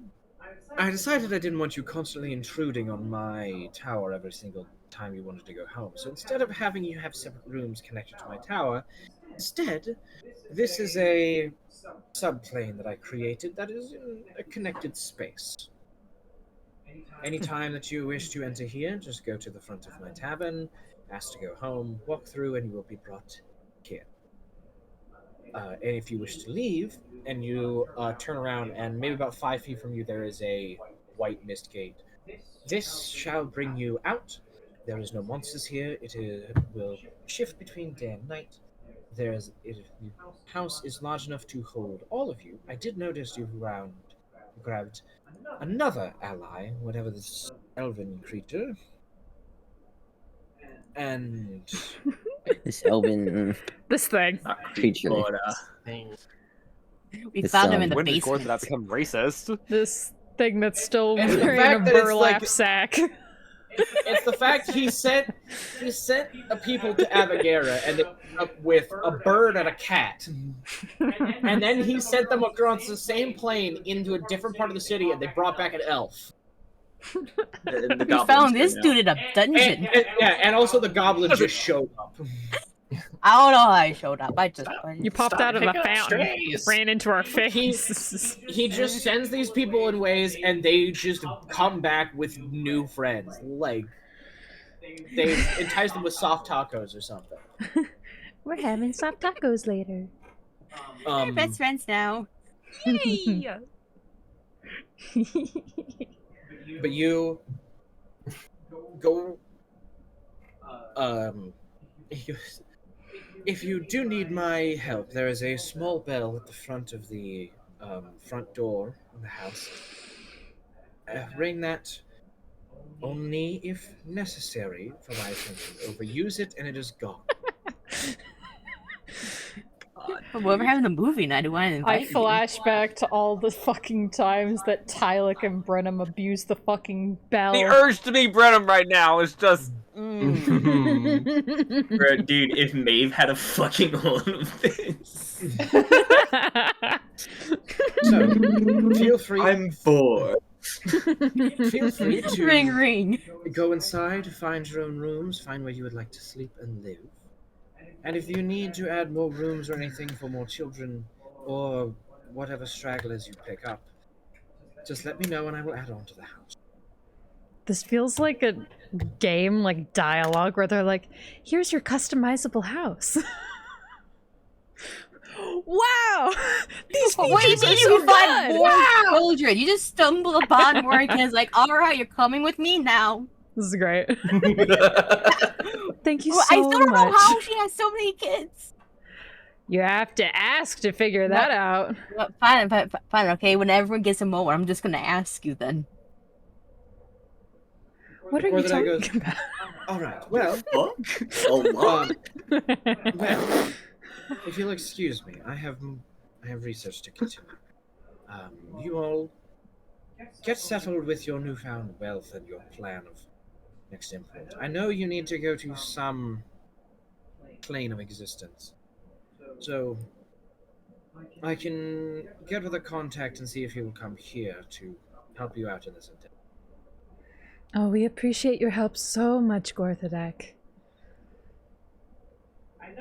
I decided I didn't want you constantly intruding on my tower every single time you wanted to go home. So instead of having you have separate rooms connected to my tower, instead, this is a subplane that I created that is in a connected space. Anytime that you wish to enter here, just go to the front of my tavern, ask to go home, walk through, and you will be brought here. And if you wish to leave, and you turn around, and maybe about 5 feet from you there is a white mist gate. This shall bring you out. There is no monsters here. It will shift between day and night. The house is large enough to hold all of you. I did notice you grabbed another ally, whatever this elven creature. And This elven This thing. creature. We It found him in sounds- the When did basement. Gorthadak become racist? This thing that's still And the wearing a fact that it's burlap like- sack. it's the fact he sent a people to Avagera and they ended up with a bird and a cat. And then he sent them across the same plane into a different part of the city, and they brought back an elf. We found this dude in a dungeon. And also the goblin just showed up. I don't know how I showed up. I just You popped out of a picking up fountain, strays. ran into our face. He just sends these people in ways, and they just come back with new friends. Like, they entice them with soft tacos or something. We're having soft tacos later. We're best friends now. But you go. If you do need my help, there is a small bell at the front of the front door of the house. Ring that only if necessary for my attention. Overuse it and it is gone. But we're having a movie night. Do I I invite you? flash back to all the fucking times that Tylik and Brenham abused the fucking bell. The urge to be Brenham right now is just. Bro, dude, if Maeve had a fucking hold of this. So, feel free. I'm bored. Feel free to Ring, ring. go inside, find your own rooms, find where you would like to sleep and live. And if you need to add more rooms or anything for more children, or whatever stragglers you pick up, just let me know and I will add on to the house. This feels like a game, like dialogue, where they're like, here's your customizable house. Wow! These What do you features are mean so you find good! more children? You just stumble upon work and it's like, alright, you're coming with me now. This is great. Thank you Well, so I still don't know much. how she has so many kids. You have to ask to figure that out. Well, fine, okay. When everyone gets a moment, I'm just gonna ask you then. What are you Or that I go- talking about? Alright, well, Fuck? A lot? well, if you'll excuse me, I have research to continue. You all get settled with your newfound wealth and your plan of next import. I know you need to go to some plane of existence, so I can get with a contact and see if he will come here to help you out in this endeavor. Oh, we appreciate your help so much, Gorthadak.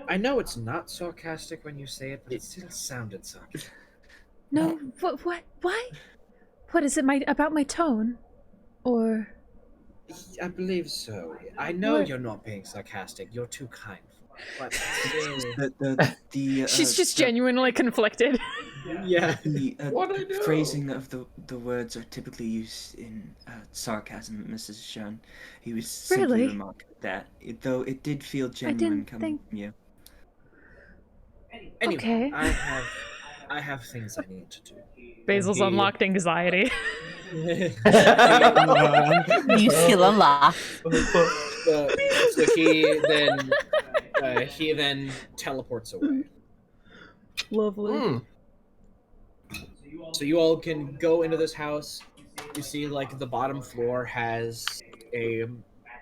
I know it's not sarcastic when you say it, but it still sounded sarcastic. No, what? Why? What is it? About my tone, or? I believe so. I know What? you're not being sarcastic. You're too kind. But She's just genuinely conflicted. yeah. The What I do? phrasing of the words are typically used in sarcasm, Mrs. Shun. He was simply Really? remarking that, though it did feel genuine didn't coming think- from you. Anyway, Okay. I have things I need to do. Basil's He- unlocked anxiety. You feel unlocked. So he then teleports away. Lovely. Hmm. So you all can go into this house. You see, like, the bottom floor has a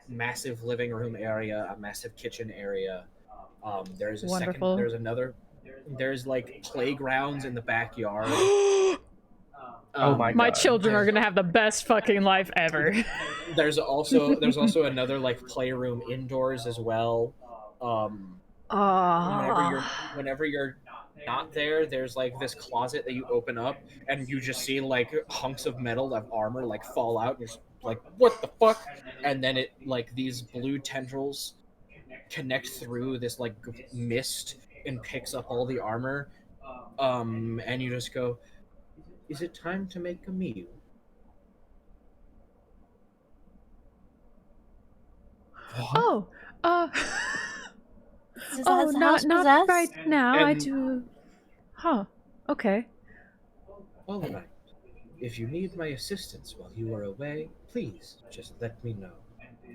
massive living room area, a massive kitchen area. There's a Wonderful. there's like playgrounds in the backyard. Oh my My God. children are gonna have the best fucking life ever. There's also another like playroom indoors as well. Whenever you're not there, there's like this closet that you open up and you just see like hunks of metal of armor like fall out and you're just like, what the fuck? And then it like these blue tendrils connect through this like mist and picks up all the armor. And you just go, is it time to make a meal? Oh, Is oh, that not house possessed? right now. I And- do. Huh. Okay. All right. If you need my assistance while you are away, please just let me know.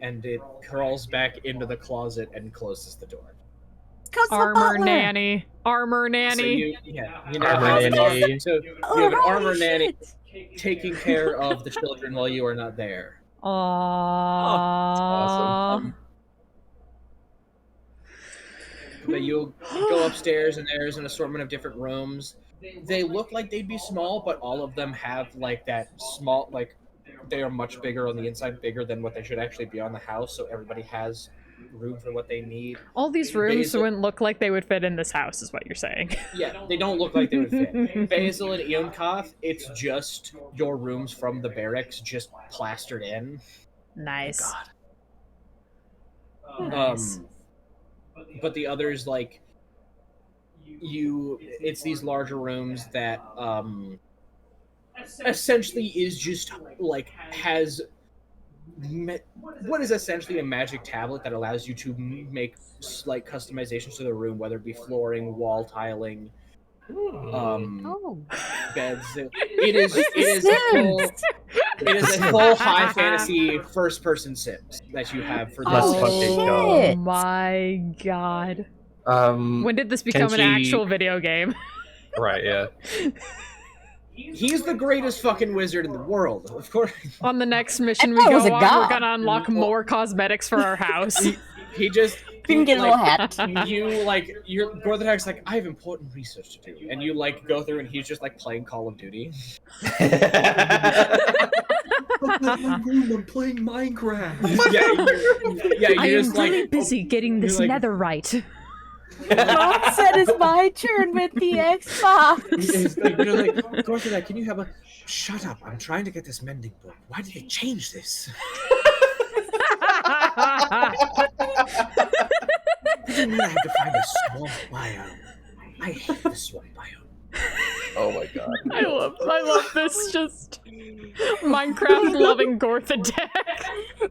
And it crawls back into the closet and closes the door. Comes the Armor butler. nanny. Armor nanny. So you now Armor have nanny. So you Oh, have an holy armor nanny shit. taking care of the children while you are not there. Aww. awesome. But you'll go upstairs and there's an assortment of different rooms. They look like they'd be small, but all of them have like that small, like they are much bigger on the inside, bigger than what they should actually be on the house. So everybody has room for what they need. All these rooms Basil- wouldn't look like they would fit in this house, is what you're saying. Yeah, they don't look like they would fit. Basil and Eonkoth, it's just your rooms from the barracks just plastered in. Nice. Um, Nice. but the others, like, it's these larger rooms that essentially is just like has what is essentially a magic tablet that allows you to make slight customizations to the room, whether it be flooring, wall tiling, Oh. beds. It is a full high fantasy first person Sims that you have for Let's this. fucking shit. go. Oh my god. Um, When did this become an Kenshi- actual video game? right, yeah. He's the greatest fucking wizard in the world, of course. On the next mission we thought it go was a on, god. we're gonna unlock more cosmetics for our house. He just Didn't get a little hat. Your Gorthak's like, I have important research to do, and you like go through, and he's just like playing Call of Duty. I'm playing Minecraft. You're I am just like, really busy getting this like- netherite. Mom said it's my turn with the Xbox. You're like, Gorthida, can you have a... Shut up, I'm trying to get this mending book. Why did they change this? I mean I had to find a swamp biome. I hate the swamp biome. Oh my god. I love this just Minecraft loving Gorthidek.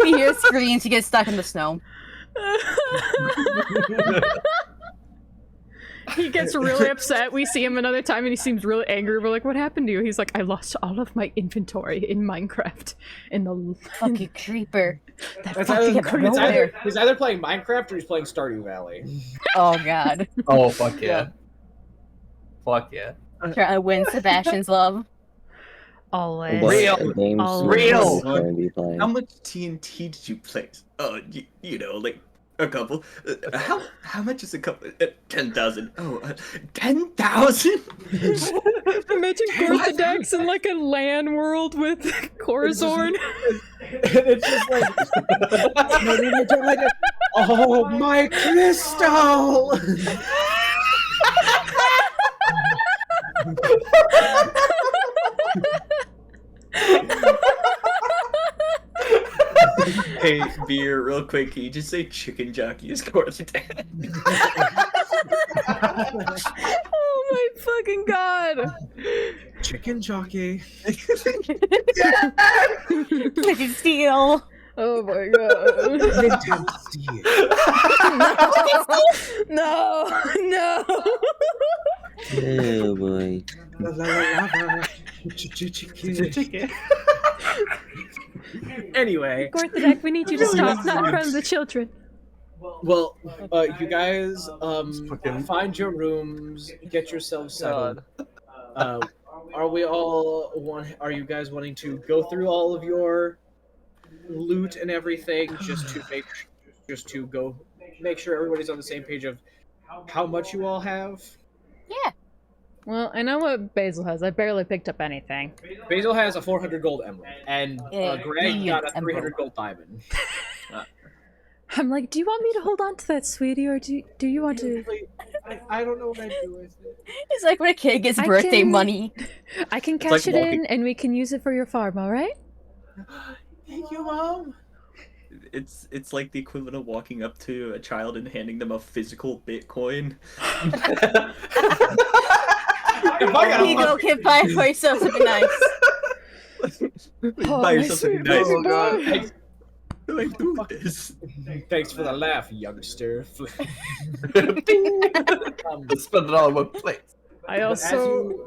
We hear screams, he gets stuck in the snow. He gets really upset. We see him another time and he seems really angry. We're like, what happened to you? He's like, I lost all of my inventory in Minecraft. In the Fucking creeper. that It's fucking either, creeper. he's either playing Minecraft or he's playing Stardew Valley. Oh god. Oh fuck yeah. Fuck yeah. Trying to win Sebastian's love. Always. What Real. games All are real. you going to be playing? How much TNT did you play? Oh, you know, like a couple. How much is a couple? 10,000. Oh, 10,000. Imagine Gorthidex in like a LAN world with Corazorn. It's just like, no, don't let it. Oh, my crystal! Hey, Beer, real quick, can you just say chicken jockey is Gorthidek? Oh my fucking god. Chicken jockey. Chicken steel. Oh my god. Nintendo Steel. No, no. Oh boy. La, la, la, la. Chicken. Anyway, Gorthidek, we need you to stop not in front of the children. well, you guys, find your rooms, get yourselves settled. Are you guys wanting to go through all of your loot and everything just to make sure everybody's on the same page of how much you all have? Yeah. Well, I know what Basil has. I barely picked up anything. Basil has a 400 gold emerald, and Greg got a 300 emerald. gold diamond. I'm like, do you want me to hold on to that, sweetie, or do you want to? I don't know what I do with it. It's like when a kid gets I birthday can- money. I can like cash it in, walking- and we can use it for your farm. All right? Thank you, Mom. It's like the equivalent of walking up to a child and handing them a physical Bitcoin. If I got Here you go, kid, buy for yourself something nice. Oh, Buy my yourself something sweet nice. baby boy. What do I do with this? Thanks for the laugh, youngster. Spend it all in one place. I But as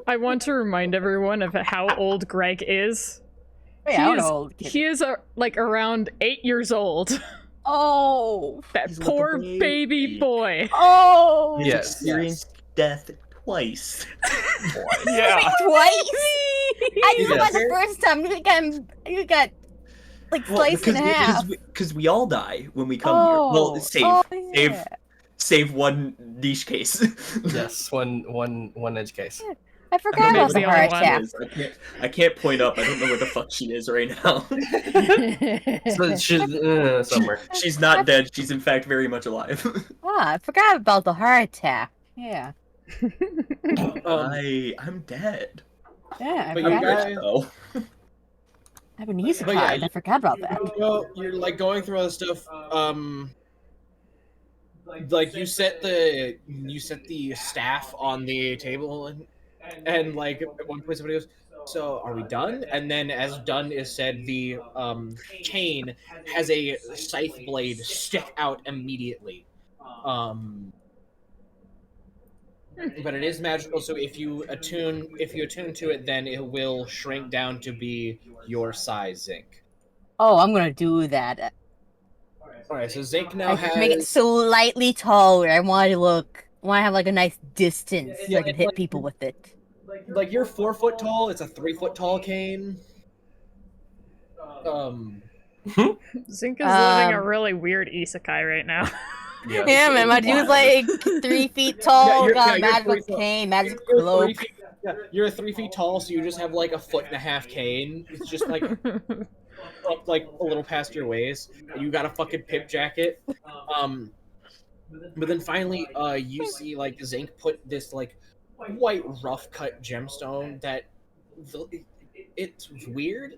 I want to remind everyone of how old Greg is. Wait, I don't know. Old kid. He is like around 8 years old. Oh. That He's a little poor baby. baby boy. Oh. Yes. Experienced death twice. Yeah. Twice? I knew Yes. about the first time. You got like sliced in half. Because we all die when we come Oh. here. Well, yeah. save one niche case. Yes. One edge case. I forgot Maybe about the the heart only one. attack. I can't point up. I don't know where the fuck she is right now. So she's somewhere. She's not dead. She's in fact very much alive. Ah, I forgot about the heart attack. Yeah. I'm dead. Yeah, I But you forgot. guys- Oh. I have an easy But yeah, card. I forgot about that. You're like going through all this stuff. Like you set the staff on the table and like at one point somebody goes, "So are we done?" And then as done is said, the cane has a scythe blade stick out immediately. But it is magical, so if you attune to it, then it will shrink down to be your size, Zinc. Oh, I'm gonna do that. Alright, so Zinc now I has can make it slightly taller. I want to have like a nice distance so Yeah, I can it's hit like- people with it. like you're 4 foot tall. It's a 3 foot tall cane. Zink is living a Um, really weird isekai right now. Yeah, man, my dude's like 3 feet tall, you're got 3 magical foot- cane, magic You're cloak. Yeah, you're 3 feet tall, so you just have like a 1.5 foot cane. It's just like up like a little past your waist. And you got a fucking pip jacket. But then finally, you see like Zinc put this like white rough cut gemstone that it's weird.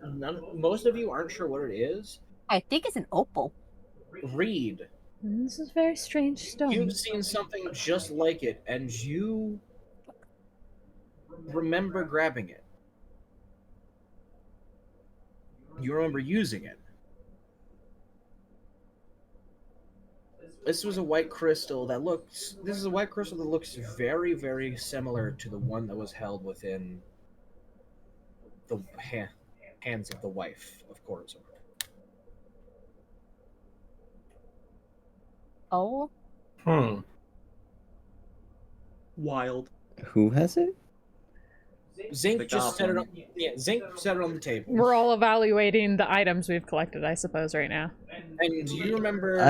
Most of you aren't sure what it is. I think it's an opal. Reed, This is very strange stone. you've seen something just like it, and you remember grabbing it. You remember using it. This was a white crystal that looks. This is a white crystal that looks very, very similar to the one that was held within the hands of the wife of Corazon. Oh, Hmm. Wild. Who has it? Zinc The just set it on. goblin. Yeah, Zinc set it on the table. We're all evaluating the items we've collected, I suppose, right now. And do you remember?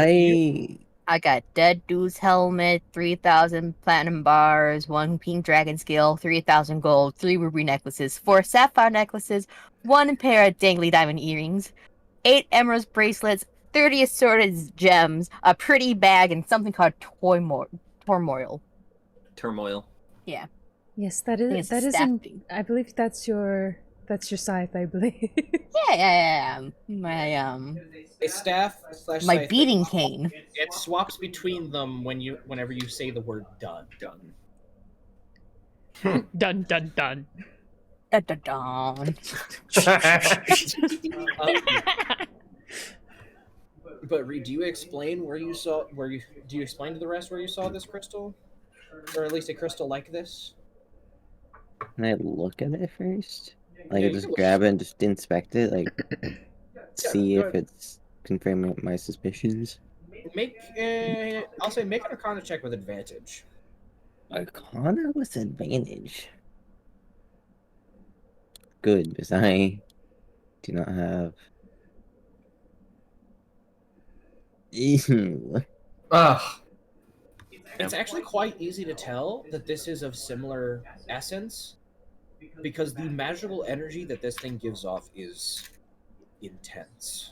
I got Dead Dude's helmet, 3,000 platinum bars, 1 pink dragon scale, 3,000 gold, 3 ruby necklaces, 4 sapphire necklaces, 1 pair of dangly diamond earrings, 8 emerald bracelets, 30 assorted gems, a pretty bag, and something called turmoil. Turmoil. Yes, that I think is it's in, staffing. I believe that's your scythe, I believe. Yeah. My A staff slash my scythe. beating cane. It swaps between them whenever you say the word done. Dun dun dun. Dun, dun, dun. But Reed, do you explain do you explain to the rest where you saw this crystal, or at least a crystal like this? Can I look at it first? Like, Yeah, I you just can look. grab it and just inspect it, like, see go if ahead. it's confirming my suspicions. Make I'll say make an Arcana check with advantage. Arcana with advantage. Good, because I do not have. Ew. Ugh. It's actually quite easy to tell that this is of similar essence, because the magical energy that this thing gives off is intense.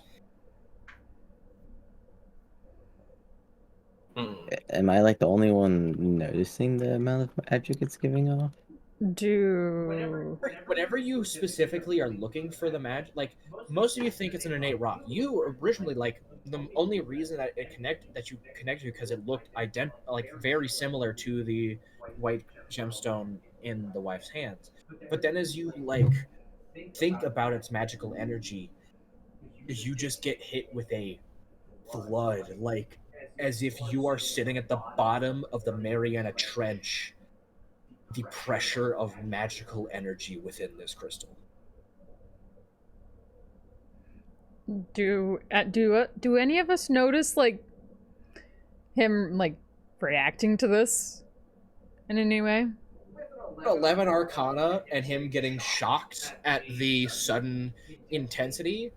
Am I like the only one noticing the amount of magic it's giving off? Whenever you specifically are looking for the magic, like most of you think it's an innate rock. You originally like the only reason that you connected because it looked like very similar to the white gemstone in the wife's hands. But then as you like think about its magical energy, you just get hit with a flood, like as if you are sitting at the bottom of the Mariana Trench. The pressure of magical energy within this crystal. Do any of us notice like him like reacting to this in any way? 11 Arcana and him getting shocked at the sudden intensity,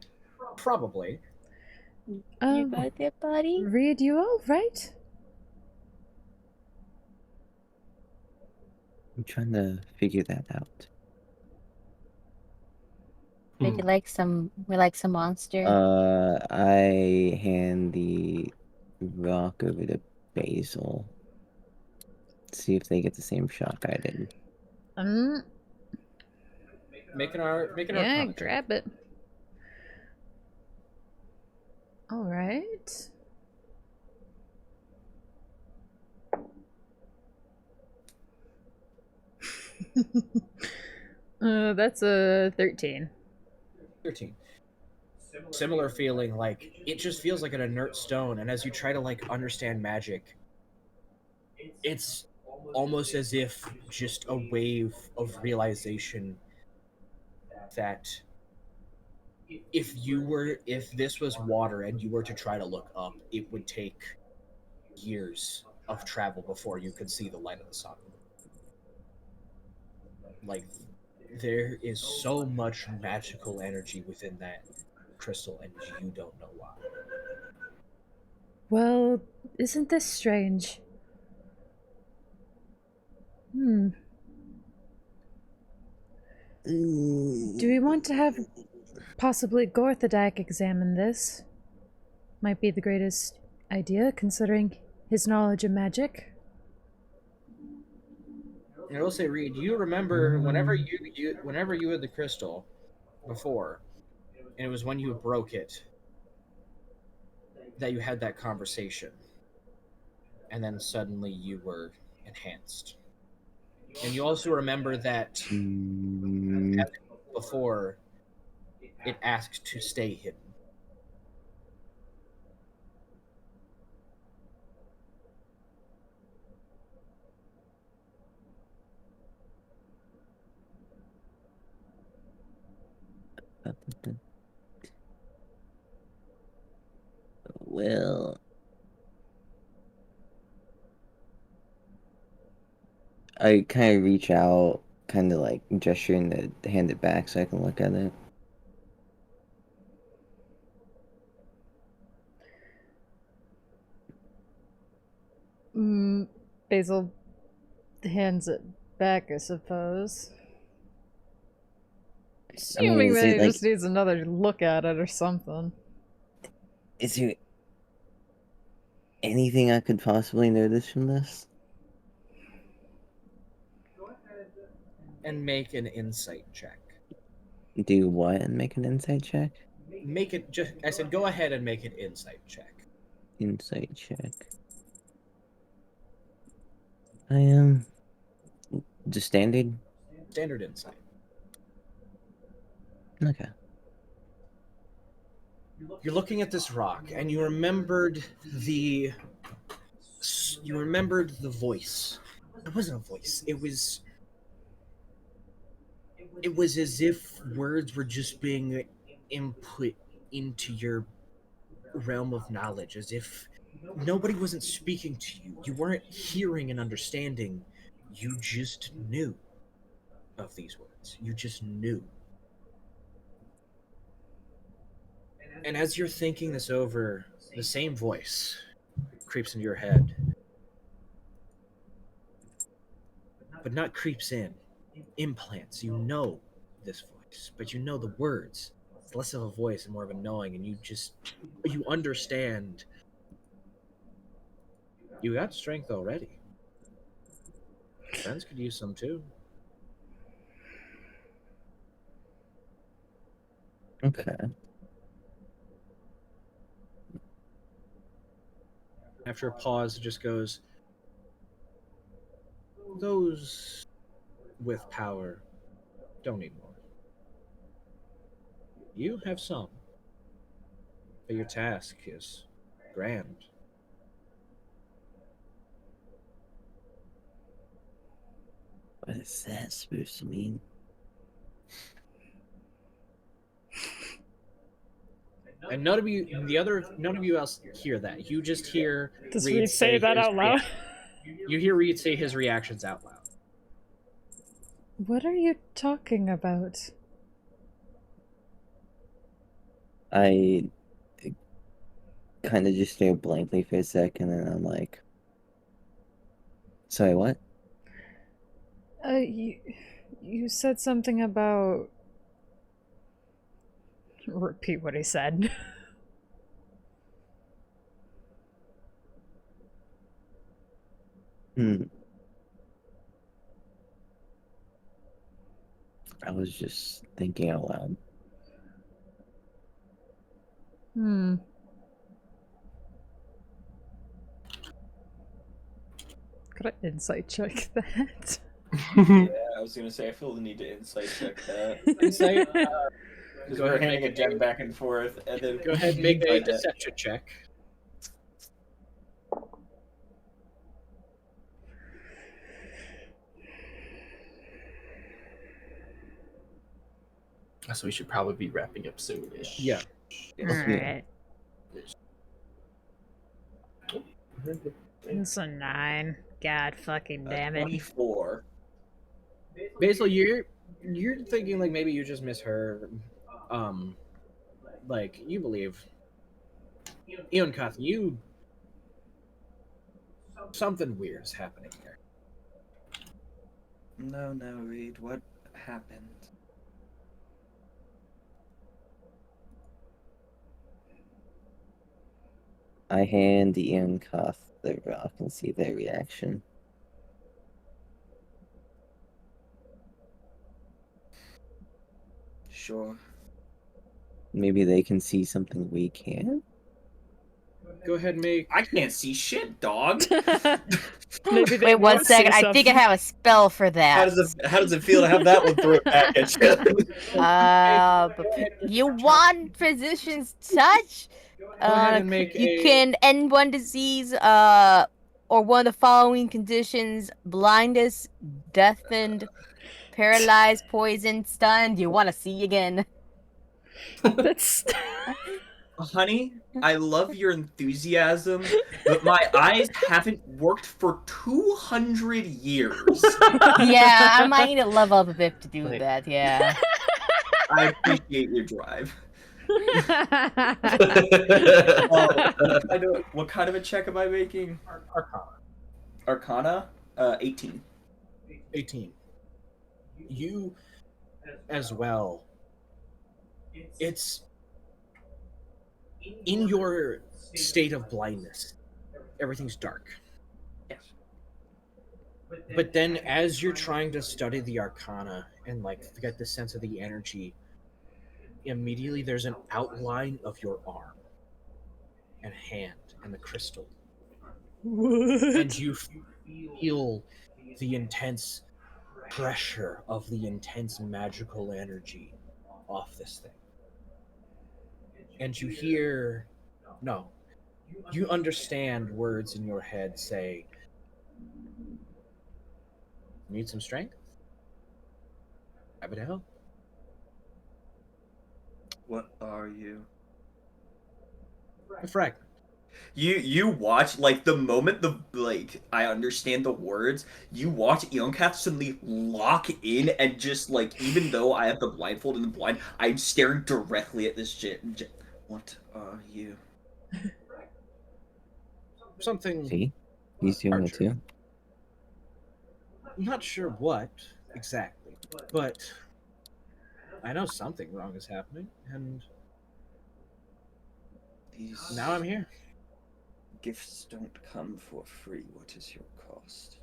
probably. You got it, buddy? Reed, you all right? I'm trying to figure that out. Would you like some monster? I hand the rock over to Basil. See if they get the same shock I did. Make an Yeah, Arcana check. grab it. All right. That's a 13. 13. Similar feeling, like it just feels like an inert stone, and as you try to like understand magic, it's almost as if just a wave of realization that if this was water and you were to try to look up, it would take years of travel before you could see the light of the sun. Like, there is so much magical energy within that crystal, and you don't know why. Well, isn't this strange? Do we want to have possibly Gorthadak examine this? Might be the greatest idea, considering his knowledge of magic. And I will say, Reed, you remember whenever you had the crystal before, and it was when you broke it that you had that conversation, and then suddenly you were enhanced. And you also remember that before it asked to stay hidden. Well, I kind of reach out, kind of like gesturing to hand it back so I can look at it. Basil hands it back, I suppose. Assuming is that he it, like- just needs another look at it or something. Is there anything I could possibly notice from this? And make an insight check. Do what and make an insight check? Make it just. I said, go ahead and make an insight check. Insight check. I am just standard. Standard insight. Okay. You're looking at this rock, and you remembered the voice. It wasn't a voice. It was as if words were just being input into your realm of knowledge, as if nobody wasn't speaking to you. You weren't hearing and understanding. You just knew of these words. You just knew. And as you're thinking this over, the same voice creeps into your head. But not creeps in. Implants. You know this voice, but you know the words. It's less of a voice and more of a knowing, and you understand. You got strength already. Friends could use some too. Okay. After a pause, it just goes, those with power don't need more. You have some, but your task is grand. What is that supposed to mean? And none of you else hear that. You just hear Does Reed Reed say that his out loud? You hear Reed say his reactions out loud. What are you talking about? I kind of just stare blankly for a second, and I'm like, sorry, what? You said something about... Repeat what he said. I was just thinking out loud. Could I insight check that? Yeah, I was gonna say I feel the need to insight check that. Insight. Because we're handing a gem back and forth, and then Go ahead and make a deception check. So we should probably be wrapping up soon-ish. Yeah. Alright. It's a 9. God fucking damn it. 24. Basil, you're thinking like maybe you just misheard. Like you believe. Eonkath, something weird is happening here. No, Reed, what happened? I hand Ian Koth the rock and see their reaction. Sure. Maybe they can see something we can't. Go ahead and make. I can't see shit, dog. Maybe they Wait one won't see second. I think I something. have a spell for that. How does it feel to have that one thrown back at you? You want physician's touch? Go ahead and make You a. can end one disease, or one of the following conditions: blindness, deafened, paralyzed, poisoned, stunned. You want to see again? That's Honey, I love your enthusiasm, but my eyes haven't worked for 200 years. Yeah, I might need to level up a bit to do Like- that. Yeah. I appreciate your drive. I know, what kind of a check am I making? Arcana? 18. 18. You, as well. It's in your state of blindness. Everything's dark. Yes. But then, as you're trying to study the Arcana and get the sense of the energy, immediately there's an outline of your arm and hand and the crystal, and you feel the intense pressure of the intense magical energy off this thing. And you hear, no, you understand words in your head say, need some strength? Happy to help. What are you? A fragment. You watch, the moment I understand the words, you watch Eoncath suddenly lock in and just, even though I have the blindfold and the blind, I'm staring directly at this shit. What are you? Something. See? He's doing it Archer. too. I'm not sure what exactly, but I know something wrong is happening, and These now I'm here. gifts don't come for free. What is your cost?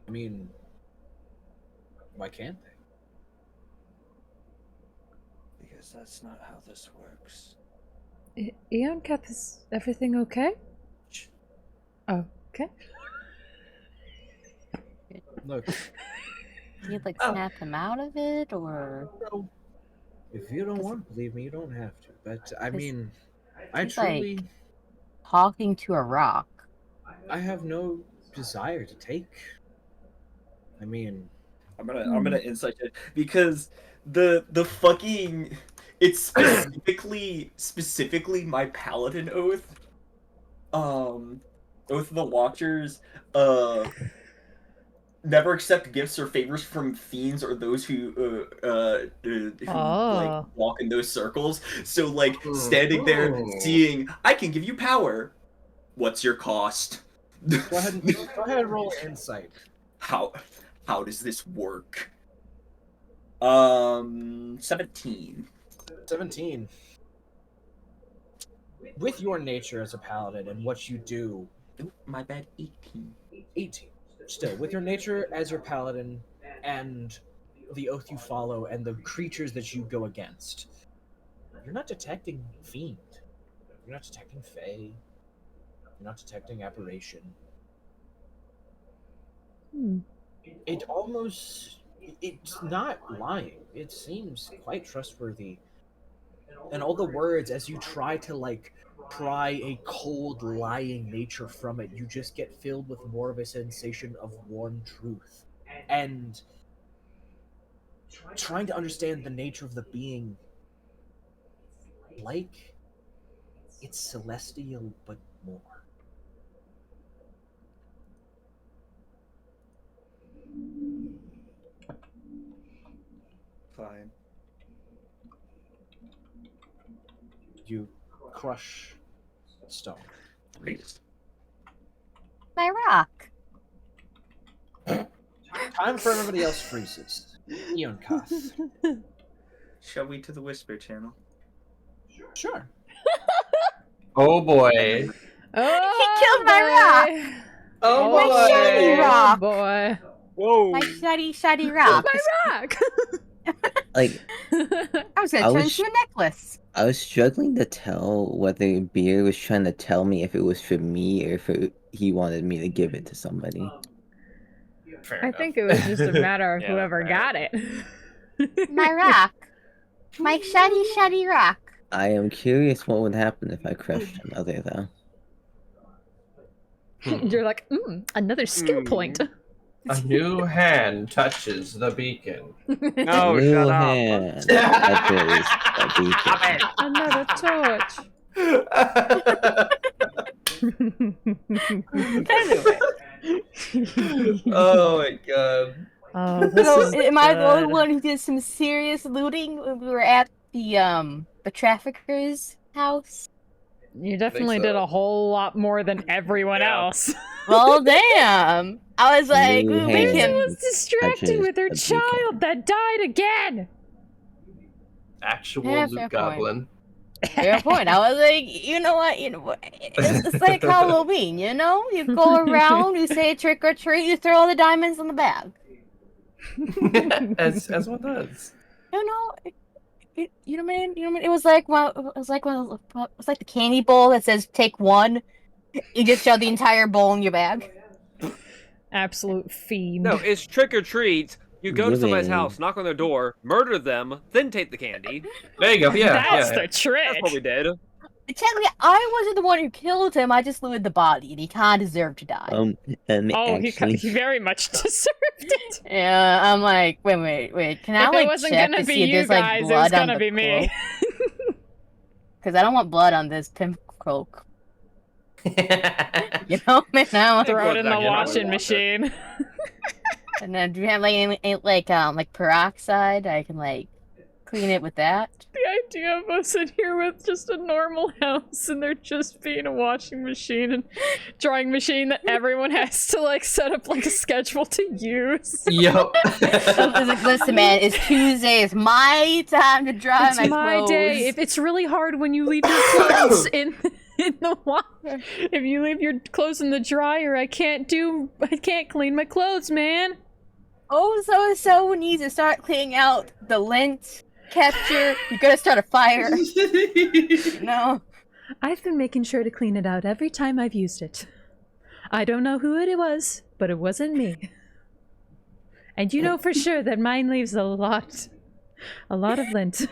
I mean, why can't they? Because that's not how this works. Eoncath, is everything okay? Oh, okay. Look, You Oh. snap him out of it, or if you don't want to believe me, you don't have to. But I mean, I He's like- truly, talking to a rock? I have no desire to take. I mean, I'm gonna insight it because the fucking it's specifically my paladin oath. Oath of the Watchers. Never accept gifts or favors from fiends or those who Oh. walk in those circles. So standing there seeing, I can give you power. What's your cost? go ahead and roll insight. How does this work? 17. 17. With your nature as a paladin and what you do, Oop, my bad. 18. 18. Still, with your nature as your paladin and the oath you follow and the creatures that you go against, you're not detecting fiend. You're not detecting fae. You're not detecting aberration. It's not lying. It seems quite trustworthy. And all the words, as you try to pry a cold, lying nature from it, you just get filled with more of a sensation of one truth. And trying to understand the nature of the being, it's celestial, but more. Fine. You crush stone. My rock. Time for everybody else freezes. Eoncath. Shall we to the Whisper Channel? Sure. Oh boy. Oh, killed my boy. rock. Oh My boy. shiny rock. Oh boy. Whoa. My shiny rock. My rock. Like, I was gonna I turn was- into a necklace. I was struggling to tell whether Beer was trying to tell me if it was for me or if he wanted me to give it to somebody. Fair I enough. think it was just a matter of Yeah, whoever fair. got it. My rock. My shiny rock. I am curious what would happen if I crushed another, though. You're like, another skill point. A new hand touches the beacon. No, New shut up. hand. Touches the beacon. Another torch. Oh my god. Oh, this So, is am I the only good. one who did some serious looting when we were at the trafficker's house? You definitely so. did a whole lot more than everyone Yeah. else. Well, damn. I was like, New ooh, we hand. Daisy can. was distracted touches with her the beacon. child that died again. Actual Yeah, fair loot point. goblin. Fair point. I was like, you know what? It's like Halloween, you know? You go around, you say trick or treat, you throw all the diamonds in the bag. as one does. You know, you know what I mean? You know what I mean? It was like the candy bowl that says take one. You just shove the entire bowl in your bag. Absolute fiend. No, it's trick or treat. You go to somebody's Living. house, knock on their door, murder them, then take the candy. There you go. Yeah. That's yeah. the trick. That's what we did. Technically, I wasn't the one who killed him. I just looted the body, and he kind of deserved to die. Oh, Actually, he very much deserved it. Yeah, I'm like, wait. Can I If like it wasn't check gonna to be see if you there's like guys, it was blood on gonna the be me. Because I don't want blood on this pimp cloak. You know, man. Throw it in the Exactly. washing machine. And then do you have like any like peroxide? I can like clean it with that. The idea of us in here with just a normal house and there just being a washing machine and drying machine that everyone has to like set up like a schedule to use. Yup. Listen, man, it's Tuesday. It's my time to dry It's my my clothes. day. If it's really hard when you leave your clothes in the wash. If you leave your clothes in the dryer, I can't clean my clothes, man. Oh, so needs to start cleaning out the lint capture. You gotta start a fire. No. I've been making sure to clean it out every time I've used it. I don't know who it was, but it wasn't me. And you know for sure that mine leaves a lot of lint.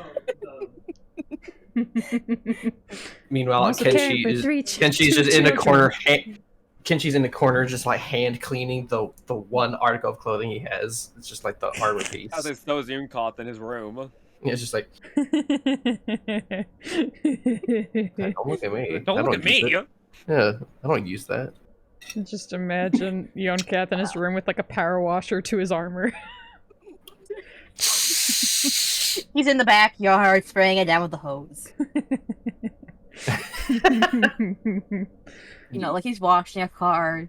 Meanwhile, Also caring Kenshi for is three Kenshi's two just in the children. corner. Kenshi's in the corner, just like hand cleaning the one article of clothing he has. It's just like the armor piece. How there's no Zoom caught in his room. It's just like, don't look at me. Don't I look at use me. it. Yeah, I don't use that. Just imagine Yonkath in his room with like a power washer to his armor. He's in the backyard spraying it down with the hose. You know, like he's washing a car.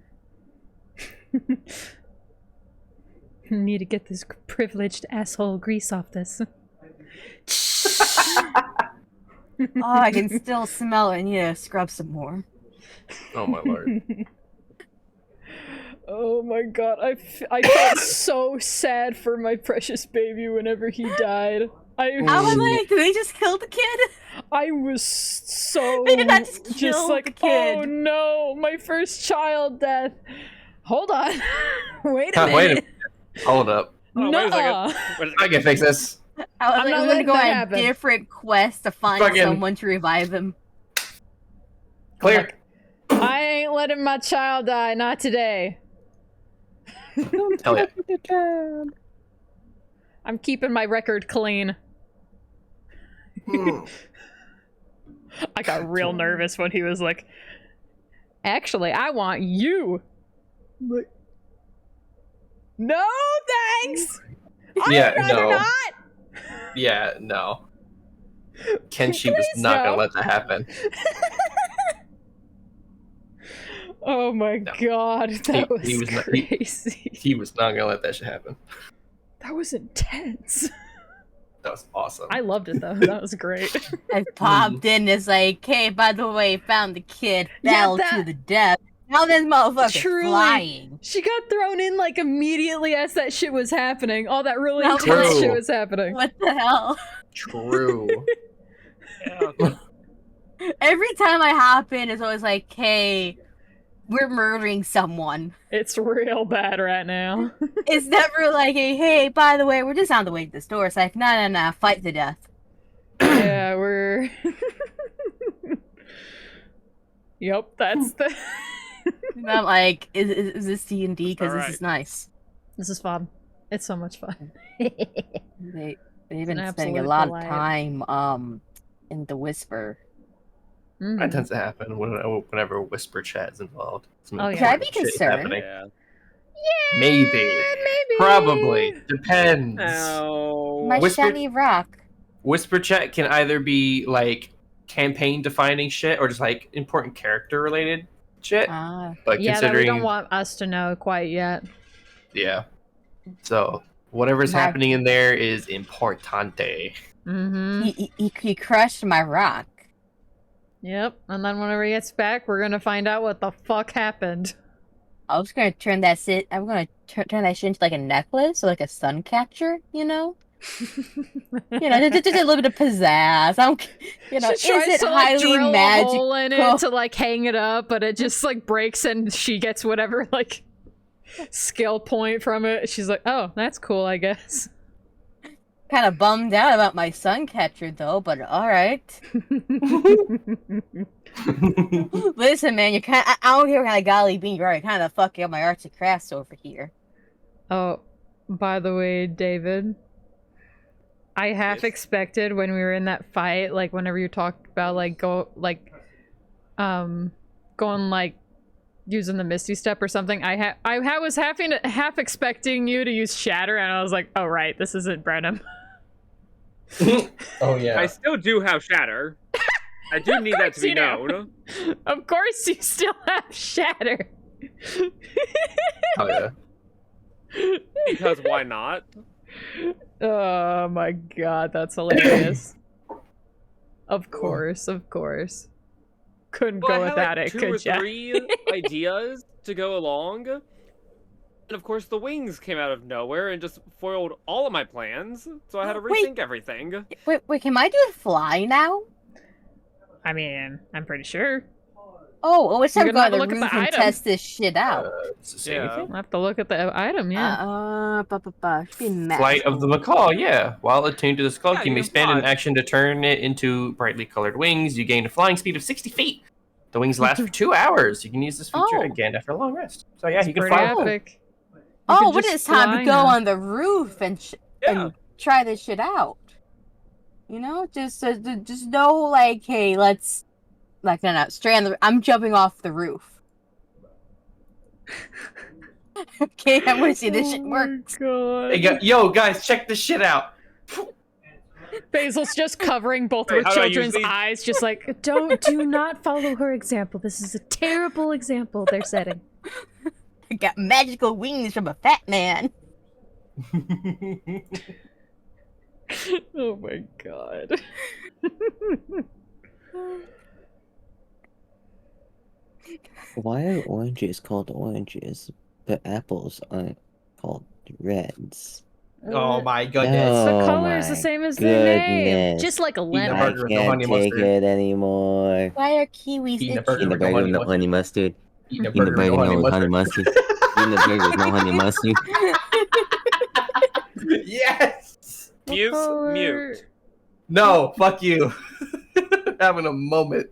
Need to get this privileged asshole grease off this. Oh, I can still smell it. Yeah, scrub some more. Oh my lord. Oh my god, I felt so sad for my precious baby whenever he died. I was like, did they just kill the kid? I was so They did not just kill the like, kid. oh no, my first child death. Hold on. Wait a minute. Wait a minute. Hold up. Oh, wait a second. Nuh-uh. Wait a I second. can fix this. I was I'm like, not I'm gonna letting go that on a happen. different quest to find Fucking- someone to revive him. Clear. I ain't letting my child die, not today. Hell yeah. I'm keeping my record clean. I got real nervous when he was like, actually, I want you. I'm like, no, thanks. Yeah, I'd rather no. not. Yeah, no. Kenshi was Please not no. gonna let that happen. Oh my No. god, that was he was not- he- crazy. He was not gonna let that shit happen. That was intense. That was awesome. I loved it though. That was great. I popped in. It's like, hey, by the way, found the kid. Fell to the death. Now this motherfucker's flying. She got thrown in like immediately as that shit was happening. All that really No, intense true. shit was happening. What the hell? True. Yeah. Every time I hop in, it's always like, hey, we're murdering someone. It's real bad right now. It's never like, hey, by the way, we're just on the way to the store. It's like, nah, fight to death. Yeah, we're. Yep, that's the. And I'm like, is this D&D? Because Alright. this is nice. This is fun. It's so much fun. They've been an spending a absolute lot delight. of time in the Whisper. Mhm. That tends to happen whenever whisper chat is involved. Some Oh, yeah. Should I be important shit is concerned? happening. Yeah. Maybe. Maybe. Probably. Depends. No. My Whisper- shiny rock. Whisper chat can either be like campaign defining shit or just like important character related shit. Ah, But Yeah, that we considering don't want us to know quite yet. yeah. So whatever's My- happening in there is importante. Mm-hmm. he crushed my rock. Yep. And then whenever he gets back, we're gonna find out what the fuck happened. I was gonna turn that shit. I'm gonna turn that shit into like a necklace or like a sun catcher. You know, just a little bit of pizzazz. Is She tries it to like highly drill a magical? hole in it to like hang it up, but it just like breaks and she gets whatever like skill point from it. She's like, oh, that's cool, I guess. Kind of bummed out about my sun catcher though, but all right. Listen, man, you're kind. I don't care what kind of golly bean you are. You're kind of fucking up my arts and crafts over here. Oh, by the way, David, I half expected when we were in that fight, like whenever you talked about going like using the Misty Step or something, I was half expecting you to use Shatter, and I was like, oh right, this isn't Brenham. Oh yeah. I still do have Shatter. I do need that to be known. Of course, you still have Shatter. Oh yeah. Because why not? Oh my god, that's hilarious. Of course. Couldn't Well, go I had, without like, it, two could or ya? three ideas to go along. And of course, the wings came out of nowhere and just foiled all of my plans. So I had to Wait. rethink everything. Wait, can I do fly now? I mean, I'm pretty sure. Oh, it's time You're to go gonna on have the to look at roof the and item. test this shit out. Say Yeah. anything? I'll have to look at the item, yeah. Should be Flight of the macaw, yeah. While attuned to the skull, Yeah, you may you spend an fly. action to turn it into brightly colored wings. You gain a flying speed of 60 feet. The wings last for 2 hours. You can use this feature Oh. again after a long rest. So yeah, you can Pretty fly. epic. You Oh, could when just it's time fly to go now. on the roof and Yeah. and try this shit out. You know, just know like, hey, let's no, straight on the. I'm jumping off the roof. Okay, I'm gonna see this shit works. God. Hey, yo, guys, check this shit out. Basil's just covering both Wait, of how the do I use children's these? eyes, just like, Do not follow her example. This is a terrible example they're setting. I got magical wings from a fat man. oh my god. Why are oranges called oranges, but apples aren't called reds? Oh my goodness. The Oh color is the my same as the name. goodness. Just like a Eating a lemon. I burger with no can't honey take mustard. it anymore. Why are kiwis Eating a itchy? burger Eating a with no burger honey with no honey mustard. Eating a Eating a burger burger with no with honey honey mustard. mustard. Eating a burger with no honey mustard. Yes! Mute. color- Mute. No, fuck you. Having a moment.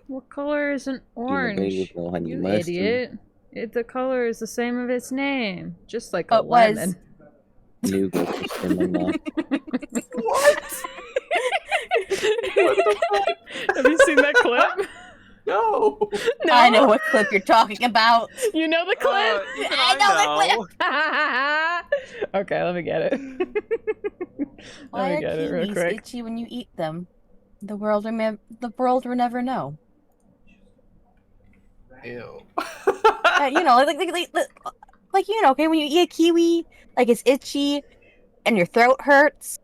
What color is an Eating a burger orange? with no honey You mustard. idiot. The color is the same of its name. Just like Oh, a it was. lemon. Nougat in my mouth. What? Have you seen that clip? No. No. I know what clip you're talking about. You know the clip? Even I know the know. Okay, let me get it. Why let me are get it real kiwis quick. itchy when you eat them? The world will never know. Ew. You know, like you know, okay, when you eat a kiwi, like it's itchy, and your throat hurts.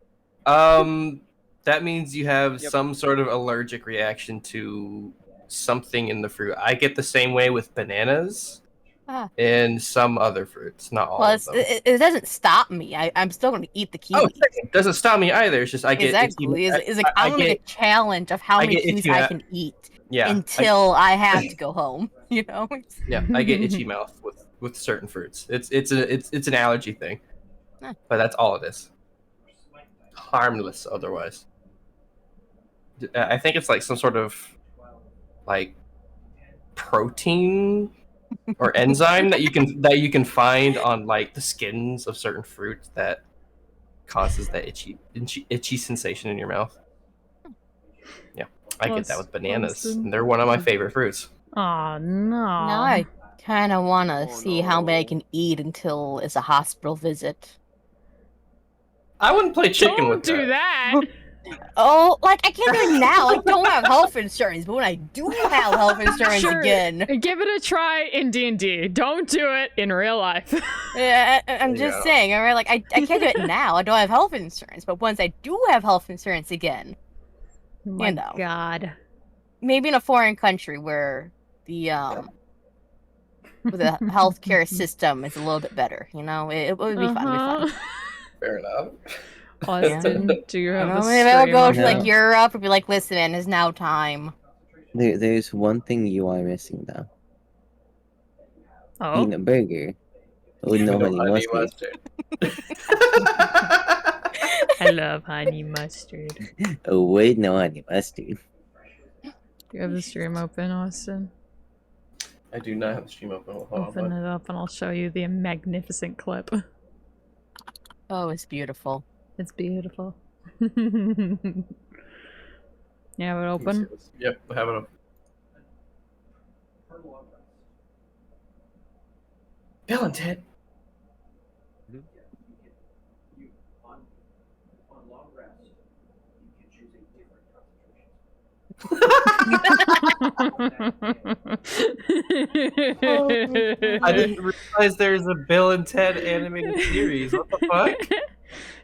That means you have Yep. some sort of allergic reaction to something in the fruit. I get the same way with bananas Ah. and some other fruits, not all Well, of them. it doesn't stop me. I'm still going to eat the kiwi. Oh, it doesn't stop me either. It's just I get Exactly. It's like I'm gonna make a challenge of how I many get kiwis itchy I mouth. can eat yeah, until I have to go home. You know? I get itchy mouth with certain fruits. It's an allergy thing, Huh. but that's all it is. Harmless otherwise. I think it's like some sort of like protein or enzyme that you can find on like the skins of certain fruits that causes that itchy sensation in your mouth. Yeah, I get that with bananas. And they're one of my favorite fruits. Oh no. Now I kind of want to Oh, see how many I no. can eat until it's a hospital visit. I wouldn't play chicken Don't with do that. Oh, like I can't do it now. I don't have health insurance, but when I do have health insurance Sure. again, Give it a try in D&D. Don't do it in real life. yeah, I'm There you just go. saying. All right, like I can't do it now. I don't have health insurance, but once I do have health insurance again, My know. God. maybe in a foreign country where the healthcare system is a little bit better, you know, it would be fun. It'd be fun. Fair enough. Austin, do you You have know, a maybe I'll stream go of to like them? Europe and be like, listen, man, it's now time. There's one thing you are missing though. Oh, Eating a burger. Oh no, honey mustard. I love honey mustard. Oh wait, no honey mustard. Do you have the stream open, Austin? I do not have the stream open. Hold on, Open bud. it up and I'll show you the magnificent clip. Oh, it's beautiful. It's beautiful. You have it open? Yep, I have it open. Bill and Ted. I didn't realize there's a Bill and Ted animated series. What the fuck?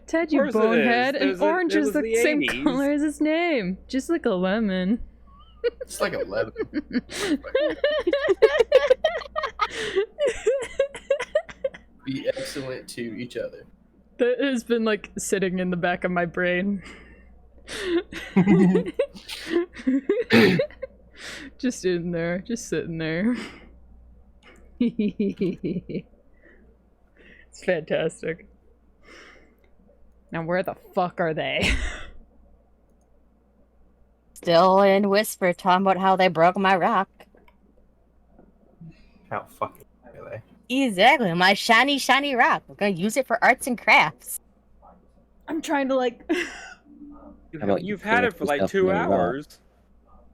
Ted, you Of course it is. bonehead, It and was orange it is was the the same 80s. color as its name, just like a lemon. It's like 11. Be excellent to each other. That has been like sitting in the back of my brain. Just in there, just sitting there. It's fantastic. Now where the fuck are they? Still in Whisper talking about how they broke my rock. How fucking are they? Exactly, my shiny, shiny rock. We're gonna use it for arts and crafts. I'm trying to like How about you You've had it finish for like yourself 2 in a rock? hours.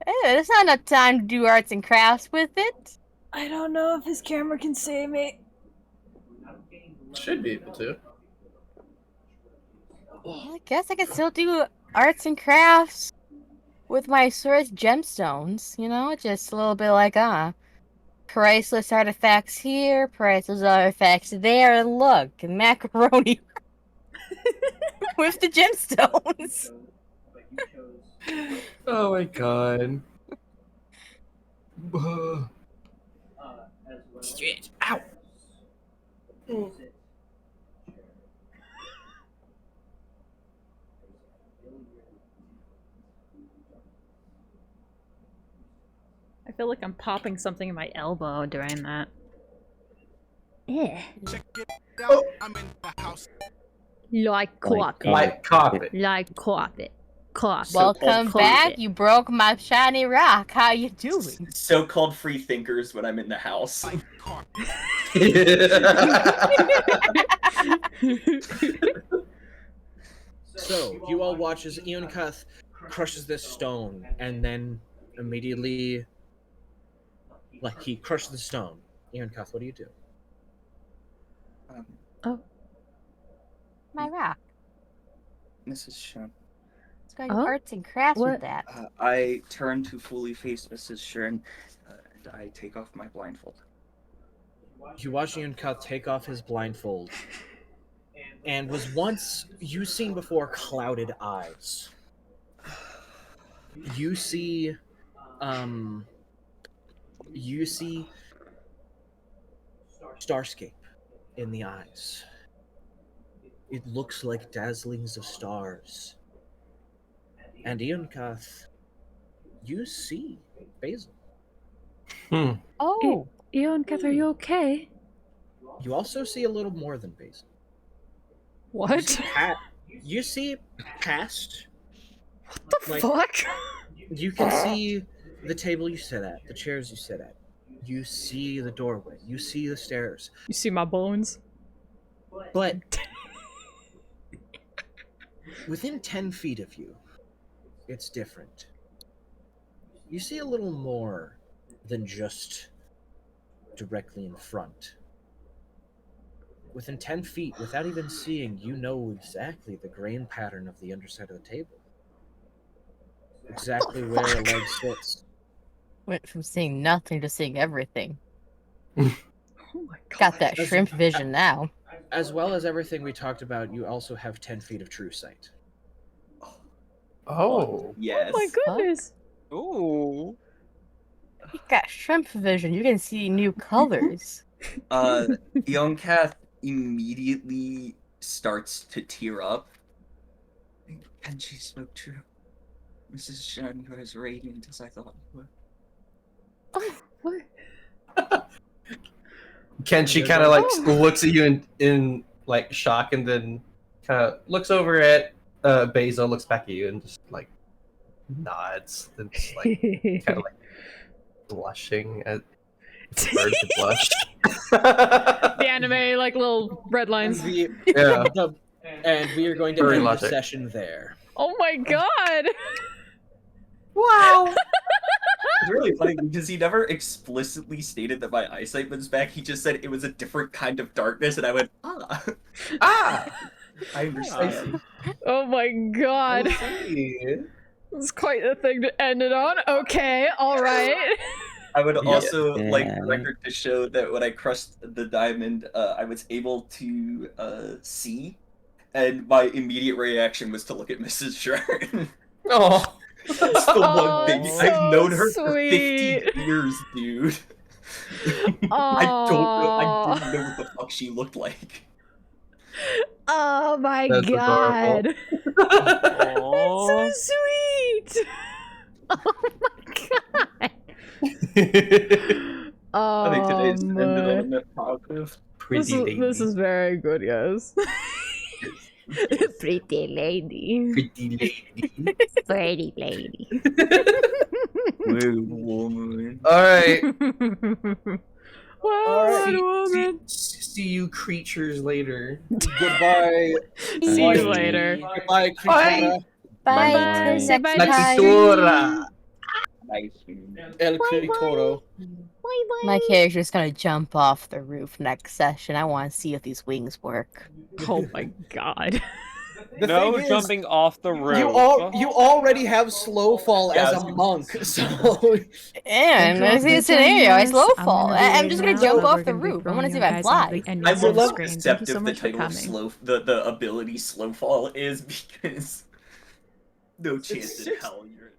Hey, there's not enough time to do arts and crafts with it. I don't know if his camera can see me. Should be able to. I guess I can still do arts and crafts with my source gemstones, you know? Just a little bit like, priceless artifacts here, priceless artifacts there, and look, macaroni with the gemstones. Oh my god. Shit. Ow. I feel like I'm popping something in my elbow during that. Yeah. Oh. Like carpet. Like carpet. Like carpet. Carpet. Welcome back. You broke my shiny rock. How you doing? So-called free thinkers when I'm in the house. So you all watch as Ian Cuth crushes this stone, and then immediately, like he crushes the stone. Ian Cuth, what do you do? My rock. Mrs. Shern, Let's go do Oh? arts and crafts What? with that. I turn to fully face Mrs. Shern, and I take off my blindfold. You watch Ian Cuth take off his blindfold, and was once you've seen before clouded eyes. You see starscape in the eyes. It looks like dazzlings of stars. And Eonkath, you see Basil. Oh, Eonkath, are you okay? You also see a little more than Basil. What? You see past. What the Like- fuck? You can see the table you sit at, the chairs you sit at. You see the doorway. You see the stairs. You see my bones? But within 10 feet of you, it's different. You see a little more than just directly in front. Within 10 feet, without even seeing, you know exactly the grain pattern of the underside of the table. Exactly where a leg sits. went from seeing nothing to seeing everything. Oh my god. Got that shrimp vision now. As well as everything we talked about, you also have 10 feet of true sight. Oh. Yes. Oh my goodness. Ooh. You got shrimp vision. You can see new colors. Eonkath immediately starts to tear up. And she spoke true. Mrs. Shen, who is radiant as I thought you were. What? Kenshi kind of like looks at you in like shock, and then kind of looks over at Basil, looks back at you, and just like nods, and just like kind of like blushing at it's a bird to blush. The anime, like little red lines. Yeah. And we are going to Very end the logic. session there. Oh my god! Wow. It's really funny because he never explicitly stated that my eyesight was back. He just said it was a different kind of darkness, and I went, ah. I understand. Oh my god. It's quite a thing to end it on. Okay, alright. I would Yeah. also like Yeah. the record to show that when I crushed the diamond, I was able to see, and my immediate reaction was to look at Mrs. Shern. Oh. That's the Oh, one thing. that's I've so known her for sweet. 15 years, dude. I didn't know what the fuck she looked like. Oh my That's god. adorable. That's so sweet. Oh my god. I think today's ended on a Oh, net positive. Pretty lady. this is very good, yes. Pretty lady. Pretty lady. Pretty lady. Rude woman. All right. Wow, what a woman. See you creatures later. Goodbye. See Bye. you later. Goodbye, Bye. Bye. Bye. Till next Bye. time. Nakitora. El Clitoro. My character's gonna jump off the roof next session. I want to see if these wings work. Oh my god. The No thing is, jumping off the roof. You already have slow fall Yeah, as I was a gonna monk, so And I see a scenario. I slow fall. I'm just gonna jump off the roof. I want to see if I fly. I will love deceptive the title of slow the ability slow fall is because no chance in hell you're